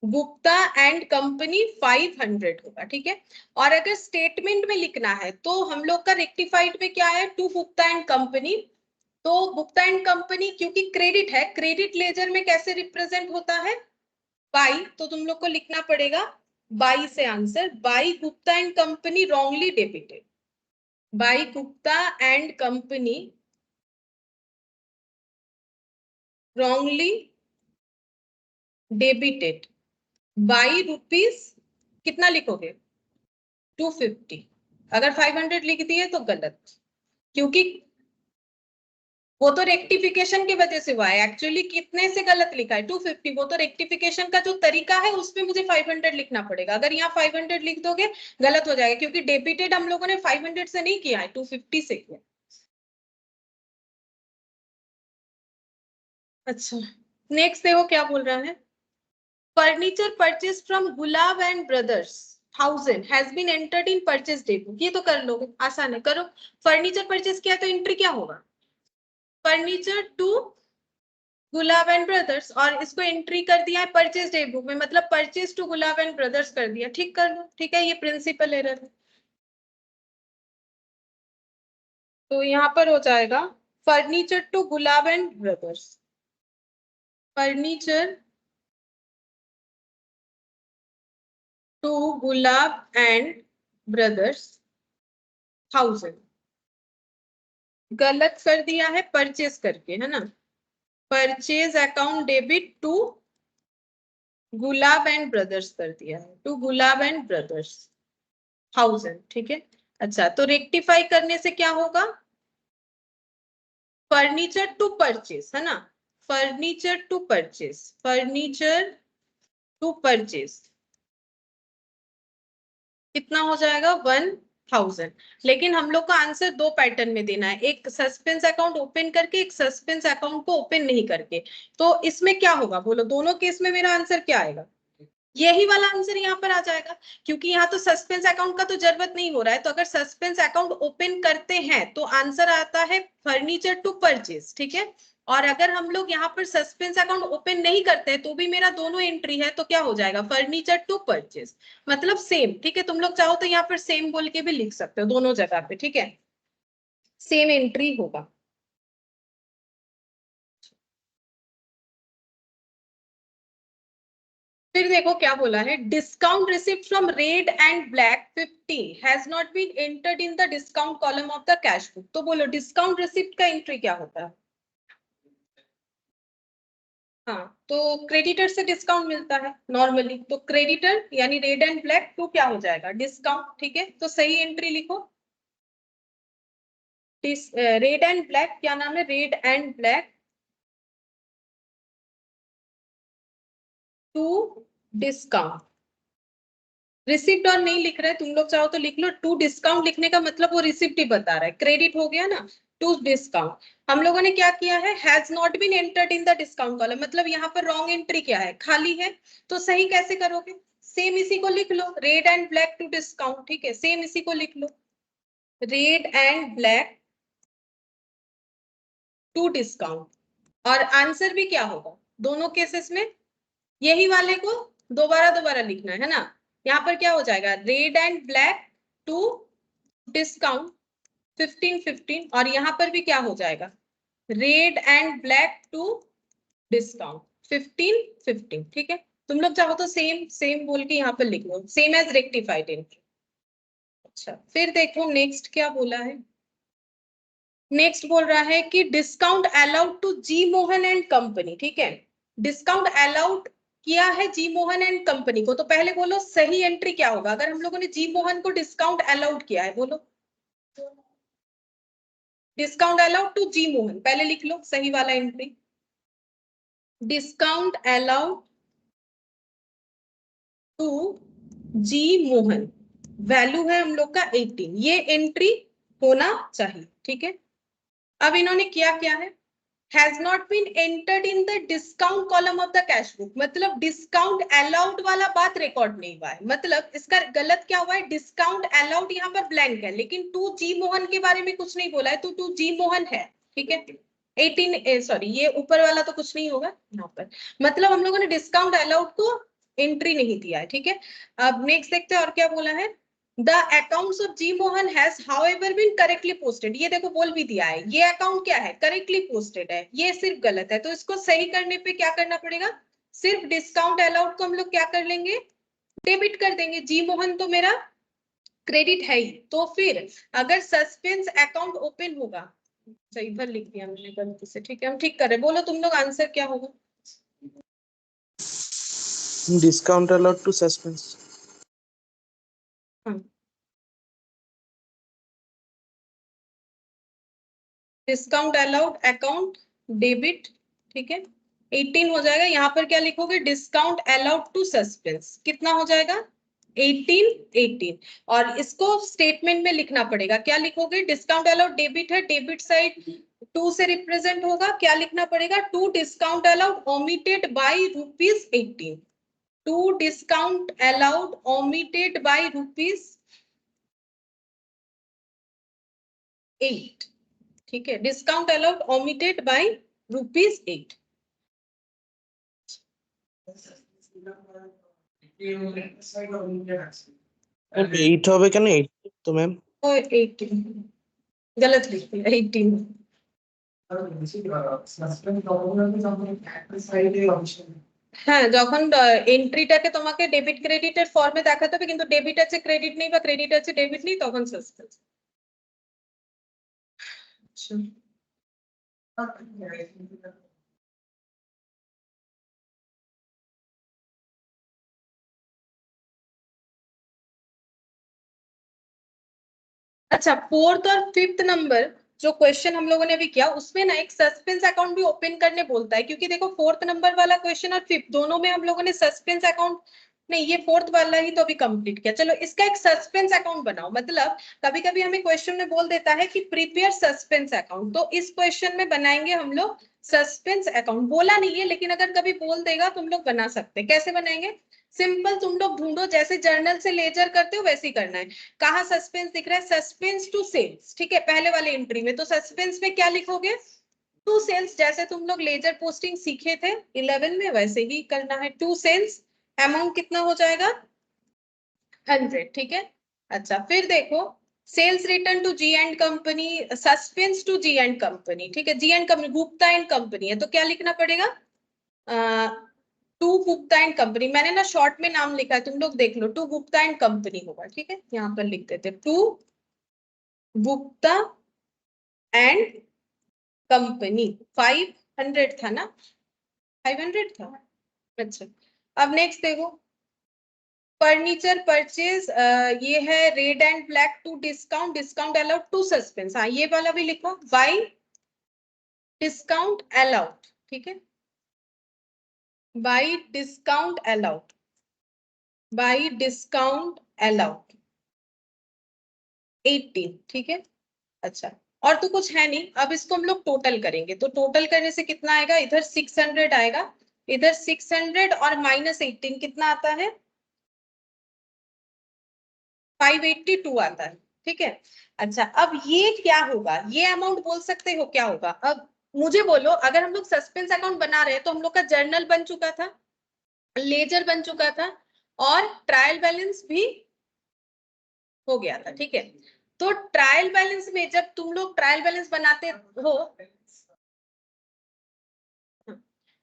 Gupta and company 500 होगा। ठीक है, और अगर स्टेटमेंट में लिखना है तो हम लोग का रेक्टिफाइड में क्या है? To Gupta and company. तो गुप्ता एंड कंपनी क्योंकि क्रेडिट है, क्रेडिट लेजर में कैसे रिप्रेजेंट होता है? बाई, तो तुम लोग को लिखना पड़ेगा बाई से answer, by Gupta and company wrongly debited, by Gupta and company wrongly debited by rupees, कितना लिखोगे? 250। अगर 500 लिख दिए तो गलत, क्योंकि वो तो रेक्टिफिकेशन की वजह से हुआ है। एक्चुअली कितने से गलत लिखा है? 250। वो तो रेक्टिफिकेशन का जो तरीका है उसमें मुझे 500 लिखना पड़ेगा। अगर यहाँ 500 लिख दोगे गलत हो जाएगा, क्योंकि डेबिटेड हम लोगों ने 500 से नहीं किया है, 250 से किया। अच्छा, नेक्स्ट देखो क्या बोल रहा है। Furniture purchase from Gulab and brothers 1000 has been entered in purchase day book. ये तो कर लोगे, आसान है, करो। फर्नीचर परचेज किया तो एंट्री क्या होगा? Furniture to Gulab and brothers, और इसको एंट्री कर दिया है परचेज डेबुक में, मतलब purchase to Gulab and brothers कर दिया। ठीक कर लो, ठीक है, ये प्रिंसिपल एरर है। तो यहाँ पर हो जाएगा furniture to Gulab and brothers, furniture to Gulab and brothers 1000। गलत कर दिया है परचेज करके, है ना? Purchase account debit to Gulab and brothers कर दिया है, टू गुलाब एंड ब्रदर्स 1000। ठीक है, अच्छा, तो रेक्टिफाई करने से क्या होगा? फर्नीचर टू परचेज, है ना? Furniture to purchase, furniture to purchase कितना हो जाएगा? 1000। लेकिन हम लोग का आंसर दो पैटर्न में देना है, एक सस्पेंस अकाउंट ओपन करके, एक सस्पेंस अकाउंट को ओपन नहीं करके। तो इसमें क्या होगा बोलो? दोनों केस में मेरा आंसर क्या आएगा? यही वाला आंसर यहाँ पर आ जाएगा, क्योंकि यहाँ तो सस्पेंस अकाउंट का तो जरूरत नहीं हो रहा है। तो अगर सस्पेंस अकाउंट ओपन करते हैं तो आंसर आता है फर्नीचर टू परचेज। ठीक है, और अगर हम लोग यहाँ पर सस्पेंस अकाउंट ओपन नहीं करते हैं तो भी मेरा दोनों एंट्री है, तो क्या हो जाएगा? फर्नीचर टू परचेज, मतलब सेम। ठीक है, तुम लोग चाहो तो यहाँ पर सेम बोल के भी लिख सकते हो दोनों जगह पे। ठीक है, सेम एंट्री होगा। फिर देखो क्या बोला है, discount receipt from Red and Black 50 has not been entered in the discount column of the cash book. तो बोलो डिस्काउंट रिसिप्ट का एंट्री क्या होता है? हाँ, तो क्रेडिटर से डिस्काउंट मिलता है नॉर्मली, तो क्रेडिटर यानी रेड एंड ब्लैक टू क्या हो जाएगा? डिस्काउंट। ठीक है, तो सही एंट्री लिखो। रेड एंड ब्लैक, क्या नाम है? Red and black to discount. Receipt और नहीं लिख रहे, तुम लोग चाहो तो लिख लो टू डिस्काउंट। लिखने का मतलब वो रिसिप्ट ही बता रहा है, क्रेडिट हो गया ना, टू डिस्काउंट। हम लोगों ने क्या किया है? Has not been entered in the discount column, मतलब यहाँ पर रॉन्ग एंट्री क्या है? खाली है। तो सही कैसे करोगे? सेम इसी को लिख लो, red and black to discount. ठीक है, सेम इसी को लिख लो, red and black to discount. और आंसर भी क्या होगा दोनों केसेस में? यही वाले को दोबारा दोबारा लिखना है ना। यहाँ पर क्या हो जाएगा? Red and black to discount, 15 और यहाँ पर भी क्या हो जाएगा, Red and black to discount 15 ठीक है। तुम लोग चाहो तो सेम सेम बोल के यहाँ पर लिख लो, सेम एज रेक्टिफाइड एंट्री। अच्छा फिर देखो नेक्स्ट क्या बोला है, नेक्स्ट बोल रहा है कि discount allowed to G Mohan and company, ठीक है। डिस्काउंट अलाउड किया है जी मोहन एंड कंपनी को, तो पहले बोलो सही एंट्री क्या होगा अगर हम लोगों ने जी मोहन को डिस्काउंट अलाउड किया है, बोलो discount allowed to G Mohan, पहले लिख लो सही वाला entry, discount allowed to G Mohan, value है हम लोग का 18, ये एंट्री होना चाहिए, ठीक है। अब इन्होंने किया क्या है, has not been entered in the discount column of the cash book, मतलब डिस्काउंट अलाउड वाला बात रिकॉर्ड नहीं हुआ है, मतलब इसका गलत क्या हुआ है, डिस्काउंट अलाउड यहाँ पर ब्लैंक है लेकिन टू जी मोहन के बारे में कुछ नहीं बोला है, तो टू जी मोहन है, ठीक है। 18 सॉरी ये ऊपर वाला तो कुछ नहीं होगा यहाँ पर, मतलब हम लोगों ने डिस्काउंट अलाउड को एंट्री नहीं दिया है, ठीक है। अब नेक्स्ट देखते हैं और क्या बोला है, the accounts of G Mohan has however been correctly posted, ये देखो बोल भी दिया है, ये अकाउंट क्या है, करेक्टली पोस्टेड है, ये सिर्फ गलत है, तो इसको सही करने पे क्या करना पड़ेगा, सिर्फ डिस्काउंट अलाउड को हम लोग क्या कर लेंगे, डेबिट कर देंगे, जी मोहन तो मेरा क्रेडिट है ही, तो फिर अगर सस्पेंस अकाउंट ओपन होगा, अच्छा इधर लिख दिया हमने गलती से, ठीक है हम ठीक कर रहे, बोलो तुम लोग आंसर क्या होगा, discount allowed to suspense. Discount allowed account debit, ठीक है 18 हो जाएगा, यहाँ पर क्या लिखोगे, डिस्काउंट अलाउड टू सस्पेंस, कितना हो जाएगा 18 और इसको स्टेटमेंट में लिखना पड़ेगा, क्या लिखोगे, डिस्काउंट अलाउड डेबिट है, डेबिट साइड 2 से रिप्रेजेंट होगा, क्या लिखना पड़ेगा, to discount allowed omitted by ₹18, to discount allowed omitted by ₹8, ठीक है, discount allowed omitted by ₹8। Eight হবে কেন, এইট তো ম্যাম। और 18 गलत लिख दिया 18, হ্যাঁ যখন এন্ট্রিটাকে তোমাকে ডেবিট ক্রেডিটের ফর্মে দেখাতে হবে, কিন্তু ডেবিট আছে ক্রেডিট নেই বা ক্রেডিট আছে ডেবিট নেই, তখন সাসপেন্স। अच्छा फोर्थ और फिफ्थ नंबर जो क्वेश्चन हम लोगों ने अभी किया उसमें ना एक सस्पेंस अकाउंट भी ओपन करने बोलता है, क्योंकि देखो फोर्थ नंबर वाला क्वेश्चन और फिफ्थ दोनों में हम लोगों ने सस्पेंस अकाउंट नहीं, ये फोर्थ वाला ही तो अभी कंप्लीट किया, चलो इसका एक सस्पेंस अकाउंट बनाओ, मतलब कभी कभी हमें क्वेश्चन में बोल देता है कि प्रिपेयर सस्पेंस अकाउंट, तो इस क्वेश्चन में बनाएंगे हम लोग सस्पेंस अकाउंट, बोला नहीं है लेकिन अगर कभी बोल देगा तुम लोग बना सकते, कैसे बनाएंगे, सिंपल तुम लोग ढूंढो, जैसे जर्नल से लेजर करते हो वैसे ही करना है, कहाँ सस्पेंस दिख रहा है, सस्पेंस टू सेल्स, ठीक है पहले वाले एंट्री में, तो सस्पेंस में क्या लिखोगे, टू सेल्स, जैसे तुम लोग लेजर पोस्टिंग सीखे थे 11 में वैसे ही करना है, टू सेल्स, अमाउंट कितना हो जाएगा 100, ठीक है। अच्छा फिर देखो sales return to G and company, suspense to G and company, ठीक है, G and company Gupta and company है, तो क्या लिखना पड़ेगा, टू गुप्ता एंड कंपनी, मैंने ना शॉर्ट में नाम लिखा है तुम लोग देख लो, टू गुप्ता एंड कंपनी होगा, ठीक है यहाँ पर लिख देते टू गुप्ता एंड कंपनी, 500 था ना, 500 था, अच्छा अब नेक्स्ट देखो फर्नीचर परचेज, ये है red and black to discount, discount allowed to suspense, हाँ ये वाला भी लिखो बाय डिस्काउंट अलाउड, ठीक है bye discount allowed, bye discount allowed 18, ठीक है। अच्छा और तो कुछ है नहीं, अब इसको हम लोग टोटल करेंगे, तो टोटल करने से कितना आएगा, इधर 600 आएगा, इधर 600 और माइनस 18 कितना आता है 582 आता है, ठीक है। अच्छा अब ये क्या होगा, ये अमाउंट बोल सकते हो क्या होगा, अब मुझे बोलो अगर हम लोग सस्पेंस अकाउंट बना रहे हैं तो हम लोग का जर्नल बन चुका था, लेजर बन चुका था और ट्रायल बैलेंस भी हो गया था, ठीक है। तो ट्रायल बैलेंस में जब तुम लोग ट्रायल बैलेंस बनाते हो,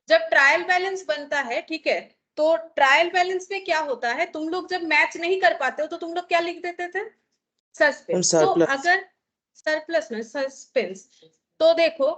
जब ट्रायल बैलेंस बनता है, ठीक है, तो ट्रायल बैलेंस में क्या होता है, तुम लोग जब मैच नहीं कर पाते हो तो तुम लोग क्या लिख देते थे, सस्पेंस। तो surplus। अगर सरप्लस में सस्पेंस, तो देखो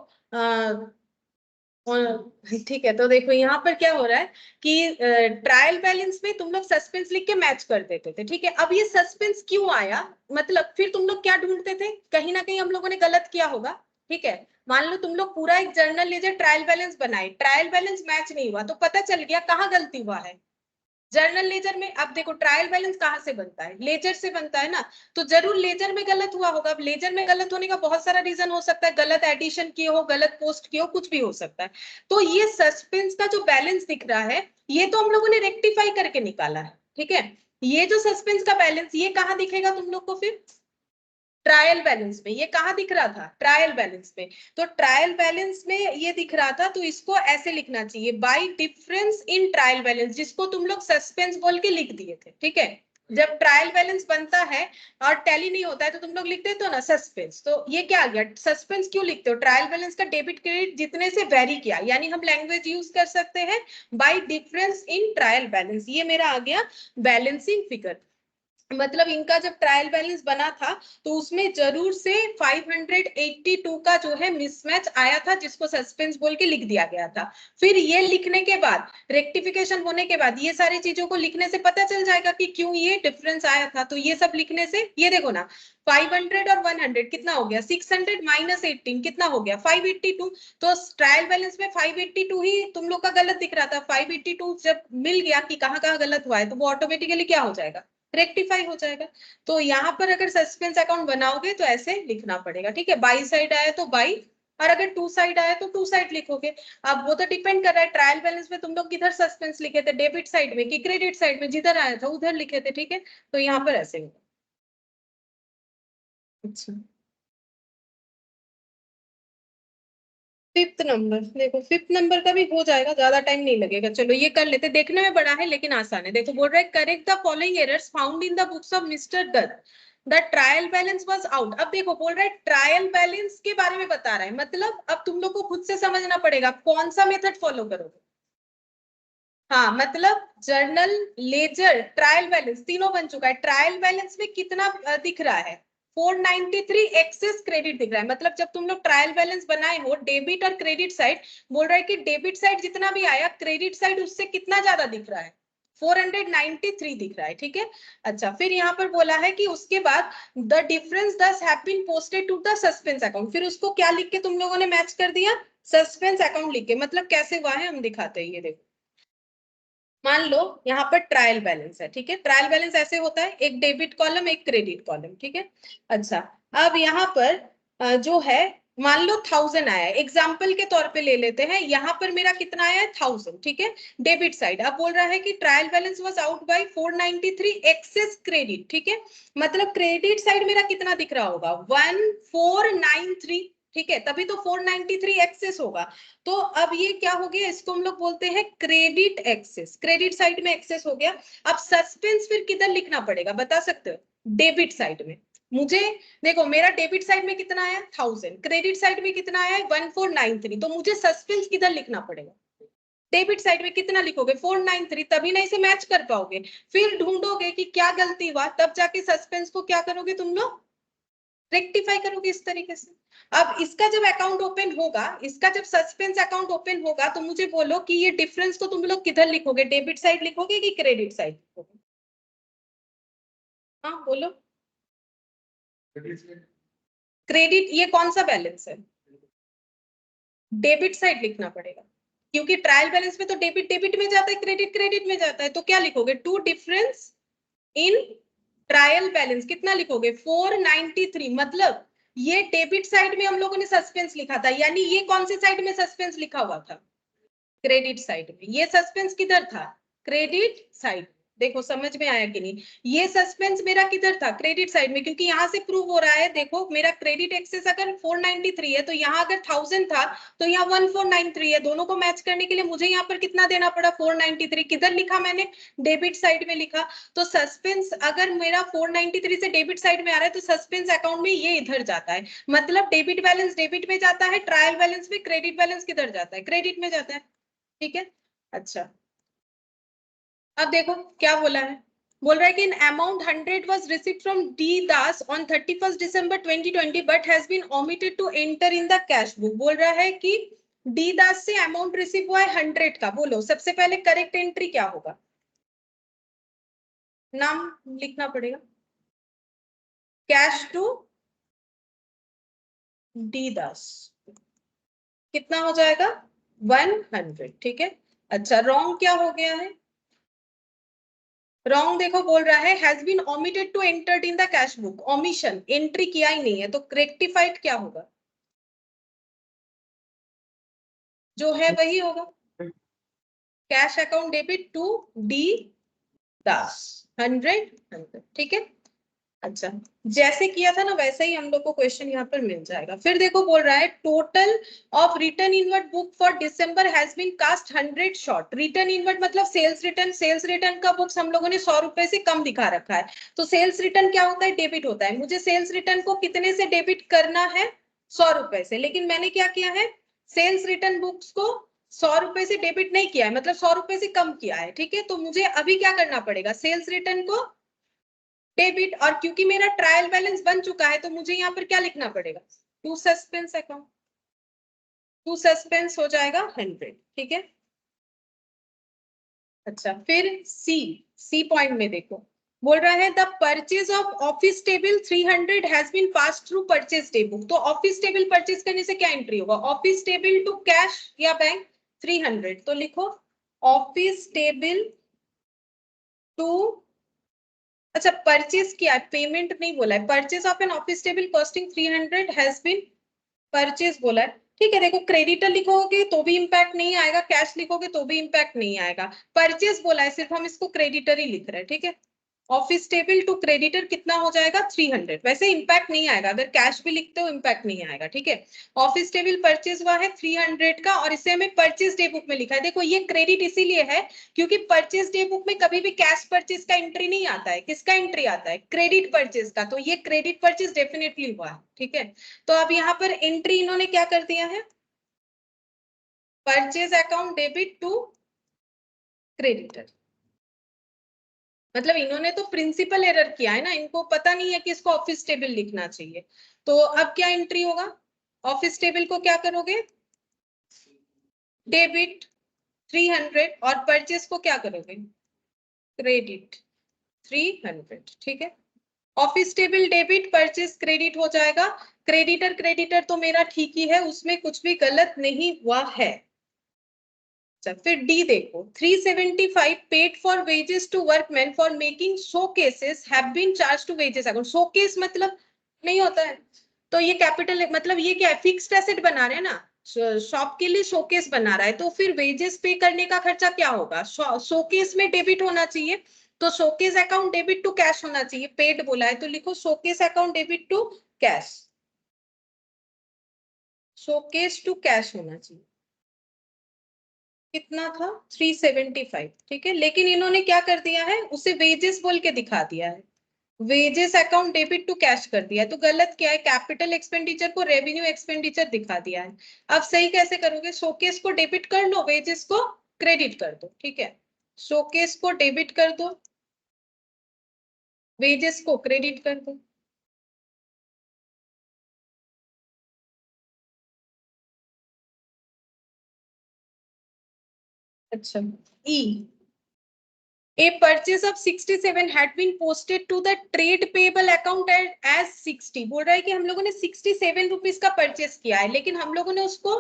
ठीक है, तो देखो यहाँ पर क्या हो रहा है कि ट्रायल बैलेंस में तुम लोग सस्पेंस लिख के मैच कर देते थे, ठीक है। अब ये सस्पेंस क्यों आया, मतलब फिर तुम लोग क्या ढूंढते थे, कहीं ना कहीं हम लोगों ने गलत किया होगा, ठीक है। मान लो तुम लोग पूरा एक जर्नल लेजर ट्रायल बैलेंस बनाए, ट्रायल बैलेंस मैच नहीं हुआ, तो पता चल गया कहाँ गलती हुआ है, जर्नल लेजर में। अब देखो ट्रायल बैलेंस कहाँ से बनता है, लेजर से बनता है ना, तो जरूर लेजर में गलत हुआ होगा। अब लेजर में गलत होने का बहुत सारा रीजन हो सकता है, गलत एडिशन किए हो, गलत पोस्ट किए हो, कुछ भी हो सकता है। तो ये सस्पेंस का जो बैलेंस दिख रहा है, ये तो हम लोगों ने रेक्टिफाई करके निकाला है, ठीक है। ये जो सस्पेंस का बैलेंस, ये कहाँ दिखेगा तुम लोग को फिर, ट्रायल बैलेंस में। ये कहाँ दिख रहा था, ट्रायल बैलेंस में। तो ट्रायल बैलेंस में ये दिख रहा था, तो इसको ऐसे लिखना चाहिए, bye difference in trial balance, जिसको तुम लोग सस्पेंस बोल के लिख दिए थे, ठीक है। जब ट्रायल बैलेंस बनता है और टैली नहीं होता है तो तुम लोग लिखते हो ना सस्पेंस, तो ये क्या आ गया, सस्पेंस क्यों लिखते हो, ट्रायल बैलेंस का डेबिट क्रेडिट जितने से वेरी किया, यानी हम लैंग्वेज यूज कर सकते हैं bye difference in trial balance. ये मेरा आ गया बैलेंसिंग फिगर। मतलब इनका जब ट्रायल बैलेंस बना था तो उसमें जरूर से 582 का जो है मिसमैच आया था, जिसको सस्पेंस बोल के लिख दिया गया था। फिर ये लिखने के बाद, रेक्टिफिकेशन होने के बाद, ये सारी चीजों को लिखने से पता चल जाएगा कि क्यों ये डिफरेंस आया था। तो ये सब लिखने से, ये देखो ना, 500 और 100 कितना हो गया, 600 माइनस 18 कितना हो गया, 582। तो ट्रायल बैलेंस में 582 ही तुम लोग का गलत दिख रहा था। 582 जब मिल गया कि कहाँ कहाँ गलत हुआ है, तो वो ऑटोमेटिकली क्या हो जाएगा, रेक्टिफाई हो जाएगा। तो यहाँ पर अगर सस्पेंस अकाउंट बनाओगे तो ऐसे लिखना पड़ेगा, ठीक है। बाई साइड आया तो बाई, और अगर टू साइड आया तो टू साइड लिखोगे। अब वो तो डिपेंड कर रहा है, ट्रायल बैलेंस में तुम लोग किधर सस्पेंस लिखे थे, डेबिट साइड में कि क्रेडिट साइड में, जिधर आया था उधर लिखे थे, ठीक है। तो यहाँ पर ऐसे होगा। अच्छा, फिफ्थ नंबर देखो, फिफ्थ नंबर का भी हो जाएगा, ज्यादा टाइम नहीं लगेगा। चलो ये कर लेते, देखने में बड़ा है लेकिन आसान है। देखो बोल रहा है, correct the following errors found in the books of mister Dutt, the trial balance was out. अब देखो बोल रहा है ट्रायल बैलेंस के बारे में बता रहा है, मतलब अब तुम लोग को खुद से समझना पड़ेगा कौन सा मेथड फॉलो करोगे। हाँ, मतलब जर्नल लेजर ट्रायल बैलेंस तीनों बन चुका है। ट्रायल बैलेंस में कितना दिख रहा है, 493 एक्सेस क्रेडिट दिख रहा है। मतलब जब तुम लोग ट्रायल बैलेंस बनाए हो, डेबिट और क्रेडिट साइड, बोल रहा है कि डेबिट साइड जितना भी आया, क्रेडिट साइड उससे कितना ज्यादा दिख रहा है, 493 दिख रहा है, ठीक है। अच्छा, फिर यहाँ पर बोला है कि उसके बाद the difference thus have been posted to the suspense account. फिर उसको क्या लिख के तुम लोगों ने मैच कर दिया, सस्पेंस अकाउंट लिख के। मतलब कैसे हुआ है हम दिखाते हैं, ये देखो। मान लो यहाँ पर ट्रायल बैलेंस है, ठीक है। ट्रायल बैलेंस ऐसे होता है, एक डेबिट कॉलम एक क्रेडिट कॉलम, ठीक है। अच्छा, अब यहाँ पर जो है, मान लो 1000 आया है, एग्जाम्पल के तौर पे ले लेते हैं। यहाँ पर मेरा कितना आया है, 1000, ठीक है, डेबिट साइड। अब बोल रहा है कि trial balance was out by 493 excess credit, ठीक है। मतलब क्रेडिट साइड मेरा कितना दिख रहा होगा, 1493, ठीक है, तभी तो 493 एक्सेस होगा। तो अब ये क्या हो गया, इसको हम लोग बोलते हैं क्रेडिट एक्सेस, क्रेडिट साइड में एक्सेस हो गया। अब सस्पेंस फिर किधर लिखना पड़ेगा बता सकते हो, डेबिट साइड में। मुझे देखो, मेरा डेबिट साइड में कितना आया 1000, क्रेडिट साइड में कितना आया 1493, तो मुझे सस्पेंस किधर लिखना पड़ेगा, डेबिट साइड में कितना लिखोगे 493, तभी ना इसे मैच कर पाओगे। फिर ढूंढोगे कि क्या गलती हुआ, तब जाके सस्पेंस को क्या करोगे तुम लोग, रेक्टिफाई करोगे इस तरीके से। अब इसका जब अकाउंट ओपन होगा, इसका जब सस्पेंस अकाउंट ओपन होगा, तो मुझे बोलो कि ये डिफरेंस को तुम लोग किधर लिखोगे, डेबिट साइड लिखोगे कि क्रेडिट साइड लिखोगे। हाँ बोलो, क्रेडिट, ये कौन सा बैलेंस है, डेबिट साइड लिखना पड़ेगा, क्योंकि ट्रायल बैलेंस में तो डेबिट डेबिट में जाता है, क्रेडिट क्रेडिट में जाता है। तो क्या लिखोगे, to difference in trial balance कितना लिखोगे 493। मतलब ये डेबिट साइड में हम लोगों ने सस्पेंस लिखा था, यानी ये कौन से साइड में सस्पेंस लिखा हुआ था, क्रेडिट साइड में। ये सस्पेंस किधर था, क्रेडिट साइड। देखो समझ में आया कि नहीं? ये सस्पेंस मेरा किधर था? क्रेडिट साइड में, क्योंकि यहाँ से प्रूव हो रहा है। देखो मेरा क्रेडिट एक्सेस अगर 493 है तो यहाँ अगर 1000 था तो यहाँ 1493 है। दोनों को मैच करने के लिए मुझे यहाँ पर कितना देना पड़ा? 493। किधर लिखा मैंने? डेबिट साइड में लिखा। तो सस्पेंस अगर मेरा 493 से डेबिट साइड में आ रहा है तो सस्पेंस अकाउंट में ये इधर जाता है। मतलब डेबिट बैलेंस डेबिट में जाता है, ट्रायल बैलेंस में, क्रेडिट बैलेंस किधर जाता है? क्रेडिट में जाता है। ठीक है, अच्छा अब देखो क्या बोला है। बोल रहा है कि an amount 100 was received from D Das on 31 December 2020 but has been omitted to enter in the cash book. बोल रहा है कि डी दास से अमाउंट रिसीव हुआ है 100 का। बोलो सबसे पहले करेक्ट एंट्री क्या होगा? नाम लिखना पड़ेगा। कैश टू डी दास कितना हो जाएगा? 100। ठीक है, अच्छा रॉन्ग क्या हो गया है? रॉन्ग देखो बोल रहा है has been omitted to entered in the cash book. Omission, entry किया ही नहीं है, तो रेक्टिफाइड क्या होगा? जो है वही होगा। Cash account debit to D Das 100। ठीक है, अच्छा जैसे किया था ना वैसे ही हम लोग को क्वेश्चन यहाँ पर मिल जाएगा। फिर देखो बोल रहा है total of return inward book for December has been cast 100 short. Return inward मतलब सेल्स रिटर्न। सेल्स रिटर्न का बुक्स हम लोगों ने 100 रुपए से कम दिखा रखा है। तो सेल्स रिटर्न क्या होता है? डेबिट होता है। मुझे सेल्स रिटर्न को कितने से डेबिट करना है? 100 रुपए से। लेकिन मैंने क्या किया है? सेल्स रिटर्न बुक्स को 100 रुपए से डेबिट नहीं किया है, मतलब 100 रुपए से कम किया है। ठीक है, तो मुझे अभी क्या करना पड़ेगा? सेल्स रिटर्न को डेबिट, और क्योंकि मेरा ट्रायल बैलेंस बन चुका है तो मुझे यहाँ पर क्या लिखना पड़ेगा? To suspense account. To suspense हो जाएगा 100। ठीक है, अच्छा फिर सी पॉइंट में देखो बोल रहा है the purchase of office table 300 has been pass through purchase day book. तो ऑफिस टेबल परचेज करने से क्या एंट्री होगा? ऑफिस टेबल टू कैश या बैंक 300। तो लिखो ऑफिस टेबल टू, अच्छा परचेज किया है, पेमेंट नहीं बोला है। Purchase of an office table costing 300 has been purchase बोला है। ठीक है, देखो क्रेडिटर लिखोगे तो भी इंपैक्ट नहीं आएगा, कैश लिखोगे तो भी इंपैक्ट नहीं आएगा। परचेज बोला है, सिर्फ हम इसको क्रेडिटर ही लिख रहे हैं। ठीक है, ऑफिस टेबल टू क्रेडिटर कितना हो जाएगा? 300। वैसे इंपैक्ट नहीं आएगा, अगर कैश भी लिखते हो इंपैक्ट नहीं आएगा। ठीक है, ऑफिस टेबल परचेज हुआ है 300 का और इसे हमें परचेज डे बुक में लिखा है। देखो ये क्रेडिट इसीलिए है क्योंकि परचेज डे बुक में कभी भी कैश परचेज का एंट्री नहीं आता है। किसका एंट्री आता है? क्रेडिट परचेज का। तो ये क्रेडिट परचेज डेफिनेटली हुआ है। ठीक है, तो अब यहाँ पर एंट्री इन्होंने क्या कर दिया है? Purchase account debit to creditor. मतलब इन्होंने तो प्रिंसिपल एरर किया है ना, इनको पता नहीं है कि इसको ऑफिस टेबल लिखना चाहिए। तो अब क्या एंट्री होगा? ऑफिस टेबल को क्या करोगे? डेबिट 300 और परचेज को क्या करोगे? क्रेडिट 300। ठीक है, office table debit, purchase credit हो जाएगा। क्रेडिटर क्रेडिटर तो मेरा ठीक ही है, उसमें कुछ भी गलत नहीं हुआ है। फिर डी देखो 375 paid for wages to workman for making showcases have been charge to wages account. Showcase मतलब नहीं होता है, तो ये कैपिटल मतलब ये क्या है? फिक्स्ड एसेट बना रहे हैं ना, शॉप के लिए शोकेस बना रहा है, तो फिर वेजेस पे करने का खर्चा क्या होगा? शोकेस में डेबिट होना चाहिए, तो showcase account debit to cash होना चाहिए। पेड बोला है तो लिखो showcase account debit to cash. Showcase to cash होना चाहिए। कितना था? 375। ठीक है, लेकिन इन्होंने क्या कर दिया है? उसे वेजेस बोल के दिखा दिया है। Wages account debit to cash कर दिया है, तो गलत क्या है? कैपिटल एक्सपेंडिचर को रेवेन्यू एक्सपेंडिचर दिखा दिया है। अब सही कैसे करोगे? शोकेस को डेबिट कर लो, वेजेस को क्रेडिट कर दो। ठीक है, शोकेस को डेबिट कर दो, वेजेस को क्रेडिट कर दो। अच्छा ई, A purchase of 67 had been posted to the trade payable account as 60। बोल रहा है कि हम लोगों ने 67 रुपीज का परचेस किया है, लेकिन हम लोगों ने उसको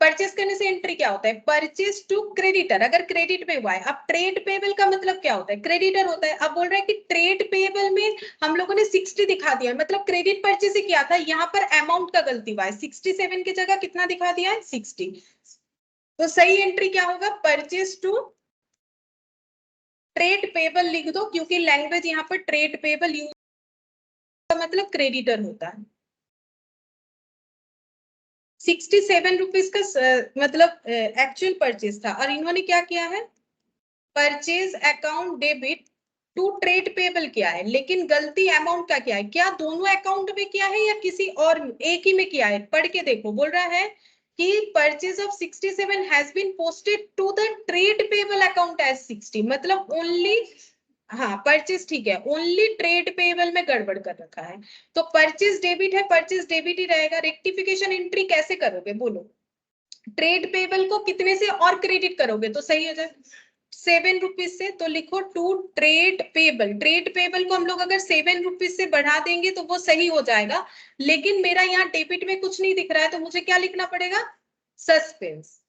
परचेस करने से एंट्री क्या होता है? परचेस टू क्रेडिटर, अगर क्रेडिट में हुआ है। अब ट्रेड पेबल का मतलब क्या होता है? क्रेडिटर होता है। अब बोल रहा है कि ट्रेड पेबल में हम लोगों ने 60 दिखा दिया है, मतलब क्रेडिट परचेस ही किया था। यहाँ पर अमाउंट का गलती हुआ है, 67 की जगह कितना दिखा दिया है? 60। तो सही एंट्री क्या होगा? परचेस टू ट्रेड पेबल लिख दो, क्योंकि लैंग्वेज यहाँ पर ट्रेड पेबल यूज का मतलब क्रेडिटर होता है। 67 रुपीज का मतलब एक्चुअल परचेज था, और इन्होंने क्या किया है, purchase account debit to trade payable किया है, लेकिन गलती अमाउंट का क्या है, क्या दोनों अकाउंट में किया है या किसी और एक ही में किया है? पढ़ के देखो, बोल रहा है कि purchase of 67 has been posted to the trade payable account as 60, मतलब ओनली, हाँ परचेज ठीक है, ओनली ट्रेड पेबल में गड़बड़ कर रखा है, तो परचेज डेबिट है, परचेज डेबिट ही रहेगा। रेक्टिफिकेशन एंट्री कैसे करोगे बोलो? ट्रेड पेबल को कितने से और क्रेडिट करोगे तो सही हो जाए? 7 रुपीज से, तो लिखो to trade payable. Trade payable को हम लोग अगर 7 रुपीज से बढ़ा देंगे तो वो सही हो जाएगा, लेकिन मेरा यहाँ डेबिट में कुछ नहीं दिख रहा है, तो मुझे क्या लिखना पड़ेगा? सस्पेंस।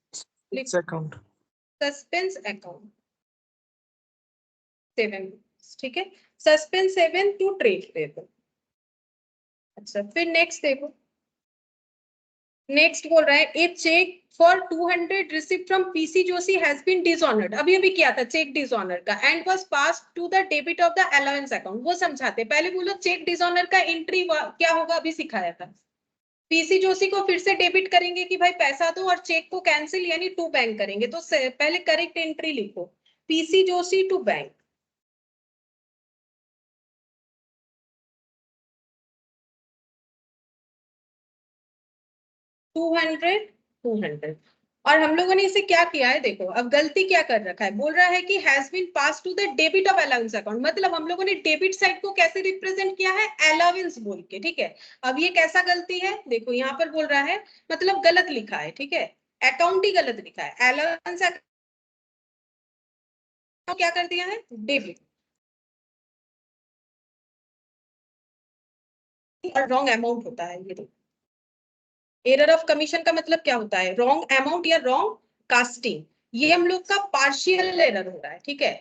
अकाउंट, सस्पेंस अकाउंट 7, ठीक है, सस्पेंस 7 टू ट्रेड पेबल। अच्छा, फिर नेक्स्ट देखो, नेक्स्ट बोल रहा है a cheque for 200 received from PC Joshi has been dishonoured. अभी अभी किया था चेक डिसऑनर का, and was passed to the debit of the allowance account. वो समझाते, पहले बोलो चेक डिसऑनर का एंट्री क्या होगा, अभी सिखाया था। पीसी जोशी को फिर से डेबिट करेंगे कि भाई पैसा दो, और चेक को कैंसिल यानी टू बैंक करेंगे, तो पहले करेक्ट एंट्री लिखो, PC Joshi to bank. Two hundred, और हम लोगों ने इसे क्या किया है देखो, अब गलती क्या कर रखा है, बोल रहा है कि has been pass to the debit of allowance account, मतलब हम लोगों ने डेबिट साइड को कैसे रिप्रेजेंट किया है, अलाउंस बोल के, ठीक है। अब ये कैसा गलती है देखो, यहाँ पर बोल रहा है मतलब गलत लिखा है, ठीक है, अकाउंट ही गलत लिखा है, अलाउंस क्या कर दिया है, डेबिट, और रॉन्ग अमाउंट होता है ये देखो। एरर ऑफ कमीशन का मतलब क्या होता है, रॉन्ग अमाउंट या रॉन्ग कास्टिंग। ये हम लोग का पार्शियल एरर हो रहा है, ठीक है,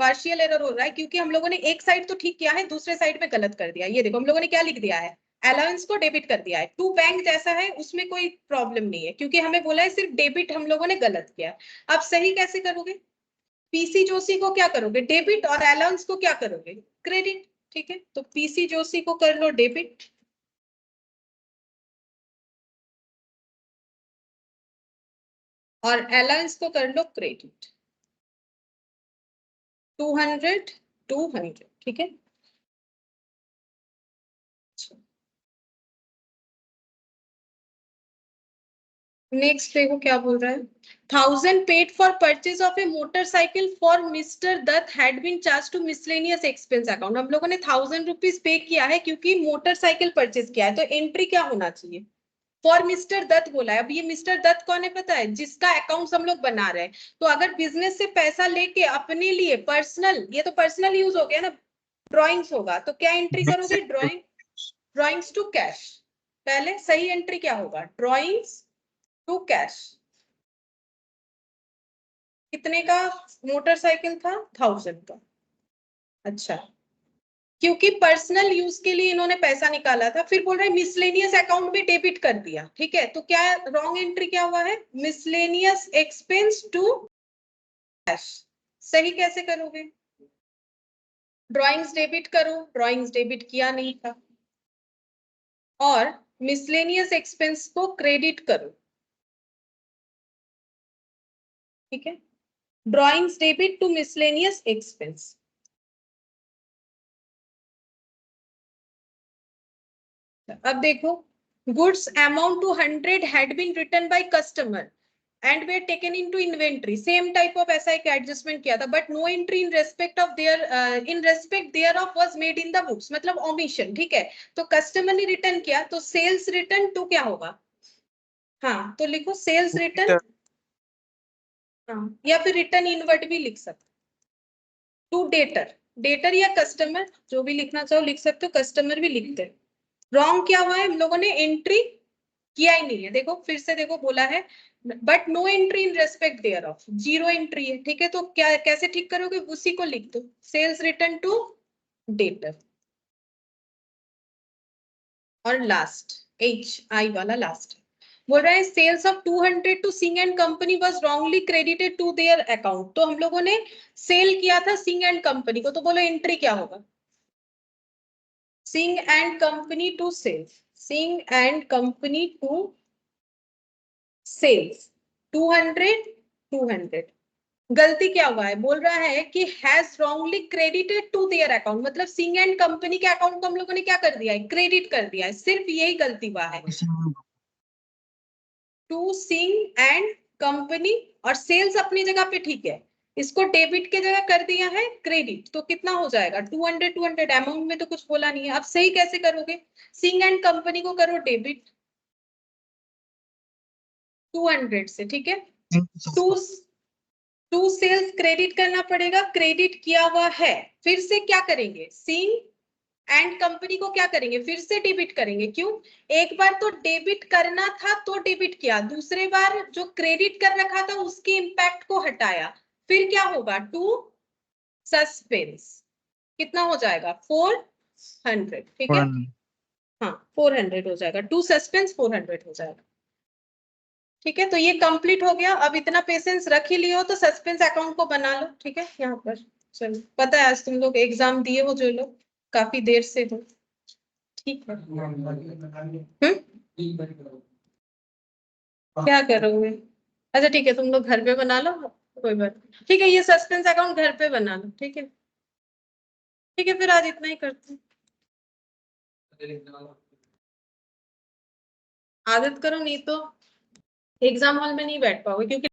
पार्शियल एरर हो रहा है, क्योंकि हम लोगों ने एक साइड तो ठीक किया है, दूसरे साइड में गलत कर दिया। ये देखो हम लोगों ने क्या लिख दिया है, अलाउंस को डेबिट कर दिया है। टू बैंक जैसा है, उसमें कोई प्रॉब्लम नहीं है, क्योंकि हमें बोला है सिर्फ डेबिट हम लोगों ने गलत किया। अब सही कैसे करोगे, पीसी जोशी को क्या करोगे, डेबिट, और अलाउंस को क्या करोगे, क्रेडिट, ठीक है। तो पीसी जोशी को कर लो डेबिट, और अलाउंस को कर लो क्रेडिट। 200, ठीक है। नेक्स्ट देखो क्या बोल रहा है, 1000 paid for purchase of a motorcycle for mister Dutt had been charge to miscellaneous expense account. हम लोगों ने 1000 रुपीज पे किया है क्योंकि मोटरसाइकिल परचेज किया है, तो एंट्री क्या होना चाहिए, फॉर मिस्टर दत्त बोला है। अब ये मिस्टर दत्त कौन है पता है, जिसका अकाउंट हम लोग बना रहे हैं। तो अगर बिजनेस से पैसा लेके अपने लिए पर्सनल, ये तो पर्सनल यूज हो गया ना, ड्रॉइंग्स होगा, तो क्या एंट्री करोगे, ड्रॉइंग्स टू कैश। पहले सही एंट्री क्या होगा, ड्रॉइंग्स टू कैश। कितने का मोटरसाइकिल था, 1000 का। अच्छा, क्योंकि पर्सनल यूज के लिए इन्होंने पैसा निकाला था, फिर बोल रहे मिसलेनियस अकाउंट में डेबिट कर दिया, ठीक है। तो क्या रॉन्ग एंट्री क्या हुआ है, मिसलेनियस एक्सपेंस टू कैश। सही कैसे करोगे, ड्रॉइंग्स डेबिट करो, ड्रॉइंग्स डेबिट किया नहीं था, और मिसलेनियस एक्सपेंस को क्रेडिट करो, ठीक है, drawings debit to miscellaneous expense. अब देखो, goods amount to 100 had been returned by customer and were taken into inventory. Same type of ऐसा एक एडजस्टमेंट किया था, but no entry in respect of there in respect there of was made in the books, मतलब omission, ठीक है। तो customer ने return किया, तो सेल्स रिटर्न टू क्या होगा, हाँ तो लिखो सेल्स रिटर्न, हाँ, या फिर रिटर्न इनवर्ट भी लिख सकते, टू डेटर, डेटर या कस्टमर जो भी लिखना चाहो लिख सकते हो, कस्टमर भी लिखते हैं। रॉन्ग क्या हुआ है, हम लोगों ने एंट्री किया ही नहीं है, देखो फिर से देखो बोला है, but no entry in respect there of, zero entry है, ठीक है। तो क्या कैसे ठीक करोगे, उसी को लिख दो, सेल्स रिटर्न टू डेटर, और लास्ट HI वाला लास्ट। बोल रहा है sales of 200 to Singh and company was wrongly credited to their account. तो हम लोगों ने सेल किया था सिंह एंड कंपनी को, तो बोलो एंट्री क्या होगा? Singh and company to sales, Singh and company to sales 200 गलती क्या हुआ है? बोल रहा है कि has wrongly credited to their account, मतलब सिंह एंड कंपनी के अकाउंट को हम लोगों ने क्या कर दिया है? क्रेडिट कर दिया है। सिर्फ यही गलती हुआ है। टू सिंह एंड कंपनी, और सेल्स अपनी जगह पे ठीक है, इसको डेबिट के जगह कर दिया है क्रेडिट। तो कितना हो जाएगा? 200 अमाउंट में तो कुछ बोला नहीं है। अब सही कैसे करोगे? सिंह एंड कंपनी को करो डेबिट 200 से, ठीक है। टू सेल्स क्रेडिट करना पड़ेगा, क्रेडिट किया हुआ है। फिर से क्या करेंगे? सिंह एंड कंपनी को क्या करेंगे? फिर से डेबिट करेंगे। क्यों? एक बार तो डेबिट करना था तो डेबिट किया, दूसरे बार जो क्रेडिट कर रखा था उसके इंपैक्ट को हटाया। फिर क्या होगा? टू सस्पेंस कितना हो जाएगा? 400, ठीक है। हाँ 400 हो जाएगा, टू सस्पेंस 400 हो जाएगा, ठीक है। तो ये कंप्लीट हो गया। अब इतना पेशेंस रख ही लियो तो सस्पेंस अकाउंट को बना लो, ठीक है। यहाँ पर चलो, पता है आज तुम लोग एग्जाम दिए हो जो लोग, काफी देर से हो, ठीक है। क्या करोगे? अच्छा ठीक है, तुम लोग घर पे बना लो, कोई बात नहीं, ठीक है। ये सस्पेंस अकाउंट घर पे बना लो, ठीक है। ठीक है, फिर आज इतना ही करते हैं। आदत करो, नहीं तो एग्जाम हॉल में नहीं बैठ पाओगे, क्योंकि